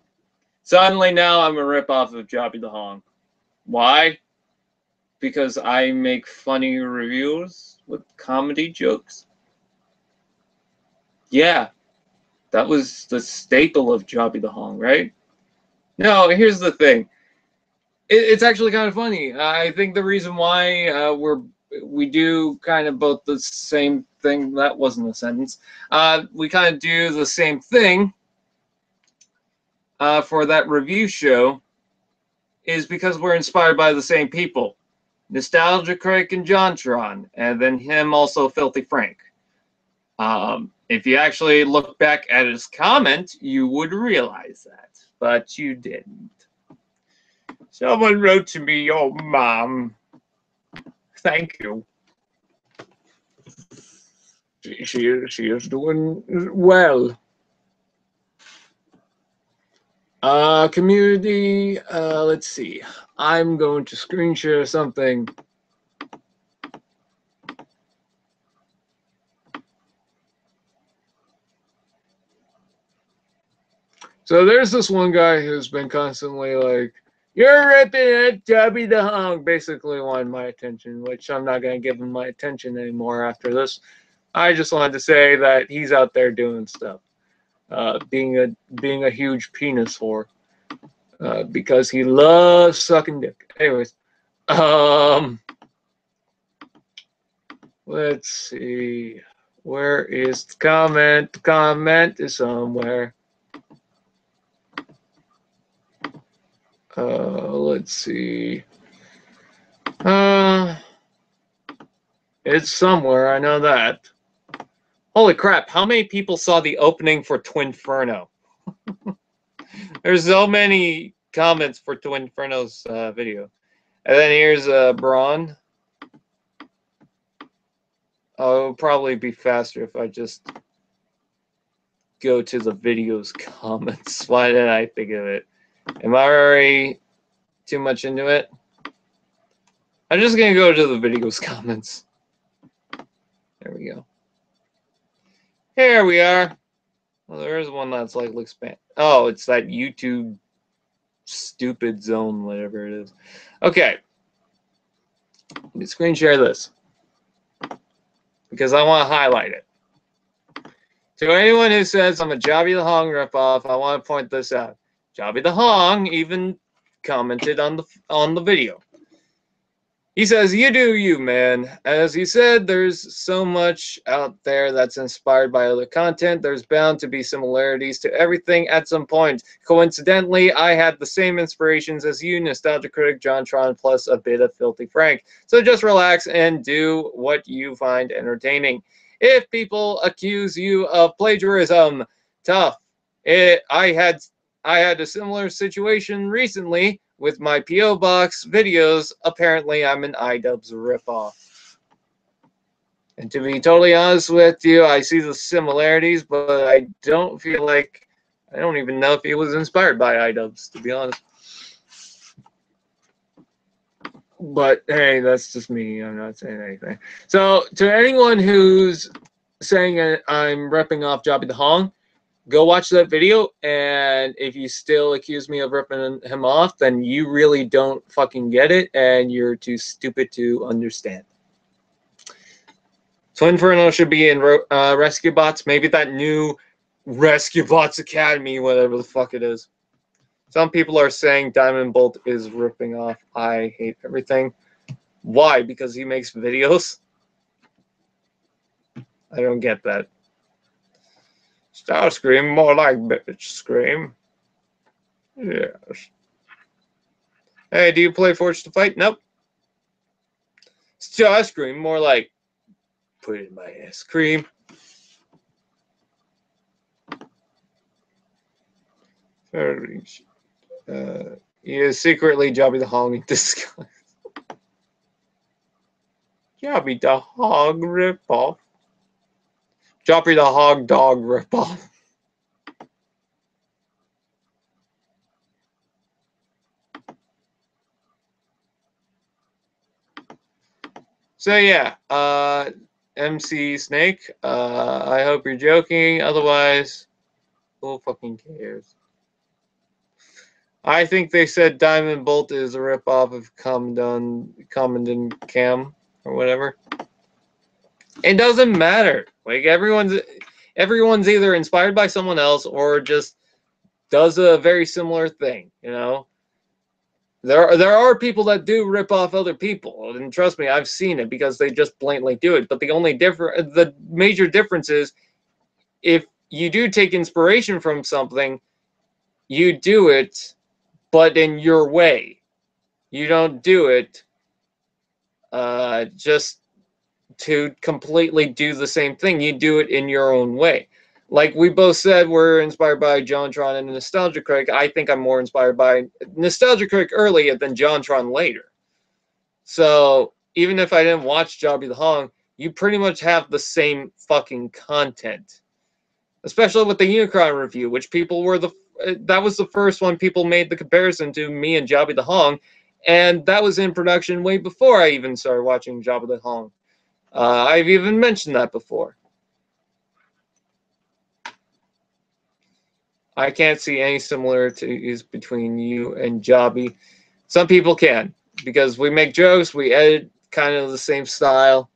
Suddenly now I'm a ripoff of Jobby the Hong. Why? Because I make funny reviews with comedy jokes. Yeah, that was the staple of Jobby the Hong, right? No, here's the thing. It's actually kind of funny. I think the reason why we do kind of both the same thing. That wasn't a sentence. We kind of do the same thing for that review show is because we're inspired by the same people. Nostalgia Critic and Jontron, and then him also Filthy Frank. If you actually look back at his comment, you would realize that, but you didn't. Someone wrote to me, "Your mom." Thank you. She is doing well. Community, let's see. I'm going to screen share something. So there's this one guy who's been constantly like, "You're ripping at Jobby the Hong," basically wanted my attention, which I'm not going to give him my attention anymore after this. I just wanted to say that he's out there doing stuff, being a huge penis whore, because he loves sucking dick. Anyways, let's see, where is the comment? The comment is somewhere. Let's see. It's somewhere, I know that. Holy crap, how many people saw the opening for Twinferno? There's so many comments for Twinferno's video. And then here's Braun. Oh, it'll probably be faster if I just go to the video's comments. Why did I think of it? Am I already too much into it? I'm just going to go to the video's comments. There we go. Here we are. Well, there is one that's like looks bad. Oh, it's that YouTube stupid zone, whatever it is. Okay. Let me screen share this because I want to highlight it. To anyone who says I'm a Jobby the Hong ripoff, I want to point this out. Jobby the Hong even commented on the video. He says, "You do you, man. As he said, there's so much out there that's inspired by other content. There's bound to be similarities to everything at some point. Coincidentally, I had the same inspirations as you, Nostalgia Critic, Jontron, plus a bit of Filthy Frank. So just relax and do what you find entertaining. If people accuse you of plagiarism, tough. I had a similar situation recently with my P.O. Box videos. Apparently, I'm an iDubbbz ripoff. And to be totally honest with you, I see the similarities, but I don't feel like, I don't even know if he was inspired by iDubbbz, to be honest. But hey, that's just me. I'm not saying anything. So to anyone who's saying I'm repping off Jobby the Hong, go watch that video, and if you still accuse me of ripping him off, then you really don't fucking get it, and you're too stupid to understand. Twinferno should be in Rescue Bots, maybe that new Rescue Bots Academy, whatever the fuck it is. Some people are saying Diamond Bolt is ripping off I Hate Everything. Why? Because he makes videos? I don't get that. Starscream, more like bitch scream. Yes. Hey, do you play Forged to Fight? Nope. Starscream, more like put in my ass cream. He is secretly Jobby the Hong in disguise. Jobby the Hog ripoff. Jobby the Hog dog ripoff. So yeah, MC Snake, I hope you're joking. Otherwise, who fucking cares? I think they said Diamond Bolt is a ripoff of Commandant Cam or whatever. It doesn't matter. Like everyone's either inspired by someone else or just does a very similar thing, you know? There are people that do rip off other people, and trust me, I've seen it because they just blatantly do it. But the major difference is if you do take inspiration from something, you do it, but in your way. You don't do it just to completely do the same thing. You do it in your own way. Like we both said, we're inspired by JonTron and Nostalgia Critic. I think I'm more inspired by Nostalgia Critic early than JonTron later. So even if I didn't watch Jobby the Hong, you pretty much have the same fucking content. Especially with the Unicron review, which people were that was the first one people made the comparison to me and Jobby the Hong, and that was in production way before I even started watching Jobby the Hong. I've even mentioned that before. I can't see any similarities between you and Jobby. Some people can, because we make jokes, we edit kind of the same style.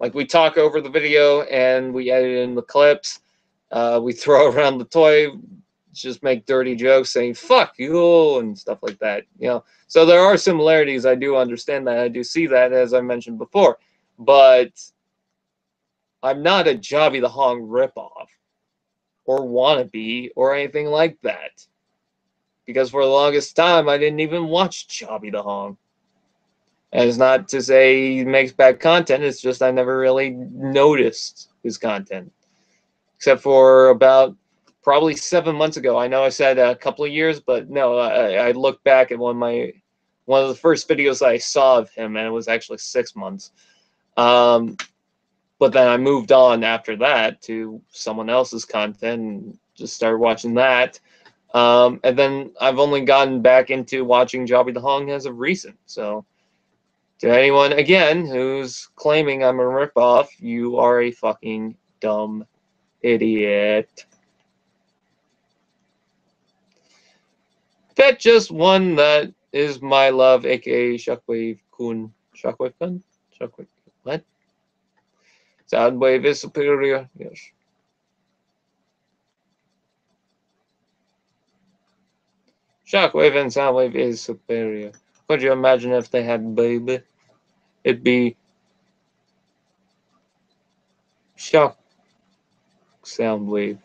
Like we talk over the video and we edit in the clips. We throw around the toy, just make dirty jokes saying "fuck you" and stuff like that. You know, so there are similarities. I do understand that. I do see that, as I mentioned before. But I'm not a Jobby the Hong ripoff or wannabe or anything like that. Because for the longest time, I didn't even watch Jobby the Hong. And it's not to say he makes bad content. It's just I never really noticed his content. Except for about probably 7 months ago. I know I said a couple of years, but no, I looked back at one of the first videos I saw of him, and it was actually 6 months. But then I moved on after that to someone else's content and just started watching that. And then I've only gotten back into watching Jobby the Hong as of recent. So to anyone, again, who's claiming I'm a ripoff, you are a fucking dumb idiot. Bet just one that is my love, aka Shockwave Kun. Shockwave Kun? Shockwave. What? Soundwave is superior. Yes. Shockwave and Soundwave is superior. Could you imagine if they had baby? It'd be Shock Soundwave.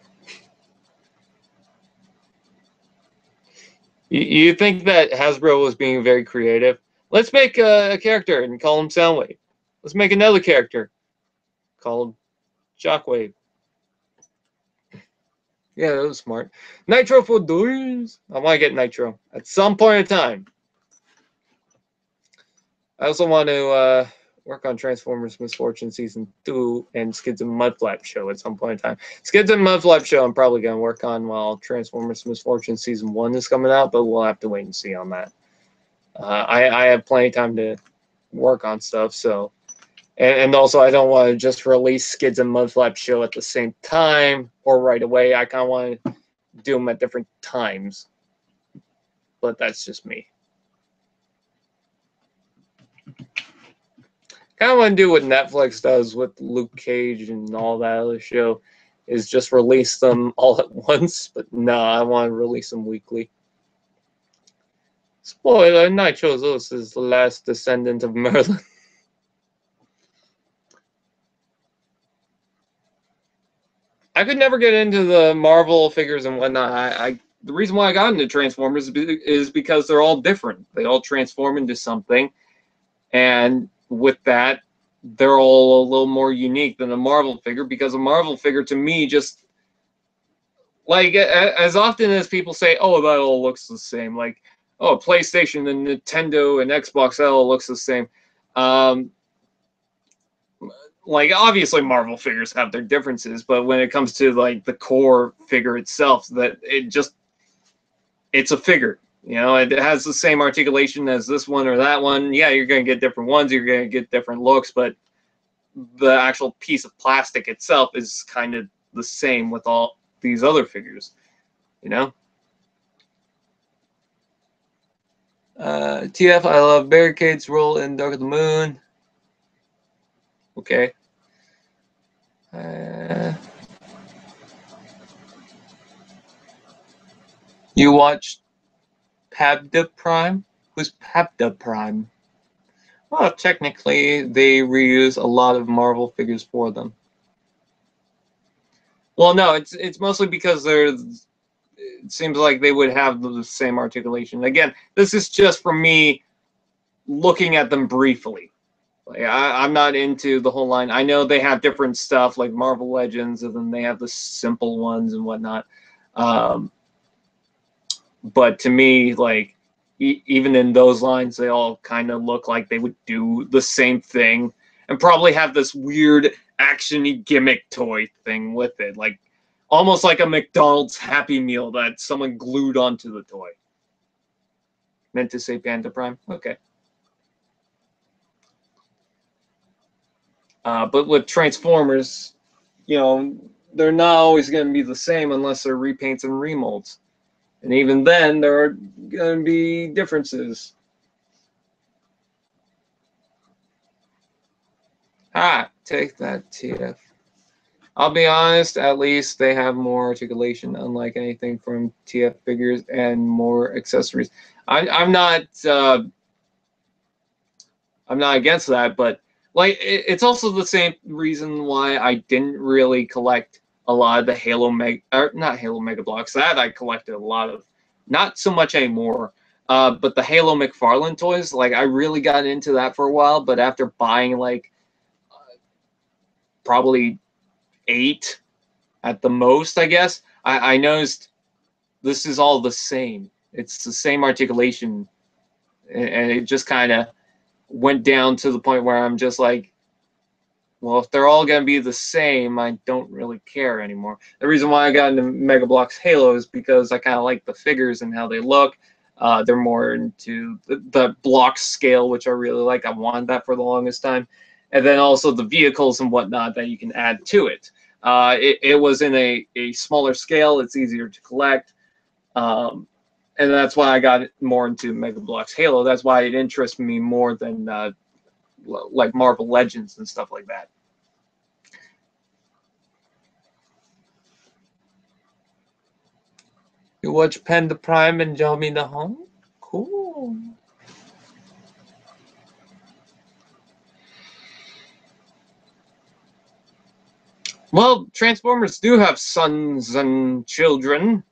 You think that Hasbro was being very creative? Let's make a character and call him Soundwave. Let's make another character called Shockwave. Yeah, that was smart. Nitro for doors. I want to get Nitro at some point in time. I also want to work on Transformers Misfortune Season 2 and Skids and Mudflap Show at some point in time. Skids and Mudflap Show I'm probably going to work on while Transformers Misfortune Season 1 is coming out, but we'll have to wait and see on that. I have plenty of time to work on stuff, so... And also, I don't want to just release Skids and Mudflap Show at the same time or right away. I kind of want to do them at different times. But that's just me. Kind of want to do what Netflix does with Luke Cage and all that other show, is just release them all at once. But no, I want to release them weekly. Spoiler, Nitro Zeus is the last descendant of Merlin. I could never get into the Marvel figures and whatnot. The reason why I got into Transformers is because they're all different. They all transform into something, and with that, they're all a little more unique than a Marvel figure, because a Marvel figure to me just, like, as often as people say, oh, that all looks the same, like, oh, PlayStation and Nintendo and Xbox, that all looks the same. Like, obviously Marvel figures have their differences, but when it comes to, like, the core figure itself, that it's a figure. You know, it has the same articulation as this one or that one. Yeah, you're going to get different ones. You're going to get different looks, but the actual piece of plastic itself is kind of the same with all these other figures, you know? TF, I love barricades, roll in Dark of the Moon. Okay. You watched Pabda Prime? Who's Pabda Prime? Well, technically, they reuse a lot of Marvel figures for them. Well, no, it's mostly because it seems like they would have the same articulation. Again, this is just for me looking at them briefly. Like, I'm not into the whole line. I know they have different stuff like Marvel Legends, and then they have the simple ones and whatnot. But to me, like, even in those lines, they all kind of look like they would do the same thing and probably have this weird action-y gimmick toy thing with it, like almost like a McDonald's Happy Meal that someone glued onto the toy. Meant to say Panda Prime? Okay. But with Transformers, you know, they're not always going to be the same unless they're repaints and remolds. And even then, there are going to be differences. Take that, TF. I'll be honest, at least they have more articulation, unlike anything from TF figures, and more accessories. I'm not against that, but like it's also the same reason why I didn't really collect a lot of the Halo not Halo Mega Blocks. That I collected a lot of, not so much anymore. But the Halo McFarlane toys, like I really got into that for a while. But after buying like probably 8 at the most, I guess, I noticed this is all the same. It's the same articulation, and it just kind of went down to the point where I'm just like, well, if they're all going to be the same, I don't really care anymore. The reason why I got into Mega Bloks Halo is because I kind of like the figures and how they look. They're more into the block scale, which I really like. I wanted that for the longest time. And then also the vehicles and whatnot that you can add to it. It was in a smaller scale. It's easier to collect. And that's why I got more into Mega Bloks Halo. That's why it interests me more than like Marvel Legends and stuff like that. You watch Panda Prime and Johnny the Home? Cool. Well, Transformers do have sons and children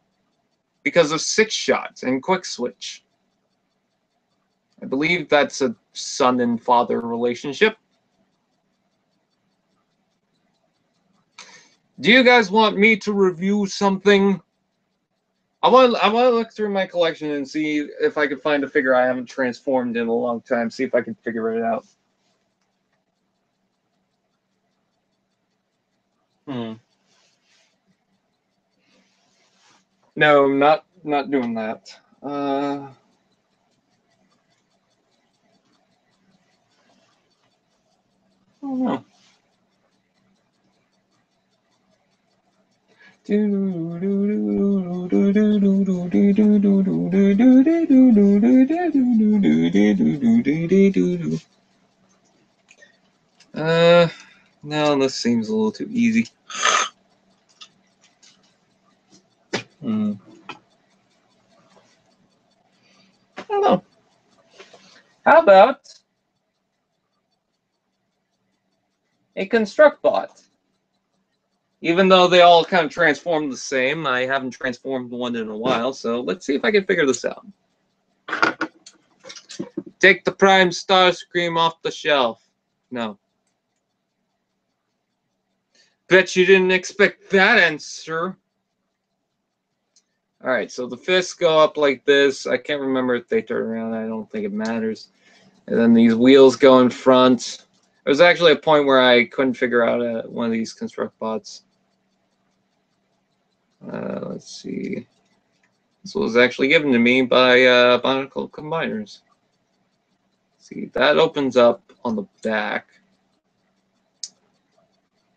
because of 6-Shot and Quick Switch. I believe that's a son and father relationship. Do you guys want me to review something? I want to look through my collection and see if I can find a figure I haven't transformed in a long time. See if I can figure it out. No, not doing that. I don't know. No, this seems a little too easy. I don't know. How about a construct bot? Even though they all kind of transform the same, I haven't transformed one in a while, so let's see if I can figure this out. Take the Prime Starscream off the shelf. No. Bet you didn't expect that answer. All right, so the fists go up like this. I can't remember if they turn around. I don't think it matters. And then these wheels go in front. There was actually a point where I couldn't figure out one of these construct bots. Let's see. This was actually given to me by Bionicle Combiners. See, that opens up on the back.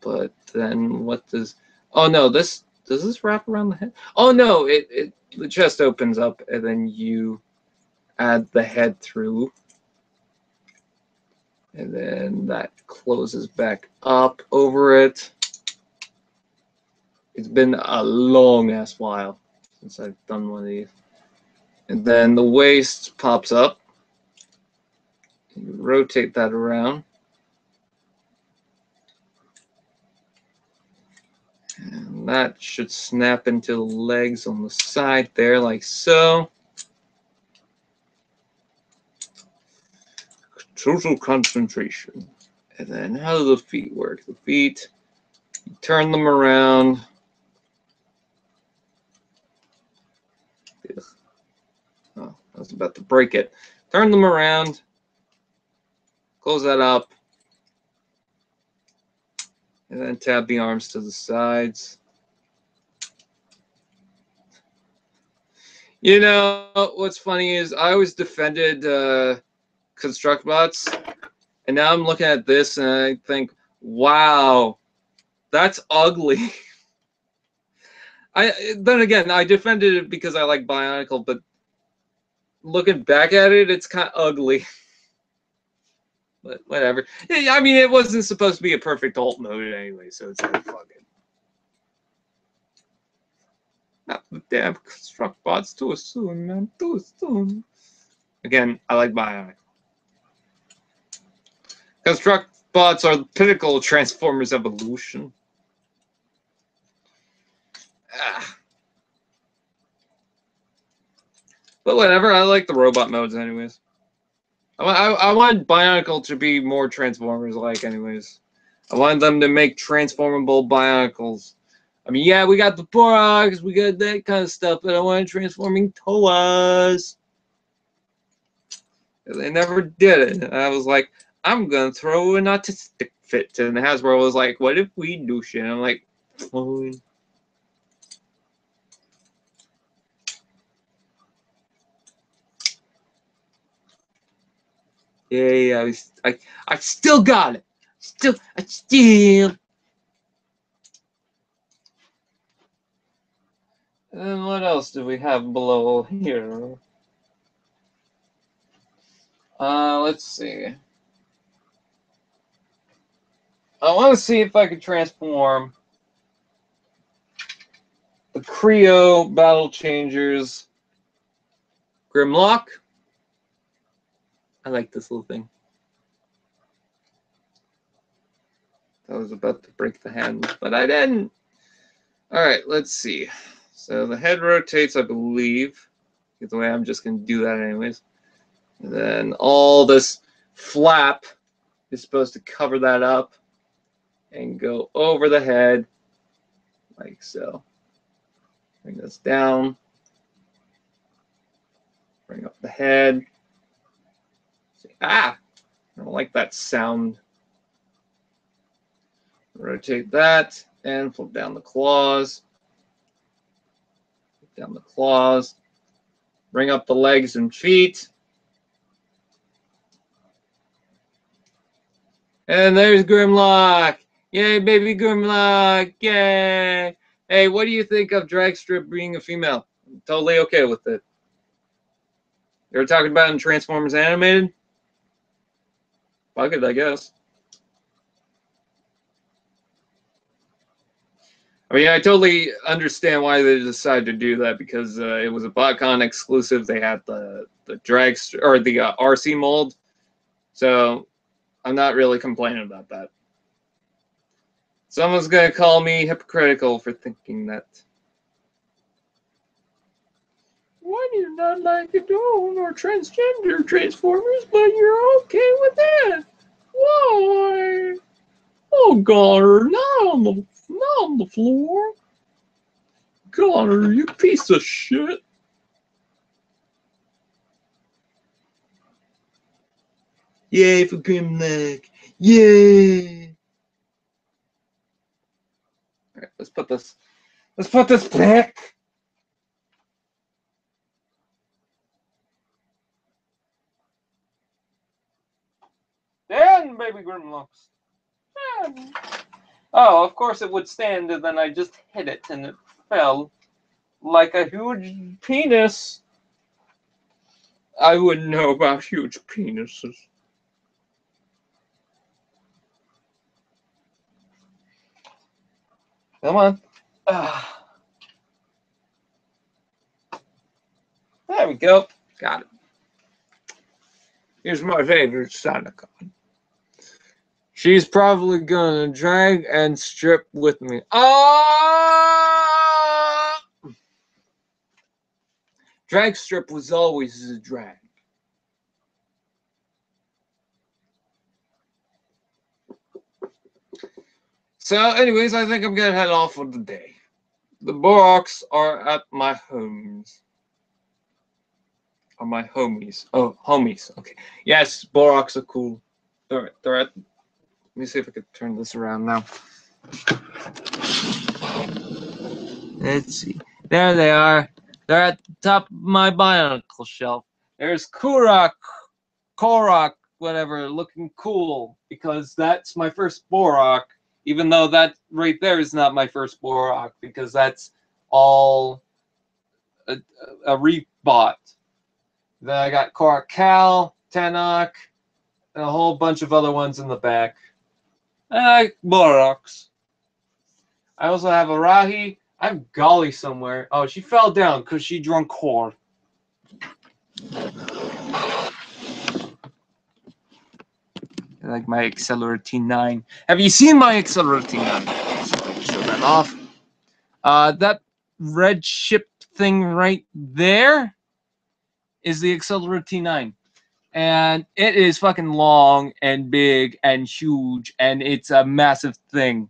But then what does... Oh, no, this... Does this wrap around the head? Oh, no, the chest opens up, and then you add the head through. And then that closes back up over it. It's been a long-ass while since I've done one of these. And then the waist pops up. You rotate that around. And that should snap into the legs on the side there, like so. Total concentration. And then how do the feet work? The feet, you turn them around. Oh, I was about to break it. Turn them around. Close that up. And then tap the arms to the sides. You know, what's funny is I always defended construct bots, and now I'm looking at this and I think, wow, that's ugly. Then again, I defended it because I like Bionicle, but looking back at it, it's kind of ugly. But whatever. I mean, it wasn't supposed to be a perfect alt mode anyway, so it's like, fuck it. Not the damn construct bots too soon, man. Too soon. Again, I like Bionicle. Construct bots are the pinnacle of Transformers evolution. But whatever, I like the robot modes anyways. I want Bionicle to be more Transformers-like anyways. I wanted them to make transformable Bionicles. I mean, yeah, we got the Borogs, we got that kind of stuff, but I wanted transforming Toas. They never did it. And I was like, I'm going to throw an autistic fit. And Hasbro was like, what if we do shit? And I'm like, fine. Yeah, I still got it. I still. And what else do we have below here? Let's see. I want to see if I can transform the Creo Battle Changers Grimlock. I like this little thing. I was about to break the hand, but I didn't. All right, let's see. So the head rotates, I believe. Either way, I'm just going to do that anyways. And then all this flap is supposed to cover that up and go over the head like so. Bring this down. Bring up the head. Ah! I don't like that sound. Rotate that and flip down the claws. Flip down the claws. Bring up the legs and feet. And there's Grimlock. Yay, baby Grimlock. Yay. Hey, what do you think of Dragstrip being a female? I'm totally okay with it. You were talking about in Transformers Animated? Fuck it, I guess. I mean, I totally understand why they decided to do that because it was a BotCon exclusive. They had the dragster or the RC mold, so I'm not really complaining about that. Someone's gonna call me hypocritical for thinking that. Why do you not like Adone or transgender Transformers, but you're okay with that? Why? Oh, Goddard, not on the floor. Goddard, you piece of shit. Yay for Grimlock. Yay. All right, let's put this back. baby Grimlocks. Yeah. Oh, of course it would stand, and then I just hit it, and it fell like a huge penis. I wouldn't know about huge penises. Come on. There we go. Got it. Here's my favorite Sanacon. She's probably gonna drag and strip with me. Ah! Drag strip was always a drag. So, anyways, I think I'm gonna head off for the day. The Boraks are at my homes. Are my homies. Oh, homies. Okay. Yes, Boraks are cool. They're at. Let me see if I can turn this around now. Let's see. There they are. They're at the top of my bionicle shelf. There's Korok, whatever, looking cool, because that's my first Borak, even though that right there is not my first Borak, because that's all a rebot. Then I got Korok Cal, Tanok, and a whole bunch of other ones in the back. I like Boraks. I also have a Rahi. I have Golly somewhere. Oh, she fell down because she drunk whore. I like my Accelerator T9. Have you seen my Accelerator T9? Show that off. That red ship thing right there is the Accelerator T9. And it is fucking long and big and huge, and it's a massive thing.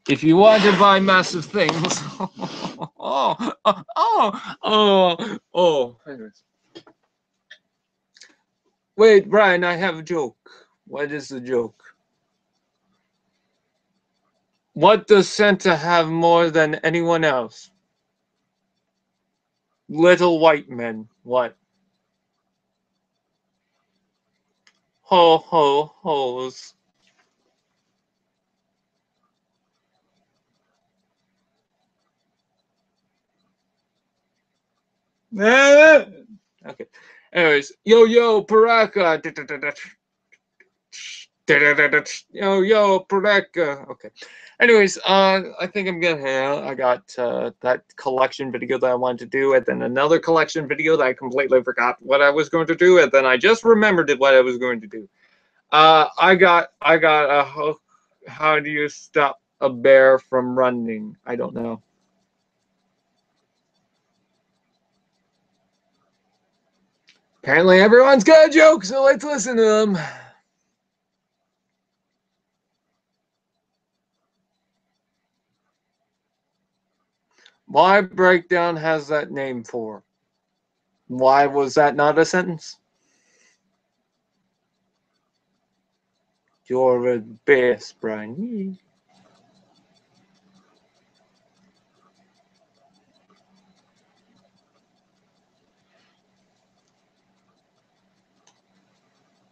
If you want to buy massive things, anyways. Wait, Brian, I have a joke. What is the joke? What does Santa have more than anyone else? Little white men. What? Ho, ho, hoes. Okay. Anyways, yo, yo, Paraka. Yo, yo, Paraka. Okay. Anyways, I think I'm gonna hang. I got that collection video that I wanted to do, and then another collection video that I completely forgot what I was going to do, and then I just remembered what I was going to do. I got a hook. How do you stop a bear from running? I don't know. Apparently everyone's got a joke, so let's listen to them. Why Breakdown has that name for? Why was that not a sentence? You're the best, Brian.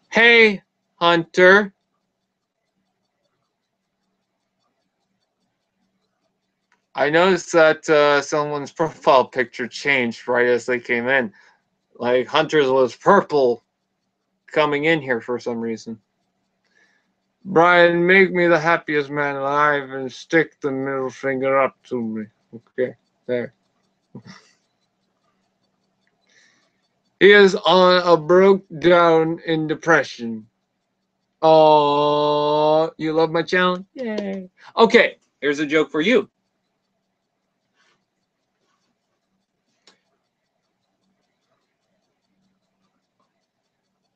Hey, Hunter. I noticed that someone's profile picture changed right as they came in. Like, Hunter's was purple coming in here for some reason. Brian, make me the happiest man alive and stick the middle finger up to me. Okay, there. He is on a broke down in depression. Oh, you love my channel? Yay. Okay, here's a joke for you.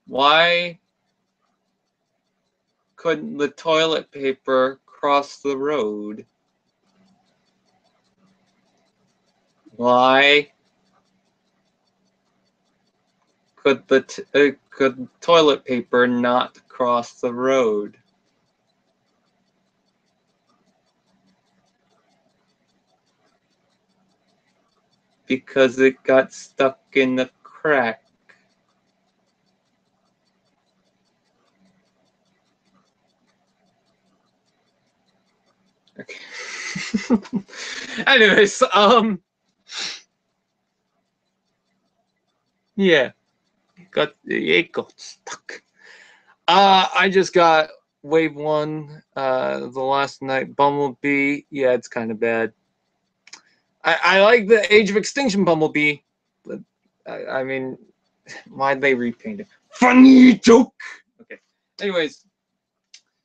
Why couldn't the toilet paper cross the road? Why could could toilet paper not cross the road? Because it got stuck in the crack. Okay. Anyways, yeah, it got stuck. I just got Wave 1 the last night. Bumblebee, yeah, it's kind of bad. I like the Age of Extinction Bumblebee, but I mean, why'd they repaint it? Funny joke! Okay. Anyways,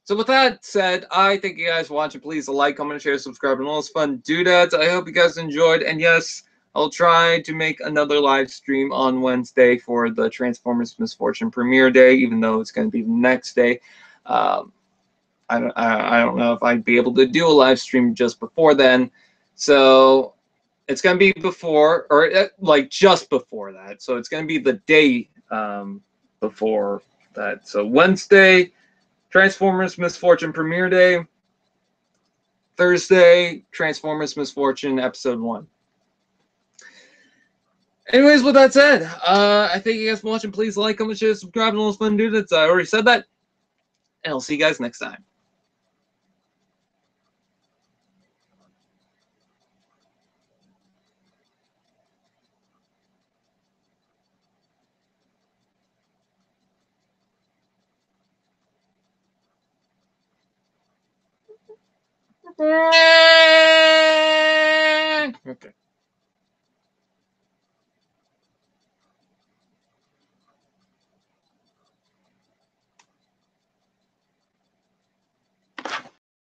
so with that said, I thank you guys for watching. Please like, comment, share, subscribe, and all those fun doodads. I hope you guys enjoyed. And yes, I'll try to make another live stream on Wednesday for the Transformers Misfortune premiere day, even though it's going to be the next day. I don't know if I'd be able to do a live stream just before then. So it's going to be before, or like just before that. So it's going to be the day before that. So Wednesday, Transformers Misfortune premiere day. Thursday, Transformers Misfortune episode 1. Anyways, with that said, I thank you guys for watching. Please like, comment, share, subscribe, and all those fun dudes. I already said that. And I'll see you guys next time. Okay.